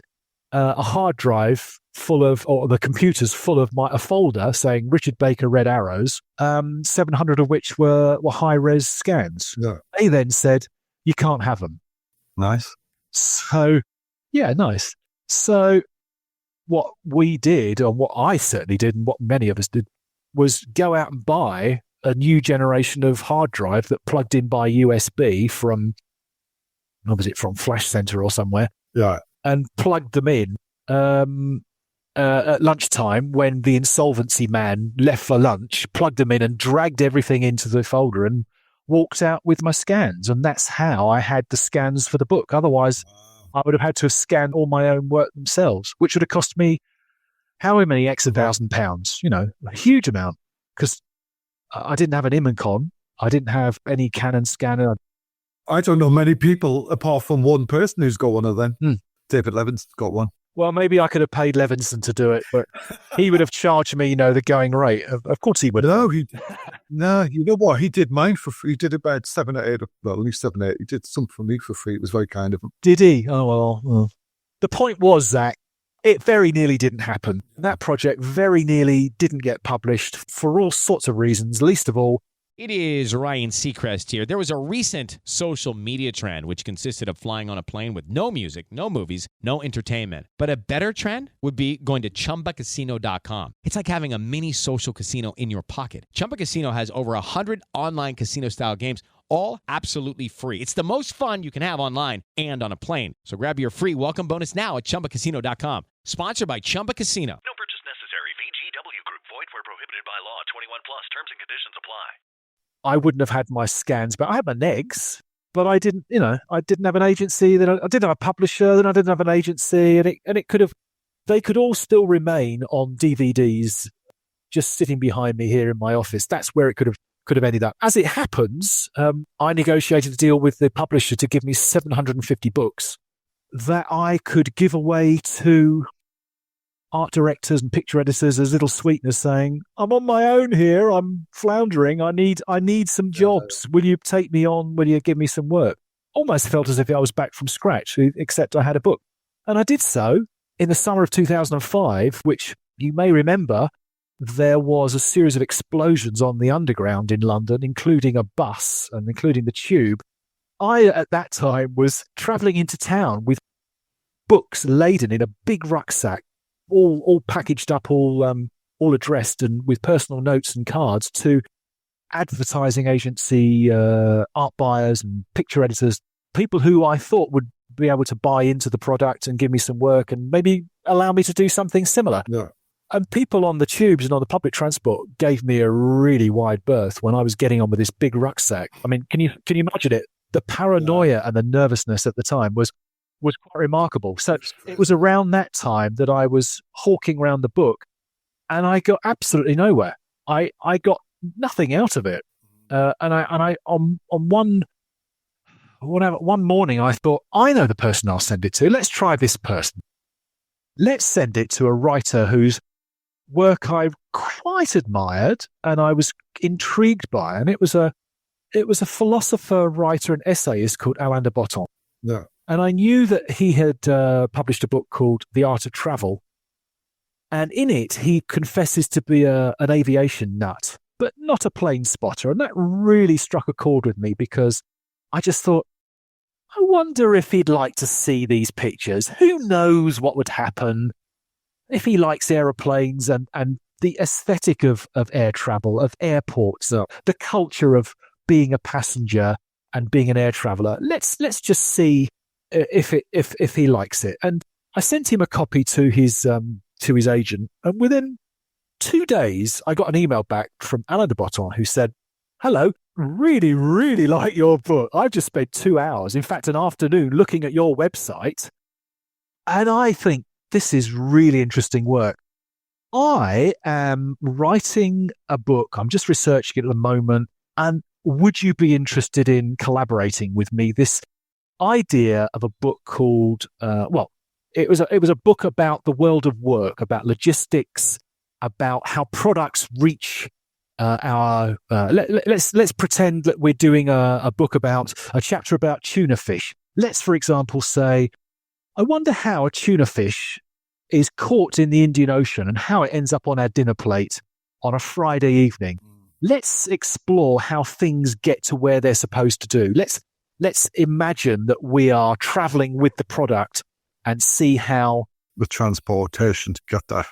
a hard drive full of, or the computers full of a folder saying Richard Baker Red Arrows, 700 of which were high-res scans. Yeah. They then said, you can't have them. Nice. So, yeah, nice. So what we did, or what I certainly did, and what many of us did, was go out and buy a new generation of hard drive that plugged in by USB from, what was it, from Flash Center or somewhere. Yeah. And plugged them in at lunchtime when the insolvency man left for lunch, plugged them in and dragged everything into the folder and walked out with my scans. And that's how I had the scans for the book. Otherwise, I would have had to have scanned all my own work themselves, which would have cost me how many X £1,000, a huge amount, because I didn't have an Imancon. I didn't have any Canon scanner. I don't know many people, apart from one person who's got one of them. David Levinson's got one. Well, maybe I could have paid Levinson to do it, but he would have charged me, the going rate. Of course he would. No, you know what? He did mine for free. He did about 7 or 8, well, only 7 or 8. He did some for me for free. It was very kind of him. Did he? Oh, well. The point was, Zach, it very nearly didn't happen. That project very nearly didn't get published for all sorts of reasons, least of all, It is Ryan Seacrest here. There was a recent social media trend which consisted of flying on a plane with no music, no movies, no entertainment. But a better trend would be going to ChumbaCasino.com. It's like having a mini social casino in your pocket. Chumba Casino has over 100 online casino-style games, all absolutely free. It's the most fun you can have online and on a plane. So grab your free welcome bonus now at ChumbaCasino.com. Sponsored by Chumba Casino. No purchase necessary. VGW Group. Void where prohibited by law. 21 plus. Terms and conditions apply. I wouldn't have had my scans, but I had my negs, but I didn't, I didn't have an agency, then I didn't have a publisher, then I didn't have an agency, and it could have, they could all still remain on DVDs just sitting behind me here in my office. That's where it could have ended up. As it happens, I negotiated a deal with the publisher to give me 750 books that I could give away to art directors and picture editors as little sweeteners, saying, I'm on my own here, I'm floundering, I need some jobs. Will you take me on? Will you give me some work? Almost felt as if I was back from scratch, except I had a book. And I did so in the summer of 2005, which you may remember, there was a series of explosions on the underground in London, including a bus and including the tube. I, at that time, was travelling into town with books laden in a big rucksack, all packaged up, all addressed, and with personal notes and cards to advertising agency, art buyers and picture editors, people who I thought would be able to buy into the product and give me some work and maybe allow me to do something similar. Yeah. And people on the tubes and on the public transport gave me a really wide berth when I was getting on with this big rucksack. I mean, can you imagine it? The paranoia and the nervousness at the time was quite remarkable. So it was around that time that I was hawking around the book, and I got absolutely nowhere. I got nothing out of it. And I on one morning I thought, I know the person I'll send it to. Let's try this person. Let's send it to a writer whose work I quite admired and I was intrigued by, and it was a philosopher, writer, and essayist called Alain de Botton. Yeah. And I knew that he had published a book called The Art of Travel. And in it, he confesses to be an aviation nut, but not a plane spotter. And that really struck a chord with me because I just thought, I wonder if he'd like to see these pictures. Who knows what would happen if he likes aeroplanes and the aesthetic of air travel, of airports, the culture of being a passenger and being an air traveller. Let's just see if he likes it. And I sent him a copy to his agent, and within 2 days I got an email back from Alain de Botton who said, hello, really, really like your book. I've just spent 2 hours, in fact an afternoon, looking at your website, and I think this is really interesting work. I am writing a book. I'm just researching it at the moment, and would you be interested in collaborating with me? This idea of a book called, it was a book about the world of work, about logistics, about how products reach our. Let's pretend that we're doing a book about a chapter about tuna fish. Let's, for example, say, I wonder how a tuna fish is caught in the Indian Ocean and how it ends up on our dinner plate on a Friday evening. Let's explore how things get to where they're supposed to do. Let's imagine that we are traveling with the product and see how the transportation to get there.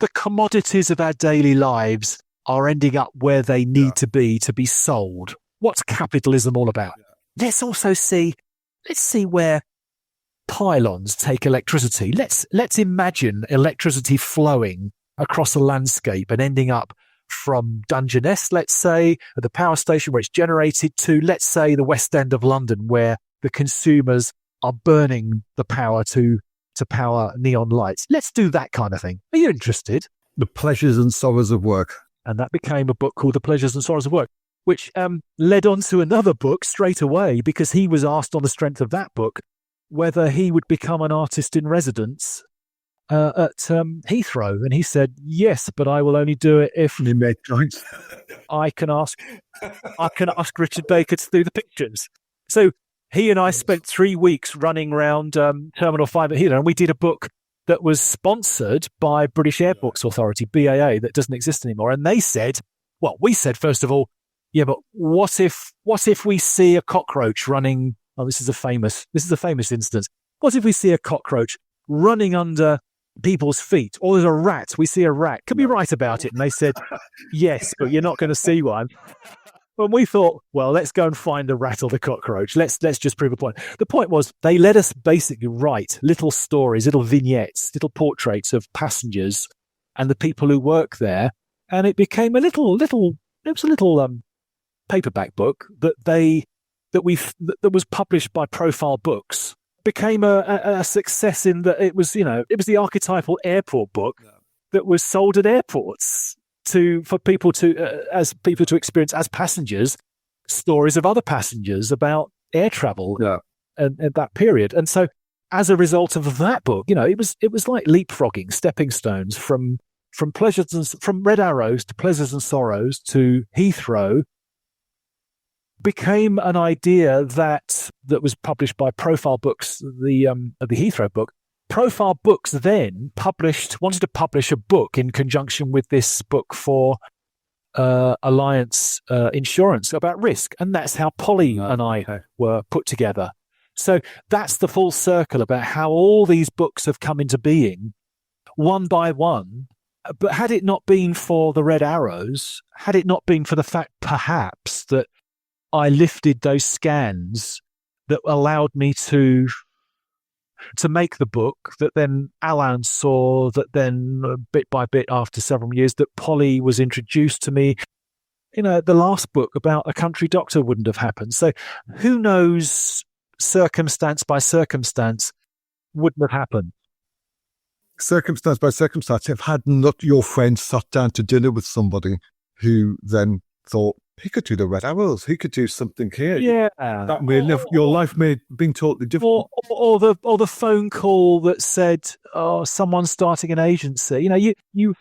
The commodities of our daily lives are ending up where they need to be sold. What's capitalism all about? Let's also see where pylons take electricity. Let's imagine electricity flowing across a landscape and ending up from Dungeness, let's say, at the power station where it's generated, to, let's say, the West End of London, where the consumers are burning the power to power neon lights. Let's do that kind of thing. Are you interested? The Pleasures and Sorrows of Work. And that became a book called The Pleasures and Sorrows of Work, which led on to another book straight away, because he was asked on the strength of that book whether he would become an artist in residence at Heathrow. And he said, yes, but I will only do it if you make joints. I can ask Richard Baker to do the pictures. So he and I spent 3 weeks running around Terminal 5 at Heathrow, and we did a book that was sponsored by British Airports Authority, BAA, that doesn't exist anymore. And they said, well, we said, first of all, yeah, but what if we see a cockroach running? Oh, this is a famous instance. What if we see a cockroach running under people's feet? Or there's a rat. We see a rat. Can we write about it? And they said, yes, but you're not going to see one. And we thought, well, let's go and find a rat or the cockroach. Let's just prove a point. The point was, they let us basically write little stories, little vignettes, little portraits of passengers and the people who work there. And it became a little paperback book that was published by Profile Books. Became a success in that it was the archetypal airport book that was sold at airports for people to experience as passengers stories of other passengers about air travel and that period. And so as a result of that book, it was like leapfrogging, stepping stones from Red Arrows to Pleasures and Sorrows to Heathrow. Became an idea that was published by Profile Books, the Heathrow book. Profile Books then wanted to publish a book in conjunction with this book for Alliance Insurance about risk, and that's how Polly and I were put together. So that's the full circle about how all these books have come into being, one by one. But had it not been for the Red Arrows, had it not been for the fact perhaps that I lifted those scans that allowed me to make the book, that then Alain saw, that then bit by bit after several years that Polly was introduced to me. The last book about a country doctor wouldn't have happened. So who knows, circumstance by circumstance wouldn't have happened. Circumstance by circumstance, if had not your friend sat down to dinner with somebody who then thought, he could do the Red Arrows. He could do something here. Yeah, that may your life may have been totally different. Or the phone call that said, "Oh, someone's starting an agency." You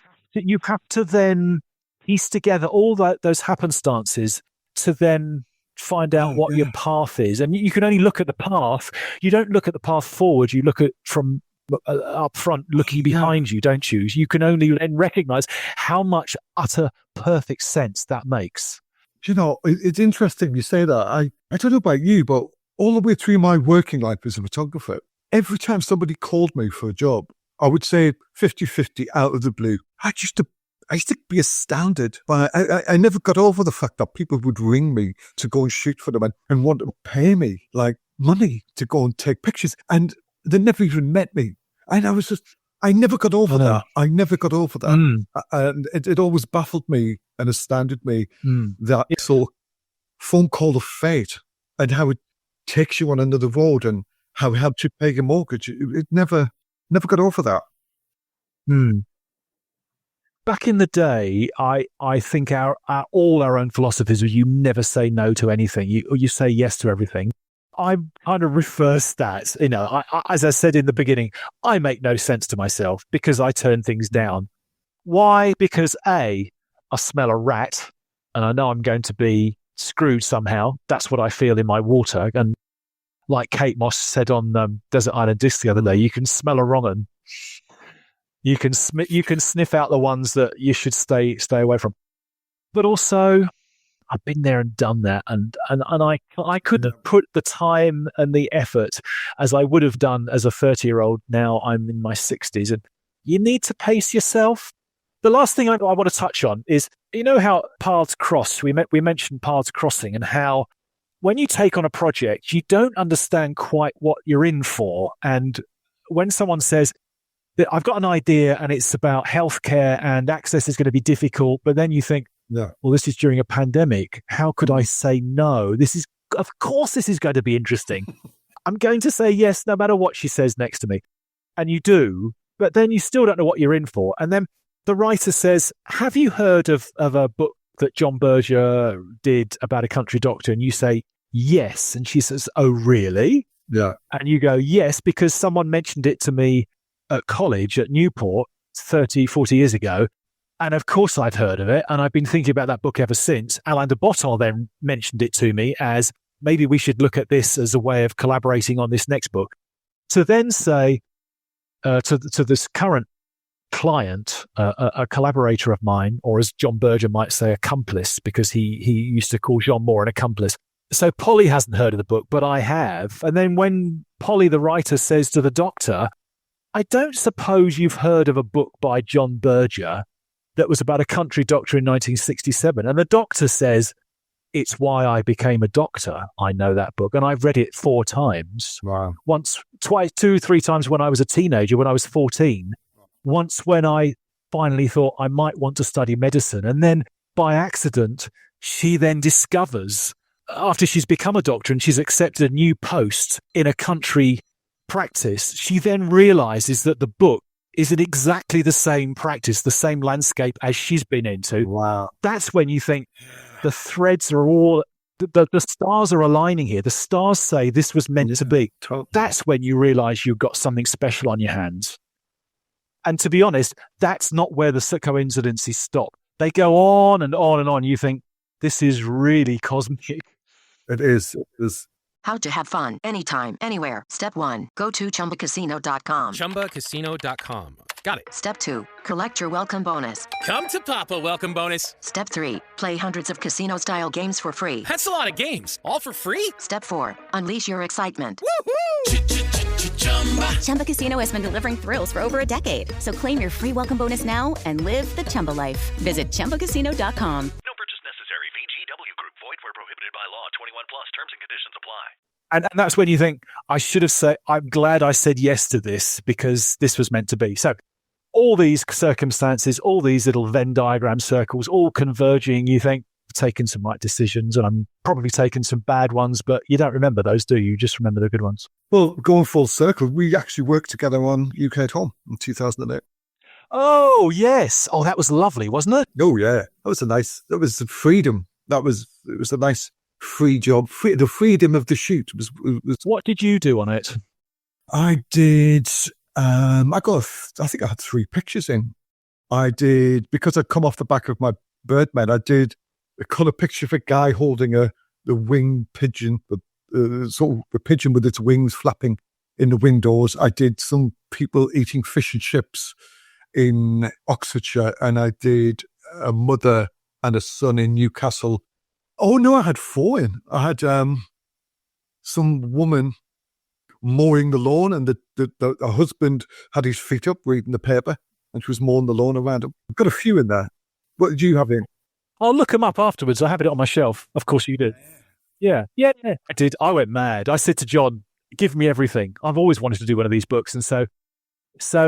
have to then piece together all those happenstances to then find out what your path is. And you can only look at the path. You don't look at the path forward. You look at from up front, looking behind you, don't you? You can only then recognize how much utter perfect sense that makes. It's interesting you say that. I don't know about you, but all the way through my working life as a photographer, every time somebody called me for a job, I would say 50-50 out of the blue. I used to be astounded by I never got over the fact that people would ring me to go and shoot for them and want to pay me like money to go and take pictures. And they never even met me. And I never got over that. I never got over that. And it always baffled me and astounded me that phone call of fate and how it takes you on another road and how it helps you pay your mortgage. It never got over that. Back in the day, I think all our own philosophies were you never say no to anything. You say yes to everything. I kind of reverse that. As I said in the beginning, I make no sense to myself because I turn things down. Why? Because I smell a rat and I know I'm going to be screwed somehow. That's what I feel in my water. And like Kate Moss said on Desert Island Disc the other day, you can smell a wrong 'un. You can sniff out the ones that you should stay away from. But also, I've been there and done that, and I couldn't put the time and the effort as I would have done as a 30-year-old. Now I'm in my 60s, and you need to pace yourself. The last thing I want to touch on is, you know how paths cross. We mentioned paths crossing, and how when you take on a project, you don't understand quite what you're in for. And when someone says that I've got an idea and it's about healthcare and access is going to be difficult, but then you think, yeah, well, this is during a pandemic. How could I say no? Of course, this is going to be interesting. I'm going to say yes, no matter what she says next to me. And you do, but then you still don't know what you're in for. And then the writer says, have you heard of a book that John Berger did about a country doctor? And you say, yes. And she says, oh, really? Yeah. And you go, yes, because someone mentioned it to me at college at Newport 30, 40 years ago. And of course I've heard of it. And I've been thinking about that book ever since. Alain de Botton then mentioned it to me as maybe we should look at this as a way of collaborating on this next book. To then say to this current client, a collaborator of mine, or as John Berger might say, accomplice, because he used to call Jean Moore an accomplice. So Polly hasn't heard of the book, but I have. And then when Polly, the writer, says to the doctor, I don't suppose you've heard of a book by John Berger that was about a country doctor in 1967. And the doctor says, it's why I became a doctor. I know that book. And I've read it 4 times. Wow. Once, twice, 2, 3 times when I was a teenager, when I was 14. Once when I finally thought I might want to study medicine. And then by accident, she then discovers, after she's become a doctor and she's accepted a new post in a country practice, she then realizes that the book is in exactly the same practice, the same landscape as she's been into. Wow. That's when you think the threads are all, the stars are aligning here. The stars say this was meant to be. Totally. That's when you realize you've got something special on your hands. And to be honest, that's not where the coincidences stop. They go on and on and on. You think, this is really cosmic. It is. It is. How to have fun anytime, anywhere. Step 1. Go to ChumbaCasino.com. ChumbaCasino.com. Got it. Step 2. Collect your welcome bonus. Come to Papa welcome bonus. Step 3. Play hundreds of casino-style games for free. That's a lot of games. All for free? Step 4. Unleash your excitement. Chumba Casino has been delivering thrills for over a decade. So claim your free welcome bonus now and live the Chumba life. Visit ChumbaCasino.com. No purchase necessary. VGW Group. Void where prohibited by law. 21 plus. Terms and conditions apply. And that's when you think, I should have said, I'm glad I said yes to this because this was meant to be. So all these circumstances, all these little Venn diagram circles, all converging, you think, I've taken some right decisions and I'm probably taken some bad ones, but you don't remember those, do you? You just remember the good ones. Well, going full circle, we actually worked together on UK at Home in 2008. Oh, yes. Oh, that was lovely, wasn't it? Oh, yeah. That was the freedom. It was a nice free job. The freedom of the shoot was. What did you do on it? I did. I think I had 3 pictures in. I did, because I'd come off the back of my Birdman, I did a colour picture of a guy holding the winged pigeon, the pigeon with its wings flapping in the windows. I did some people eating fish and chips in Oxfordshire, and I did a mother and a son in Newcastle. Oh no, I had 4 in. I had some woman mowing the lawn, and the husband had his feet up reading the paper, and she was mowing the lawn around him. I've got a few in there. What did you have in? I'll look them up afterwards. I have it on my shelf. Of course you did. Yeah. I did. I went mad. I said to John, give me everything. I've always wanted to do one of these books. And so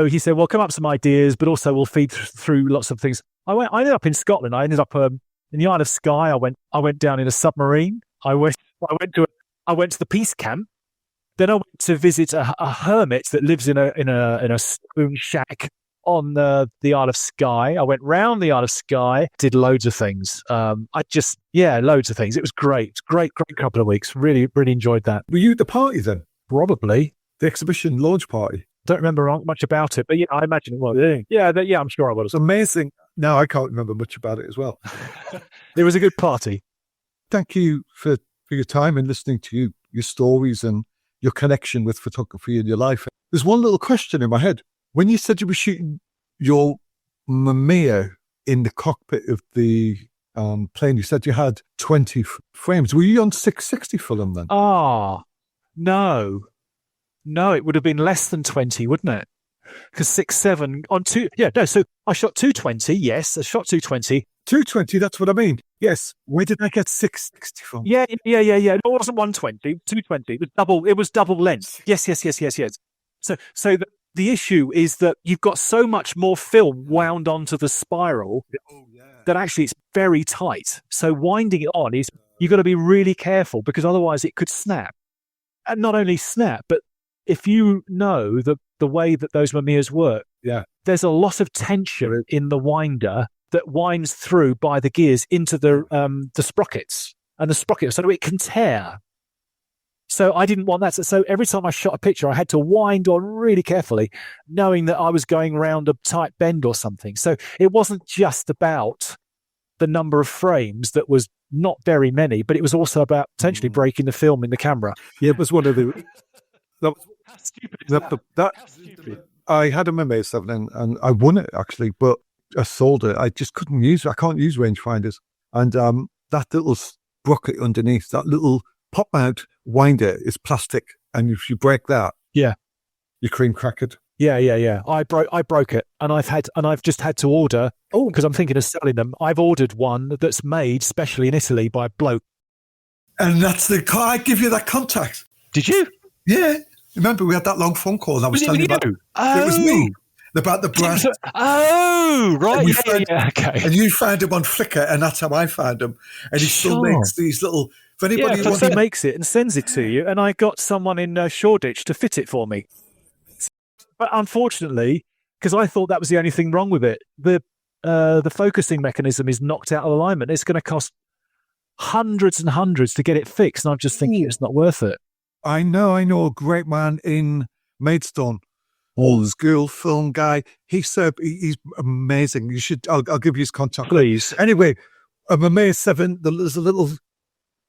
he said, well, come up with some ideas, but also we'll feed through lots of things. I ended up in Scotland. I ended up in the Isle of Skye. I went down in a submarine. I went to the peace camp. Then I went to visit a hermit that lives in a stone shack on the Isle of Skye. I went round the Isle of Skye, did loads of things. Loads of things. It was great. Great couple of weeks. Really, really enjoyed that. Were you at the party then? Probably. The exhibition launch party? Don't remember much about it, but yeah, I imagine it was. Yeah, I'm sure I was. It's amazing. Now I can't remember much about it as well. It was a good party. Thank you for your time and listening to your stories and your connection with photography in your life. There's one little question in my head. When you said you were shooting your Mamiya in the cockpit of the plane, you said you had 20 frames. Were you on 660 film then? No, it would have been less than 20, wouldn't it? Because 6.7 on 2. Yeah, no. So I shot 220. Yes, I shot 220. 220. That's what I mean. Yes. Where did I get 660 from? Yeah. No, it wasn't 120. 220. It was double length. Yes. So the issue is that you've got so much more film wound onto the spiral that actually it's very tight. So winding it on you've got to be really careful because otherwise it could snap. And not only snap, but if you know the way that those Mamiyas work, there's a lot of tension in the winder that winds through by the gears into the sprockets and the sprocket, so it can tear. So I didn't want that. So every time I shot a picture, I had to wind on really carefully, knowing that I was going around a tight bend or something. So it wasn't just about the number of frames that was not very many, but it was also about potentially breaking the film in the camera. Yeah, it was one of the... How stupid is that? I had a Mamiya 7 and I won it actually, but I sold it. I just couldn't use it. I can't use rangefinders. And that little sprocket underneath, that little pop mount winder is plastic. And if you break that, you cream crack it. Yeah. I broke it, and I've just had to order. Because I'm thinking of selling them. I've ordered one that's made specially in Italy by a bloke. And that's the car. I give you that contact. Did you? Yeah. Remember, we had that long phone call. And I was telling you about it. It was me. About the brass. Right. Okay. And you found him on Flickr, and that's how I found him. And he still makes these little. If anybody wants, he makes it and sends it to you. And I got someone in Shoreditch to fit it for me. But unfortunately, because I thought that was the only thing wrong with it, the focusing mechanism is knocked out of alignment. It's going to cost hundreds and hundreds to get it fixed, and I'm just thinking it's not worth it. I know a great man in Maidstone, old school film guy. He's amazing. You should. I'll give you his contact, please. Anyway, a Mamiya 7. There's a little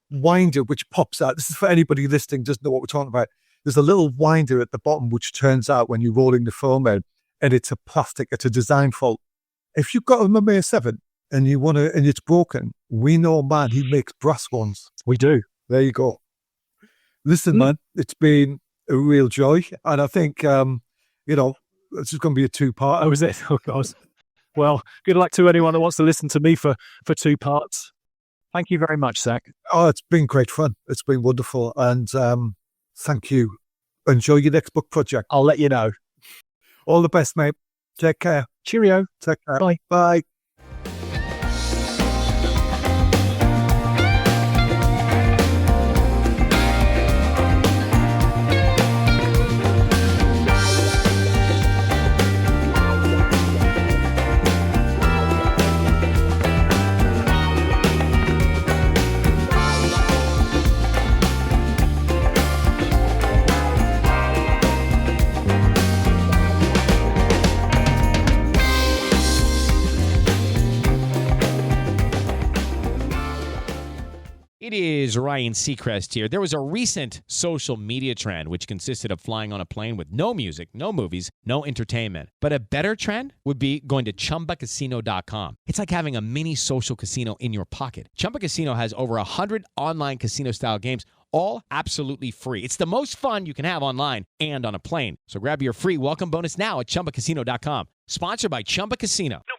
winder which pops out. This is for anybody listening doesn't know what we're talking about. There's a little winder at the bottom which turns out when you're rolling the film in, and it's a plastic. It's a design fault. If you've got a Mamiya 7 and you want to, and it's broken, we know a man. He makes brass ones. We do. There you go. Listen, man, it's been a real joy. And I think, this is going to be a 2-part. Oh, is it? Oh, God. Well, good luck to anyone that wants to listen to me for 2 parts. Thank you very much, Zach. Oh, it's been great fun. It's been wonderful. And thank you. Enjoy your next book project. I'll let you know. All the best, mate. Take care. Cheerio. Take care. Bye. Bye. It is Ryan Seacrest here. There was a recent social media trend which consisted of flying on a plane with no music, no movies, no entertainment. But a better trend would be going to ChumbaCasino.com. It's like having a mini social casino in your pocket. Chumba Casino has over 100 online casino-style games, all absolutely free. It's the most fun you can have online and on a plane. So grab your free welcome bonus now at ChumbaCasino.com. Sponsored by Chumba Casino. No